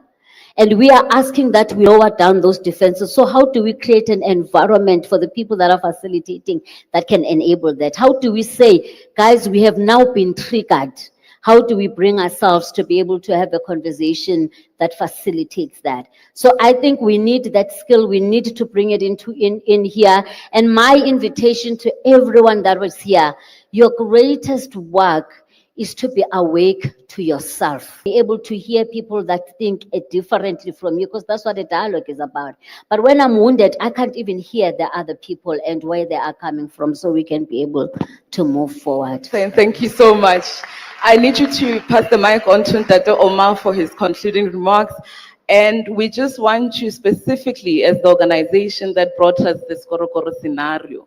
And we are asking that we lower down those defenses. So how do we create an environment for the people that are facilitating that can enable that? How do we say, guys, we have now been triggered. How do we bring ourselves to be able to have a conversation that facilitates that? So I think we need that skill. We need to bring it in here. And my invitation to everyone that was here, your greatest work is to be awake to yourself, be able to hear people that think differently from you, because that's what the dialogue is about. But when I'm wounded, I can't even hear the other people and where they are coming from, so we can be able to move forward. Thank you so much. I need you to pass the mic on to Dr. Omar for his concluding remarks. And we just want you specifically, as the organization that brought us this Korokoro scenario,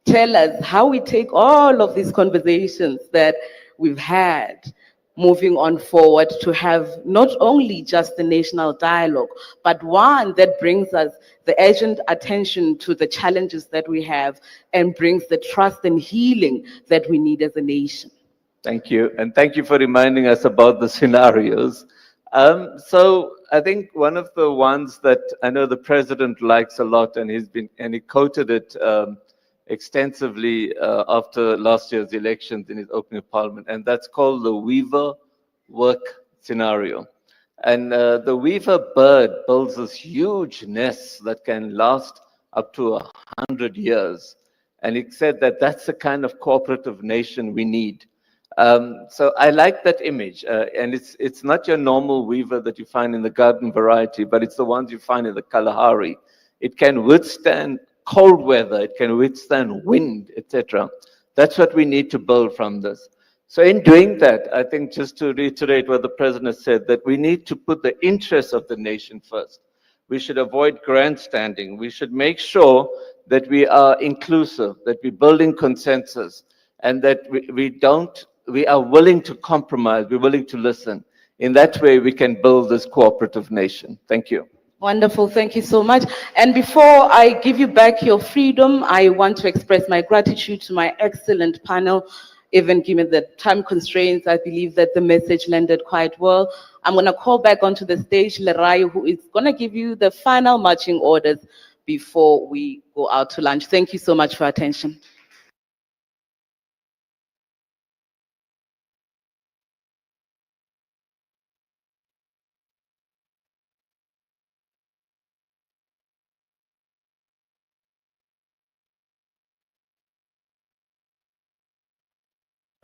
tell us how we take all of these conversations that we've had moving on forward to have not only just the national dialogue, but one that brings us the urgent attention to the challenges that we have and brings the trust and healing that we need as a nation. Thank you. And thank you for reminding us about the scenarios. So I think one of the ones that I know the president likes a lot, and he quoted it extensively after last year's elections in his opening of parliament, and that's called the Weaver work scenario. And the Weaver bird builds this huge nest that can last up to 100 years. And he said that that's the kind of cooperative nation we need. So I like that image, and it's not your normal weaver that you find in the garden variety, but it's the ones you find in the Kalahari. It can withstand cold weather, it can withstand wind, etc. That's what we need to build from this. So in doing that, I think, just to reiterate what the president said, that we need to put the interests of the nation first. We should avoid grandstanding. We should make sure that we are inclusive, that we're building consensus, and that we are willing to compromise, we're willing to listen. In that way, we can build this cooperative nation. Thank you. Wonderful, thank you so much. And before I give you back your freedom, I want to express my gratitude to my excellent panel. Even given the time constraints, I believe that the message landed quite well. I'm gonna call back onto the stage Lerayo, who is gonna give you the final marching orders before we go out to lunch. Thank you so much for your attention.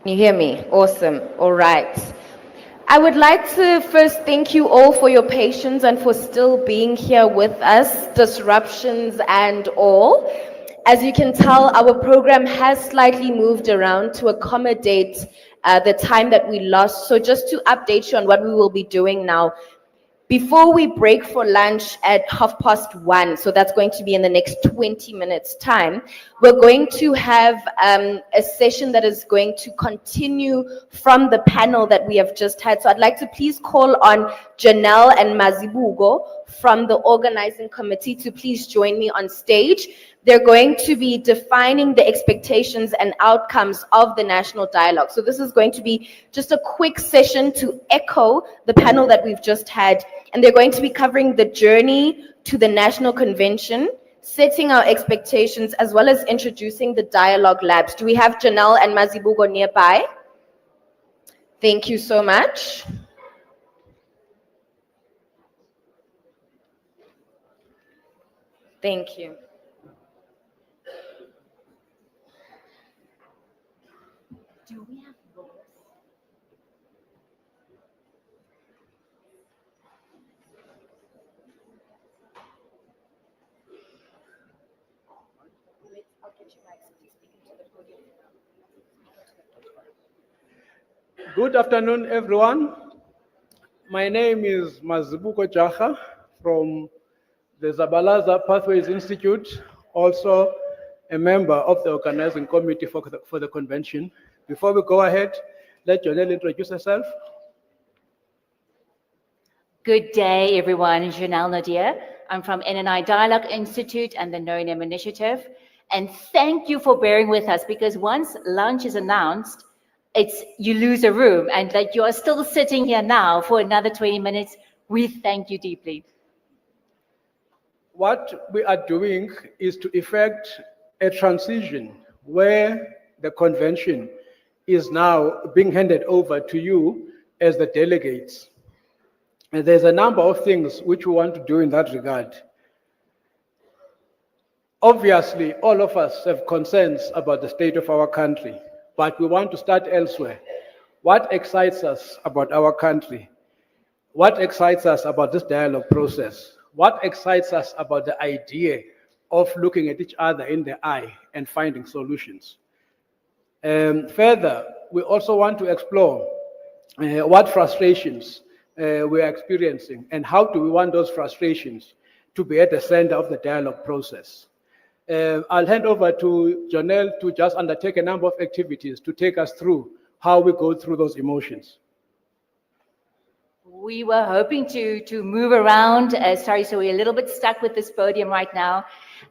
You hear me? Awesome. All right. I would like to first thank you all for your patience and for still being here with us, disruptions and all. As you can tell, our program has slightly moved around to accommodate the time that we lost. So just to update you on what we will be doing now, before we break for lunch at 1:30, so that's going to be in the next 20 minutes time, we're going to have a session that is going to continue from the panel that we have just had. So I'd like to please call on Janelle and Mazibugo from the organizing committee to please join me on stage. They're going to be defining the expectations and outcomes of the national dialogue. So this is going to be just a quick session to echo the panel that we've just had. And they're going to be covering the journey to the national convention, setting our expectations, as well as introducing the dialogue labs. Do we have Janelle and Mazibugo nearby? Thank you so much. Thank you. Do we have votes? Good afternoon, everyone. My name is Mazibuko Jaha from the Zabalaza Pathways Institute, also a member of the organizing committee for the convention. Before we go ahead, let Janelle introduce herself. Good day, everyone. Janelle Nadir. I'm from NNI Dialogue Institute and the No Name Initiative. And thank you for bearing with us, because once lunch is announced, you lose a room, and that you are still sitting here now for another 20 minutes. We thank you deeply. What we are doing is to effect a transition where the convention is now being handed over to you as the delegates. And there's a number of things which we want to do in that regard. Obviously, all of us have concerns about the state of our country, but we want to start elsewhere. What excites us about our country? What excites us about this dialogue process? What excites us about the idea of looking at each other in the eye and finding solutions? Further, we also want to explore what frustrations we are experiencing and how do we want those frustrations to be at the center of the dialogue process. I'll hand over to Janelle to just undertake a number of activities to take us through how we go through those emotions. We were hoping to move around. Sorry, so we're a little bit stuck with this podium right now.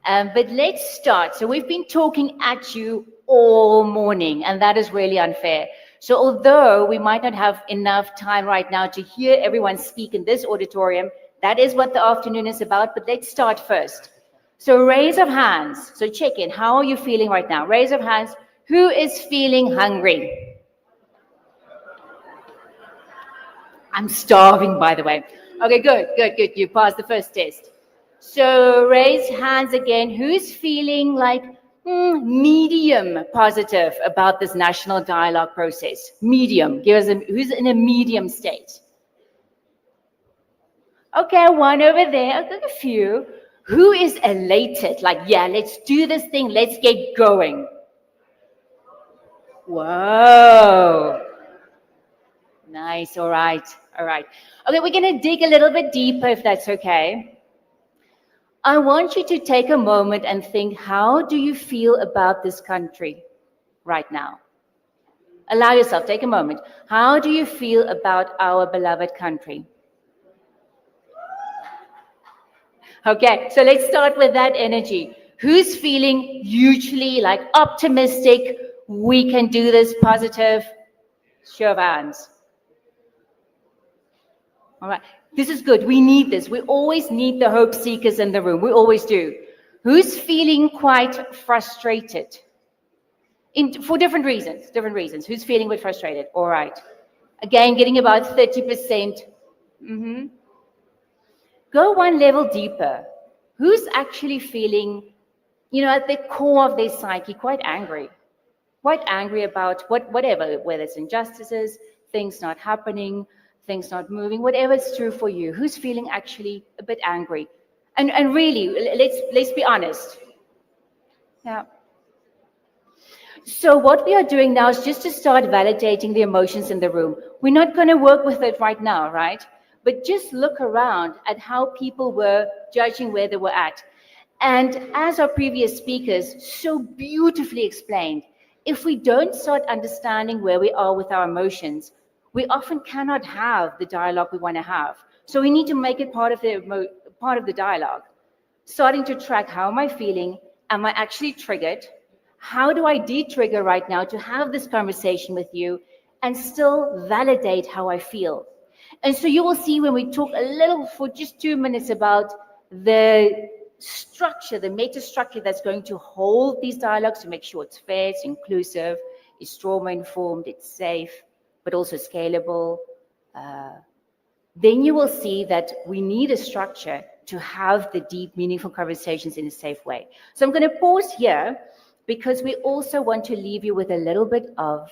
But let's start. So we've been talking at you all morning, and that is really unfair. So although we might not have enough time right now to hear everyone speak in this auditorium, that is what the afternoon is about, but let's start first. So raise of hands. So check in. How are you feeling right now? Raise of hands. Who is feeling hungry? I'm starving, by the way. Okay, good. You passed the first test. So raise hands again. Who's feeling like medium positive about this national dialogue process? Medium. Give us who's in a medium state? Okay, one over there. I've got a few. Who is elated? Like, yeah, let's do this thing. Let's get going. Whoa. Nice. All right. Okay, we're going to dig a little bit deeper, if that's okay. I want you to take a moment and think, how do you feel about this country right now? Allow yourself, take a moment. How do you feel about our beloved country? Okay, so let's start with that energy. Who's feeling hugely like optimistic, we can do this, positive? Show of hands. All right, this is good. We need this. We always need the hope seekers in the room. We always do. Who's feeling quite frustrated? For different reasons. Who's feeling a bit frustrated? All right. Again, getting about 30%. Go one level deeper. Who's actually feeling, at the core of their psyche, quite angry? quite angry about whatever, whether it's injustices, things not happening, things not moving, whatever it's true for you. Who's feeling actually a bit angry? And really, let's be honest. Yeah. So what we are doing now is just to start validating the emotions in the room. We're not going to work with it right now, right? But just look around at how people were judging where they were at. And as our previous speakers so beautifully explained, if we don't start understanding where we are with our emotions, we often cannot have the dialogue we want to have. So we need to make it part of the dialogue. Starting to track, how am I feeling? Am I actually triggered? How do I de-trigger right now to have this conversation with you and still validate how I feel? And so you will see when we talk a little for just 2 minutes about the structure, the meta structure that's going to hold these dialogues to make sure it's fair, it's inclusive, it's trauma informed, it's safe, but also scalable. Then you will see that we need a structure to have the deep, meaningful conversations in a safe way. So I'm going to pause here, because we also want to leave you with a little bit of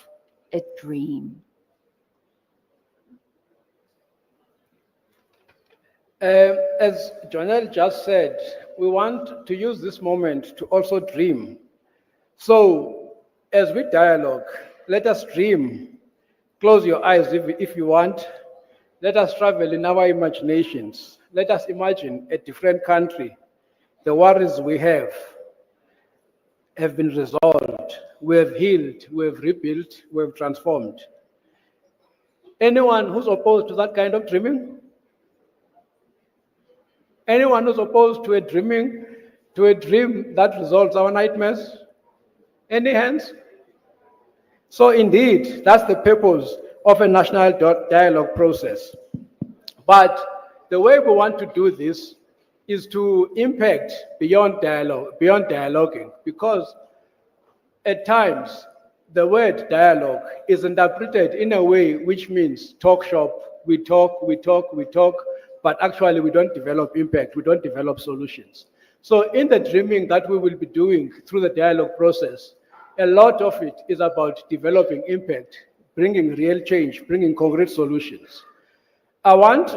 a dream. As Jonelle just said, we want to use this moment to also dream. So as we dialogue, let us dream. Close your eyes if you want. Let us travel in our imaginations. Let us imagine a different country. The worries we have been resolved. We have healed, we have rebuilt, we have transformed. Anyone who's opposed to that kind of dreaming? Anyone who's opposed to a dream that resolves our nightmares? Any hands? So indeed, that's the purpose of a national dialogue process. But the way we want to do this is to impact beyond dialoguing, because at times the word dialogue is interpreted in a way which means talk shop. We talk, but actually we don't develop impact, we don't develop solutions. So in the dreaming that we will be doing through the dialogue process, a lot of it is about developing impact, bringing real change, bringing concrete solutions. I want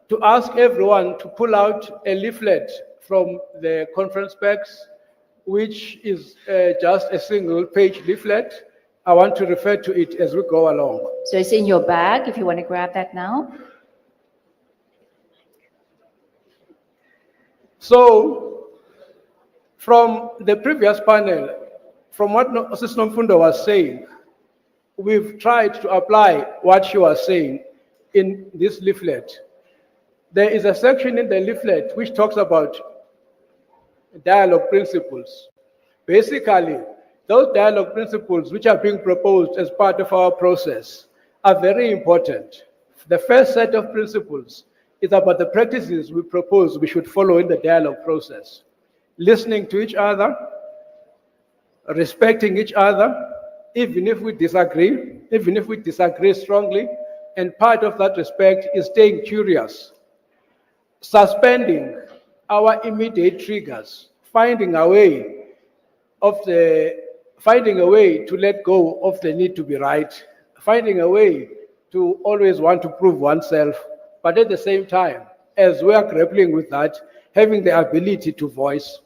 to ask everyone to pull out a leaflet from the conference packs, which is just a single page leaflet. I want to refer to it as we go along. So it's in your bag if you want to grab that now. So from the previous panel, from what Sis Nomfundo was saying, we've tried to apply what she was saying in this leaflet. There is a section in the leaflet which talks about dialogue principles. Basically, those dialogue principles which are being proposed as part of our process are very important. The first set of principles is about the practices we propose we should follow in the dialogue process. Listening to each other, respecting each other, even if we disagree strongly, and part of that respect is staying curious, suspending our immediate triggers, finding a way to let go of the need to be right, finding a way to always want to prove oneself, but at the same time, as we are grappling with that, having the ability to voice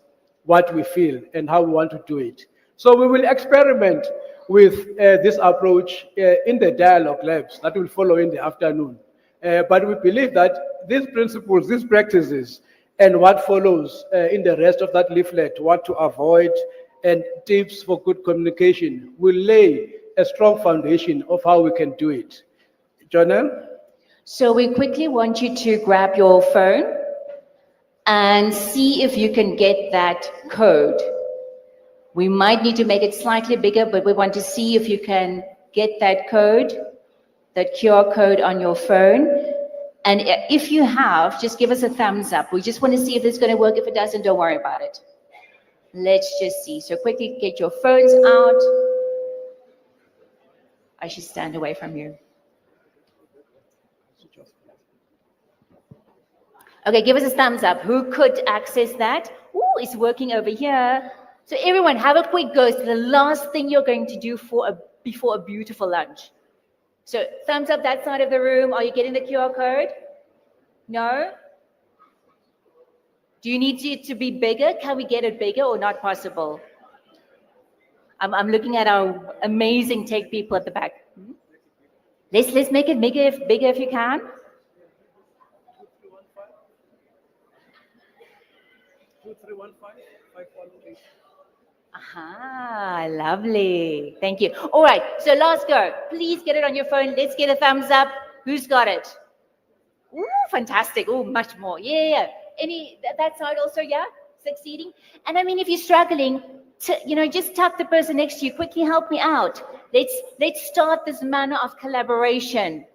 what we feel and how we want to do it. So we will experiment with this approach in the dialogue labs that will follow in the afternoon. But we believe that these principles, these practices, and what follows in the rest of that leaflet, what to avoid, and tips for good communication, will lay a strong foundation of how we can do it. Jonelle? So we quickly want you to grab your phone and see if you can get that code. We might need to make it slightly bigger, but we want to see if you can get that code, that QR code on your phone. And if you have, just give us a thumbs up. We just want to see if it's going to work. If it doesn't, don't worry about it. Let's just see. So quickly get your phones out. I should stand away from you. Okay, give us a thumbs up. Who could access that? Ooh, it's working over here. So everyone, have a quick go. It's the last thing you're going to do before a beautiful lunch. So thumbs up that side of the room. Are you getting the QR code? No? Do you need it to be bigger? Can we get it bigger or not possible? I'm looking at our amazing tech people at the back. Let's make it bigger if you can. Aha, lovely. Thank you. All right, so last go. Please get it on your phone. Let's get a thumbs up. Who's got it? Ooh, fantastic. Ooh, much more. Yeah. That side also, yeah? Succeeding? And I mean, if you're struggling, just tap the person next to you. Quickly help me out. Let's start this manner of collaboration.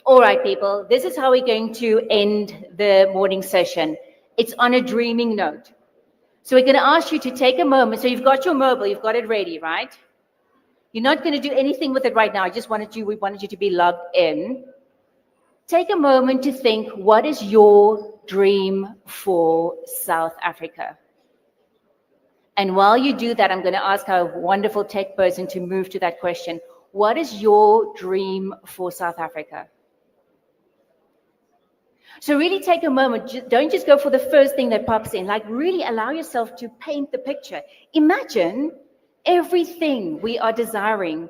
All right, people, this is how we're going to end the morning session. It's on a dreaming note. So we're going to ask you to take a moment. So you've got your mobile, you've got it ready, right? You're not going to do anything with it right now. We wanted you to be logged in. Take a moment to think, what is your dream for South Africa? And while you do that, I'm going to ask our wonderful tech person to move to that question. What is your dream for South Africa? So really take a moment. Don't just go for the first thing that pops in. Like, really allow yourself to paint the picture. Imagine everything we are desiring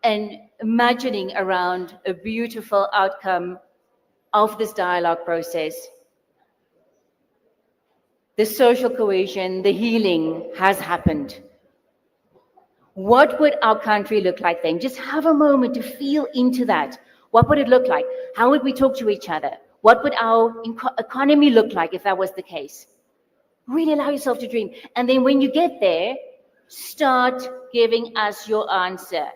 and imagining around a beautiful outcome of this dialogue process. The social cohesion, the healing has happened. What would our country look like then? Just have a moment to feel into that. What would it look like? How would we talk to each other? What would our economy look like if that was the case? Really allow yourself to dream. And then when you get there, start giving us your answer.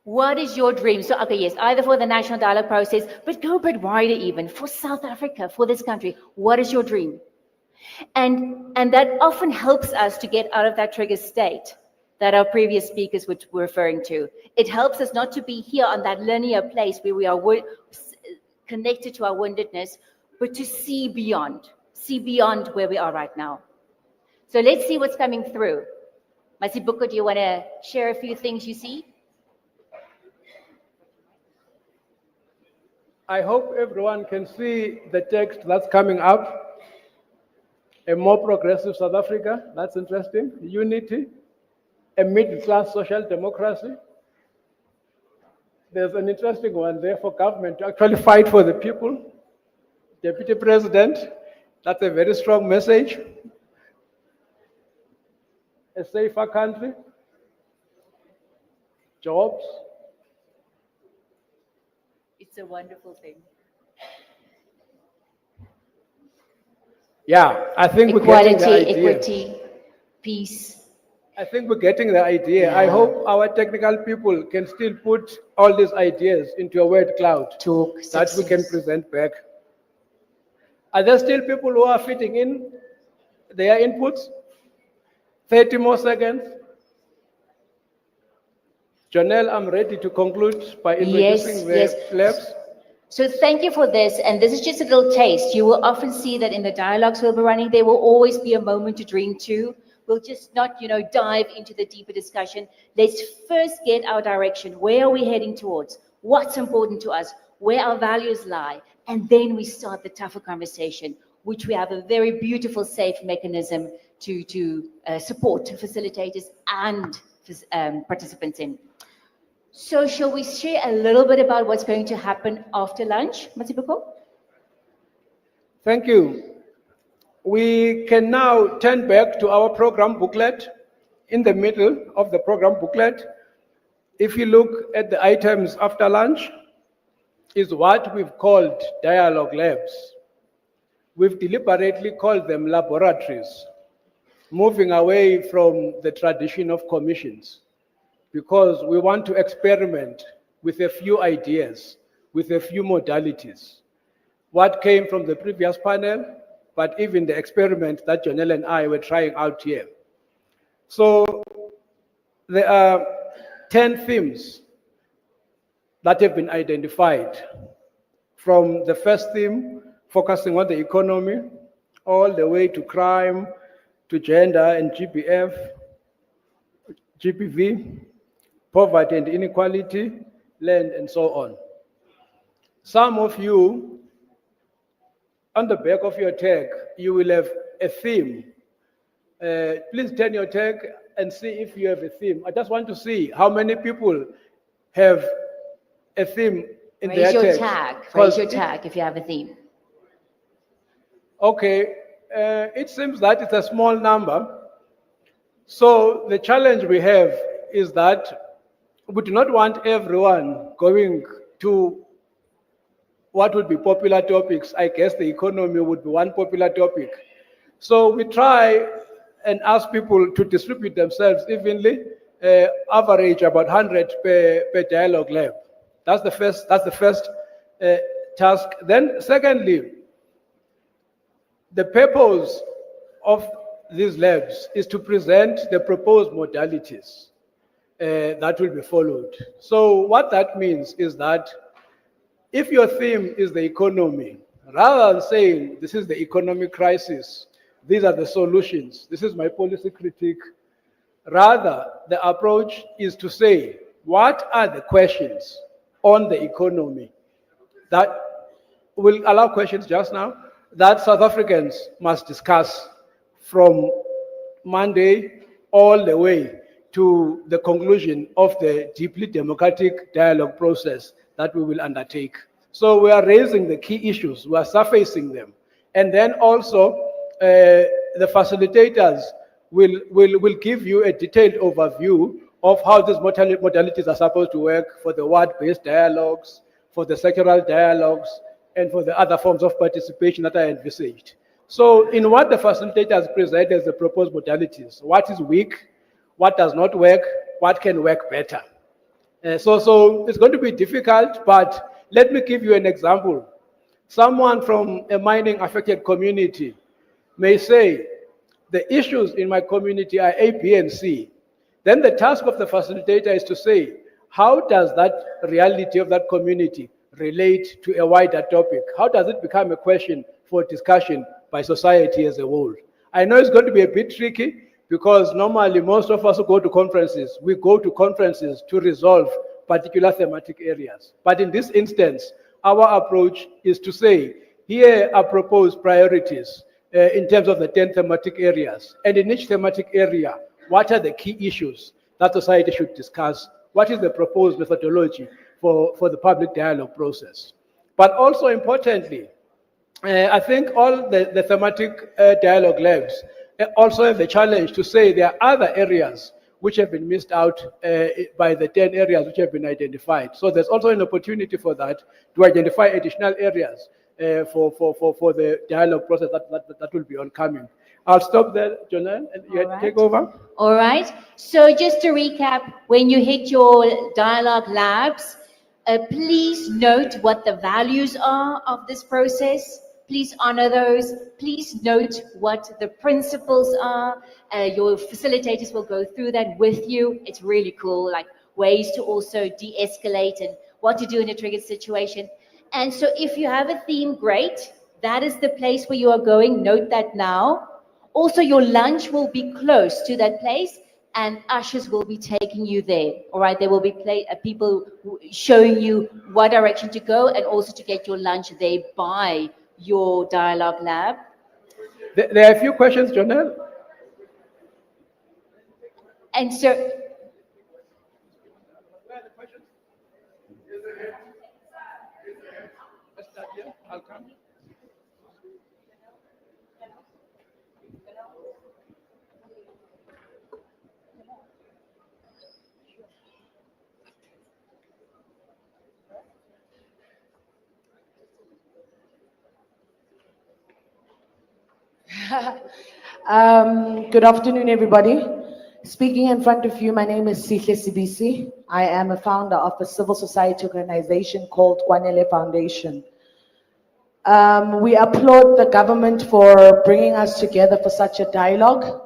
What is your dream? So, okay, yes, either for the national dialogue process, but go a bit wider even, for South Africa, for this country. What is your dream? And that often helps us to get out of that trigger state that our previous speakers were referring to. It helps us not to be here on that linear place where we are connected to our woundedness, but to see beyond where we are right now. So let's see what's coming through. Masibuko, do you want to share a few things you see? I hope everyone can see the text that's coming up. A more progressive South Africa, that's interesting. Unity, a middle-class social democracy. There's an interesting one there for government to actually fight for the people. Deputy President, that's a very strong message. A safer country. Jobs. It's a wonderful thing. Yeah, I think we're getting the idea. Equity, peace. I think we're getting the idea. Yeah. I hope our technical people can still put all these ideas into a word cloud that we can present back. Are there still people who are fitting in their inputs? 30 more seconds. Janelle, I'm ready to conclude by introducing the labs. So thank you for this, and this is just a little taste. You will often see that in the dialogues we'll be running, there will always be a moment to dream too. We'll just not, dive into the deeper discussion. Let's first get our direction. Where are we heading towards? What's important to us? Where our values lie? And then we start the tougher conversation, which we have a very beautiful, safe mechanism to support facilitators and participants in. So shall we share a little bit about what's going to happen after lunch, Masibuko? Thank you. We can now turn back to our program booklet. In the middle of the program booklet, if you look at the items after lunch, is what we've called dialogue labs. We've deliberately called them laboratories, moving away from the tradition of commissions, because we want to experiment with a few ideas, with a few modalities. What came from the previous panel, but even the experiment that Janelle and I were trying out here. So there are 10 themes that have been identified, from the first theme, focusing on the economy, all the way to crime, to gender and GPV, poverty and inequality, land, and so on. Some of you, on the back of your tag, you will have a theme. Please turn your tag and see if you have a theme. I just want to see how many people have a theme in Raise their your tag. tag, 'Cause raise your tag if you have a theme. Okay, it seems that it's a small number. So the challenge we have is that we do not want everyone going to what would be popular topics. I guess the economy would be one popular topic. So we try and ask people to distribute themselves evenly, average about 100 per dialogue lab. That's the first task. Then secondly, the purpose of these labs is to present the proposed modalities that will be followed. So what that means is that if your theme is the economy, rather than saying this is the economic crisis, these are the solutions, this is my policy critique, rather the approach is to say, what are the questions on the economy that will allow questions just now that South Africans must discuss from Monday all the way to the conclusion of the deeply democratic dialogue process that we will undertake. So we are raising the key issues, we are surfacing them. And then also the facilitators will give you a detailed overview of how these modalities are supposed to work for the word-based dialogues, for the sectoral dialogues, and for the other forms of participation that are envisaged. So in what the facilitators present as the proposed modalities, what is weak, what does not work, what can work better. So it's going to be difficult, but let me give you an example. Someone from a mining affected community may say, the issues in my community are A, B, and C. Then the task of the facilitator is to say, how does that reality of that community relate to a wider topic? How does it become a question for discussion by society as a whole? I know it's going to be a bit tricky because normally most of us who go to conferences, we go to conferences to resolve particular thematic areas. But in this instance, our approach is to say, here are proposed priorities in terms of the 10 thematic areas. And in each thematic area, what are the key issues that society should discuss? What is the proposed methodology for the public dialogue process? But also importantly, I think all the thematic dialogue labs also have the challenge to say there are other areas which have been missed out by the 10 areas which have been identified. So there's also an opportunity for that to identify additional areas for the dialogue process that will be oncoming. I'll stop there, Jonelle, and you take over. All right. So just to recap, when you hit your dialogue labs, please note what the values are of this process. Please honor those. Please note what the principles are. Your facilitators will go through that with you. It's really cool, like ways to also de-escalate and what to do in a triggered situation. And so if you have a theme, great. That is the place where you are going. Note that now. Also, your lunch will be close to that place and ushers will be taking you there. All right, there will be people showing you what direction to go and also to get your lunch there by your dialogue lab. There are a few questions, Jonelle. And so, Good afternoon, everybody. Speaking in front of you, my name is Sihle Sibisi. I am a founder of a civil society organization called Kwanele Foundation. We applaud the government for bringing us together for such a dialogue.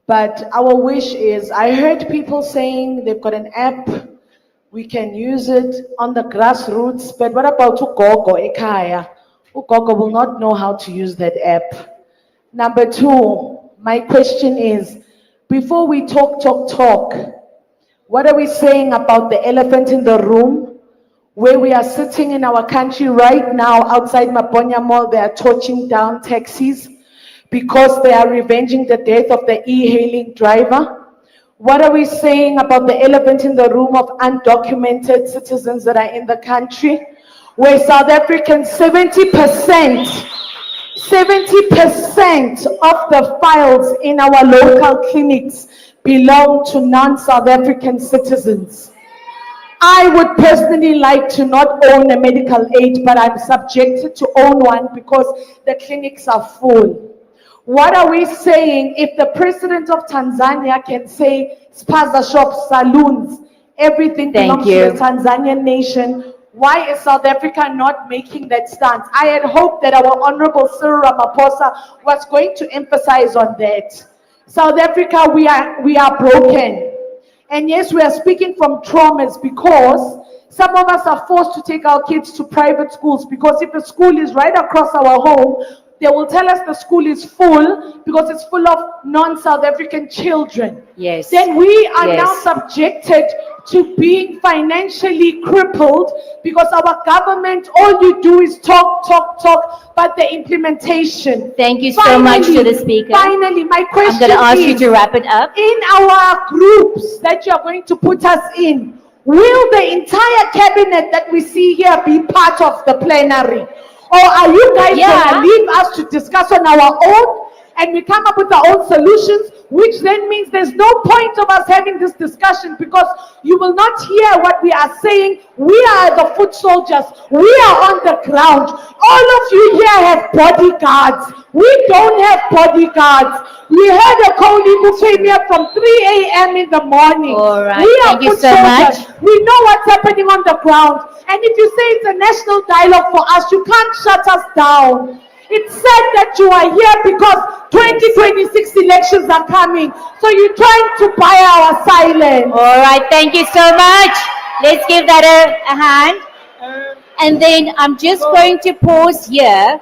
But our wish is, I heard people saying they've got an app We can use it on the grassroots, but what about ugogo ekhaya? Ugogo will not know how to use that app. Number two, my question is, before we talk, what are we saying about the elephant in the room? Where we are sitting in our country right now, outside Maponya Mall, they are torching down taxis because they are revenging the death of the e-hailing driver. What are we saying about the elephant in the room of undocumented citizens that are in the country? Where South Africans, 70% of the files in our local clinics belong to non-South African citizens. I would personally like to not own a medical aid, but I'm subjected to own one because the clinics are full. What are we saying if the president of Tanzania can say spaza shops, saloons, everything belongs to the Tanzanian nation? Why is South Africa not making that stance? I had hoped that our Honorable Cyril Ramaphosa was going to emphasize on that. South Africa, we are broken. And yes, we are speaking from traumas because some of us are forced to take our kids to private schools because if a school is right across our home, they will tell us the school is full because it's full of non-South African children. Yes. Then we are Yes. now subjected to being financially crippled because our government, all you do is talk, but the implementation. Thank you so much to the speaker. Finally, my question I'm going to ask you is, to wrap it up. in our groups that you are going to put us in, will the entire cabinet that we see here be part of the plenary? Or are you guys going to leave us to discuss on our own and we come up with our own solutions, which then means there's no point of us having this discussion because you will not hear what we are saying. We are the foot soldiers. We are on the ground. All of you here have bodyguards. We don't have bodyguards. We heard a Koli who came here from 3 a.m. in the morning. All right, We are thank you foot so soldiers. much. We know what's happening on the ground. And if you say it's a national dialogue for us, you can't shut us down. It's said that you are here because 2026 elections are coming. So you're trying to buy our silence. All right, thank you so much. Let's give that a hand. And then I'm just going to pause here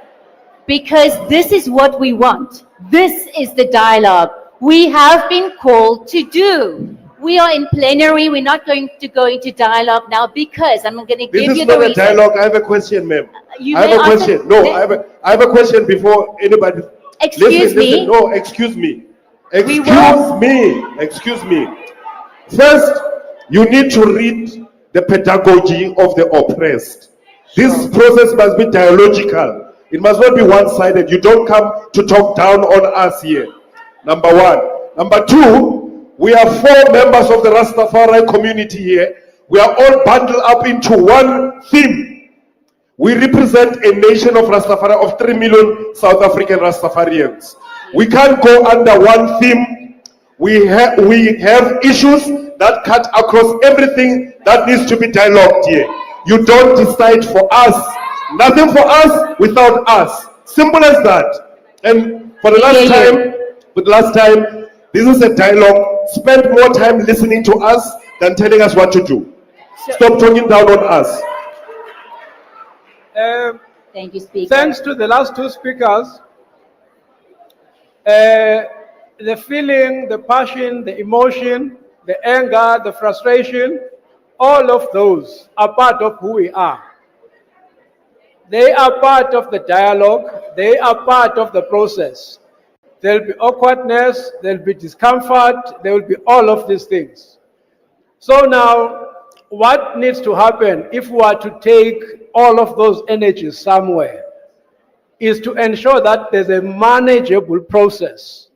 because this is what we want. This is the dialogue we have been called to do. We are in plenary. We're not going to go into dialogue now because I'm going to This give is you the not a reason. dialogue. I have a question, ma'am. You I have may a ask question. a- No, I have a question before anybody. Excuse me. Listen. No, excuse me. We will- Excuse me. First, you need to read the pedagogy of the oppressed. This process must be dialogical. It must not be one-sided. You don't come to talk down on us here. Number one. Number two, we are 4 members of the Rastafari community here. We are all bundled up into one theme. We represent a nation of Rastafari of 3 million South African Rastafarians. We can't go under one theme. We have issues that cut across everything that needs to be dialogued here. You don't decide for us. Nothing for us without us. Simple as that. And for the last time, this is a dialogue. Spend more time listening to us than telling us what to do. Stop talking down on us. Thank you, Speaker. Thanks to the last 2 speakers, the feeling, the passion, the emotion, the anger, the frustration, all of those are part of who we are. They are part of the dialogue. They are part of the process. There'll be awkwardness, there'll be discomfort, there will be all of these things. So now, what needs to happen if we are to take all of those energies somewhere is to ensure that there's a manageable process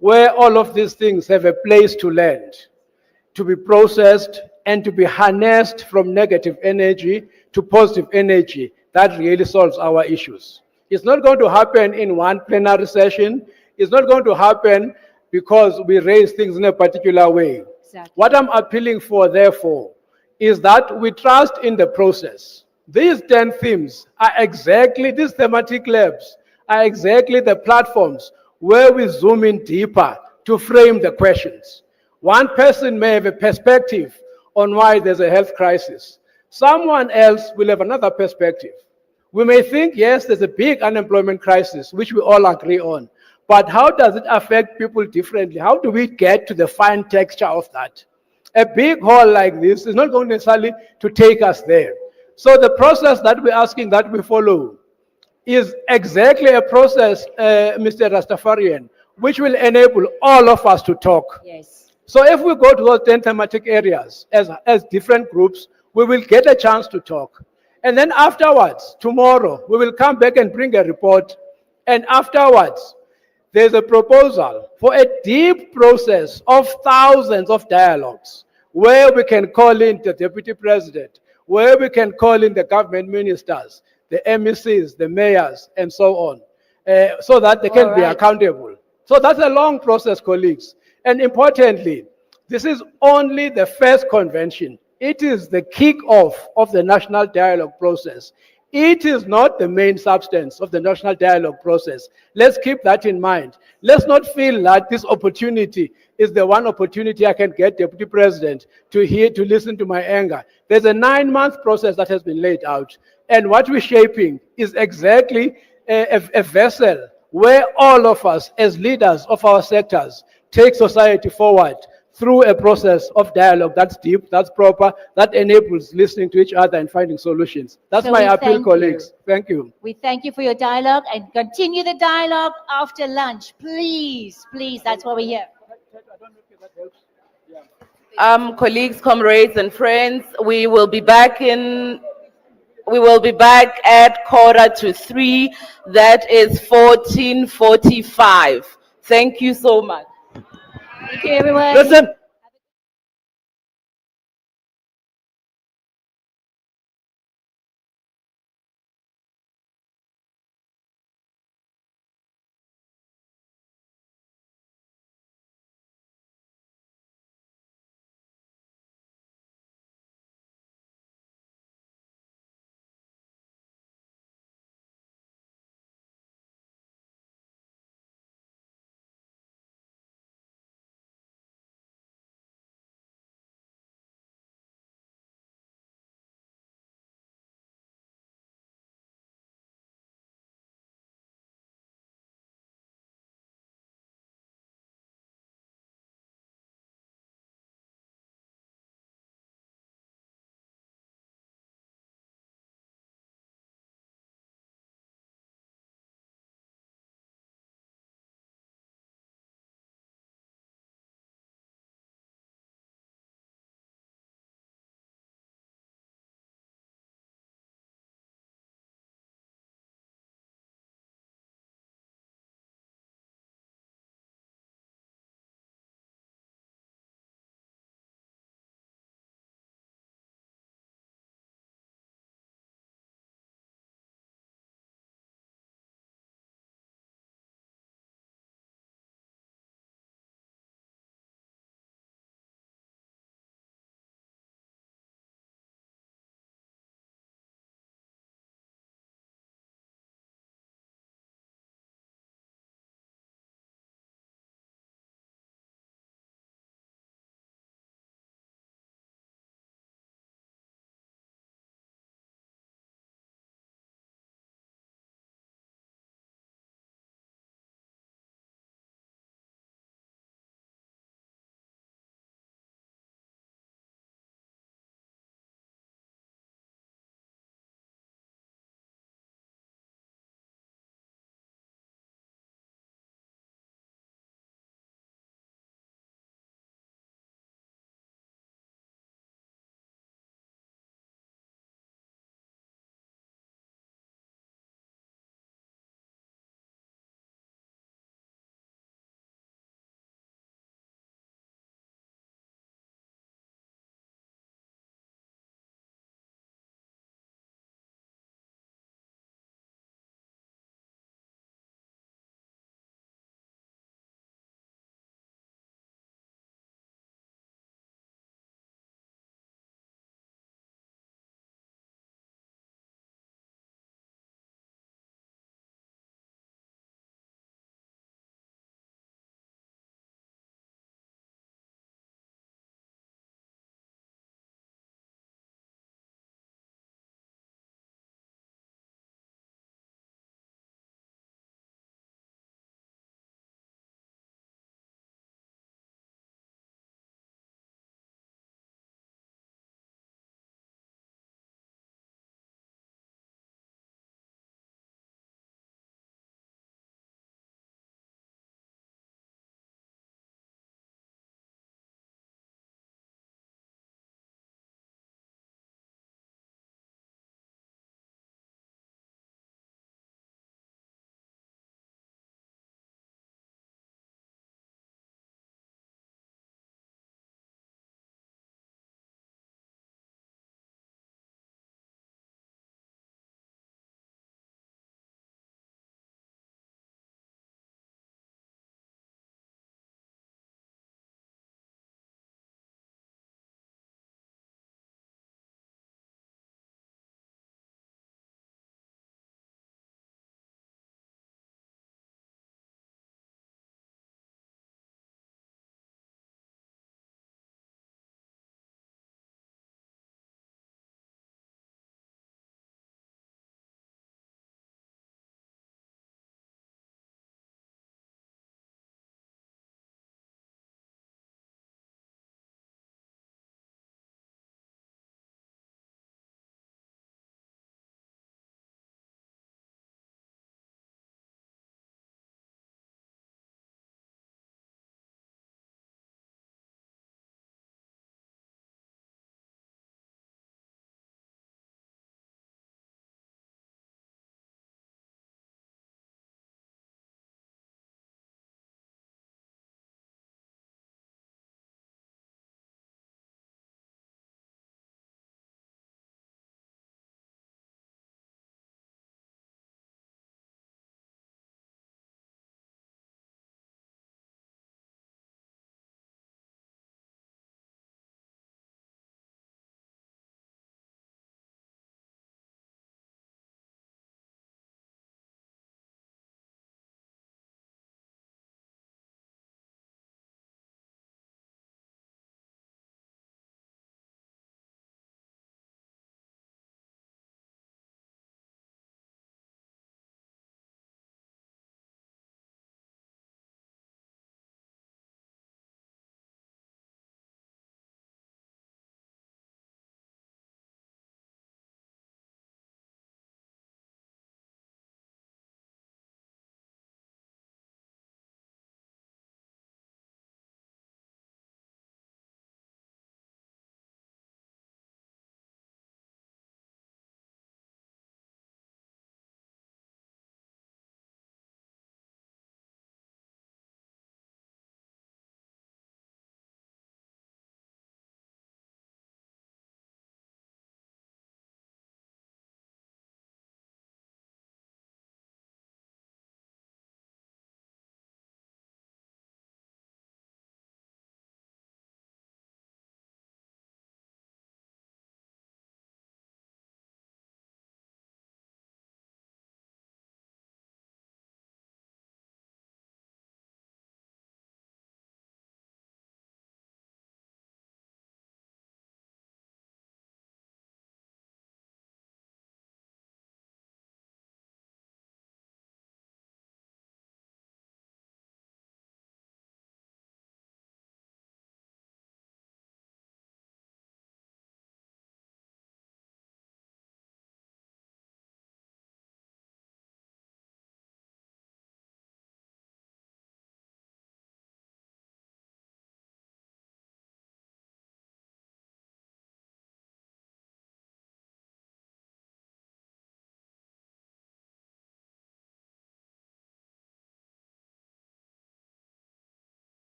where all of these things have a place to land, to be processed and to be harnessed from negative energy to positive energy that really solves our issues. It's not going to happen in one plenary session. It's not going to happen because we raise things in a particular way. Exactly. What I'm appealing for, therefore, is that we trust in the process. These 10 themes are exactly, these thematic labs are exactly the platforms where we zoom in deeper to frame the questions. One person may have a perspective on why there's a health crisis. Someone else will have another perspective. We may think, yes, there's a big unemployment crisis, which we all agree on. But how does it affect people differently? How do we get to the fine texture of that? A big hole like this is not going necessarily to take us there. So the process that we're asking that we follow is exactly a process, Mr. Rastafarian, which will enable all of us to talk. Yes. So if we go to those 10 thematic areas as different groups, we will get a chance to talk. And then afterwards, tomorrow, we will come back and bring a report. And afterwards, there's a proposal for a deep process of thousands of dialogues where we can call in the deputy president, where we can call in the government ministers, the MECs, the mayors, and so on, so that they can be accountable. So that's a long process, colleagues. And importantly, this is only the first convention. It is the kick-off of the national dialogue process. It is not the main substance of the national dialogue process. Let's keep that in mind. Let's not feel that this opportunity is the one opportunity I can get Deputy President to listen to my anger. There's a 9-month process that has been laid out. And what we're shaping is exactly a vessel where all of us as leaders of our sectors take society forward through a process of dialogue that's deep, that's proper, that enables listening to each other and finding solutions. That's So my we appeal, thank colleagues. you. Thank you. We thank you for your dialogue and continue the dialogue after lunch. Please, please, that's what we're here. Colleagues, comrades, and friends, we will be back at 2:45. That is 14:45. Thank you so much. Thank you, everyone. Listen.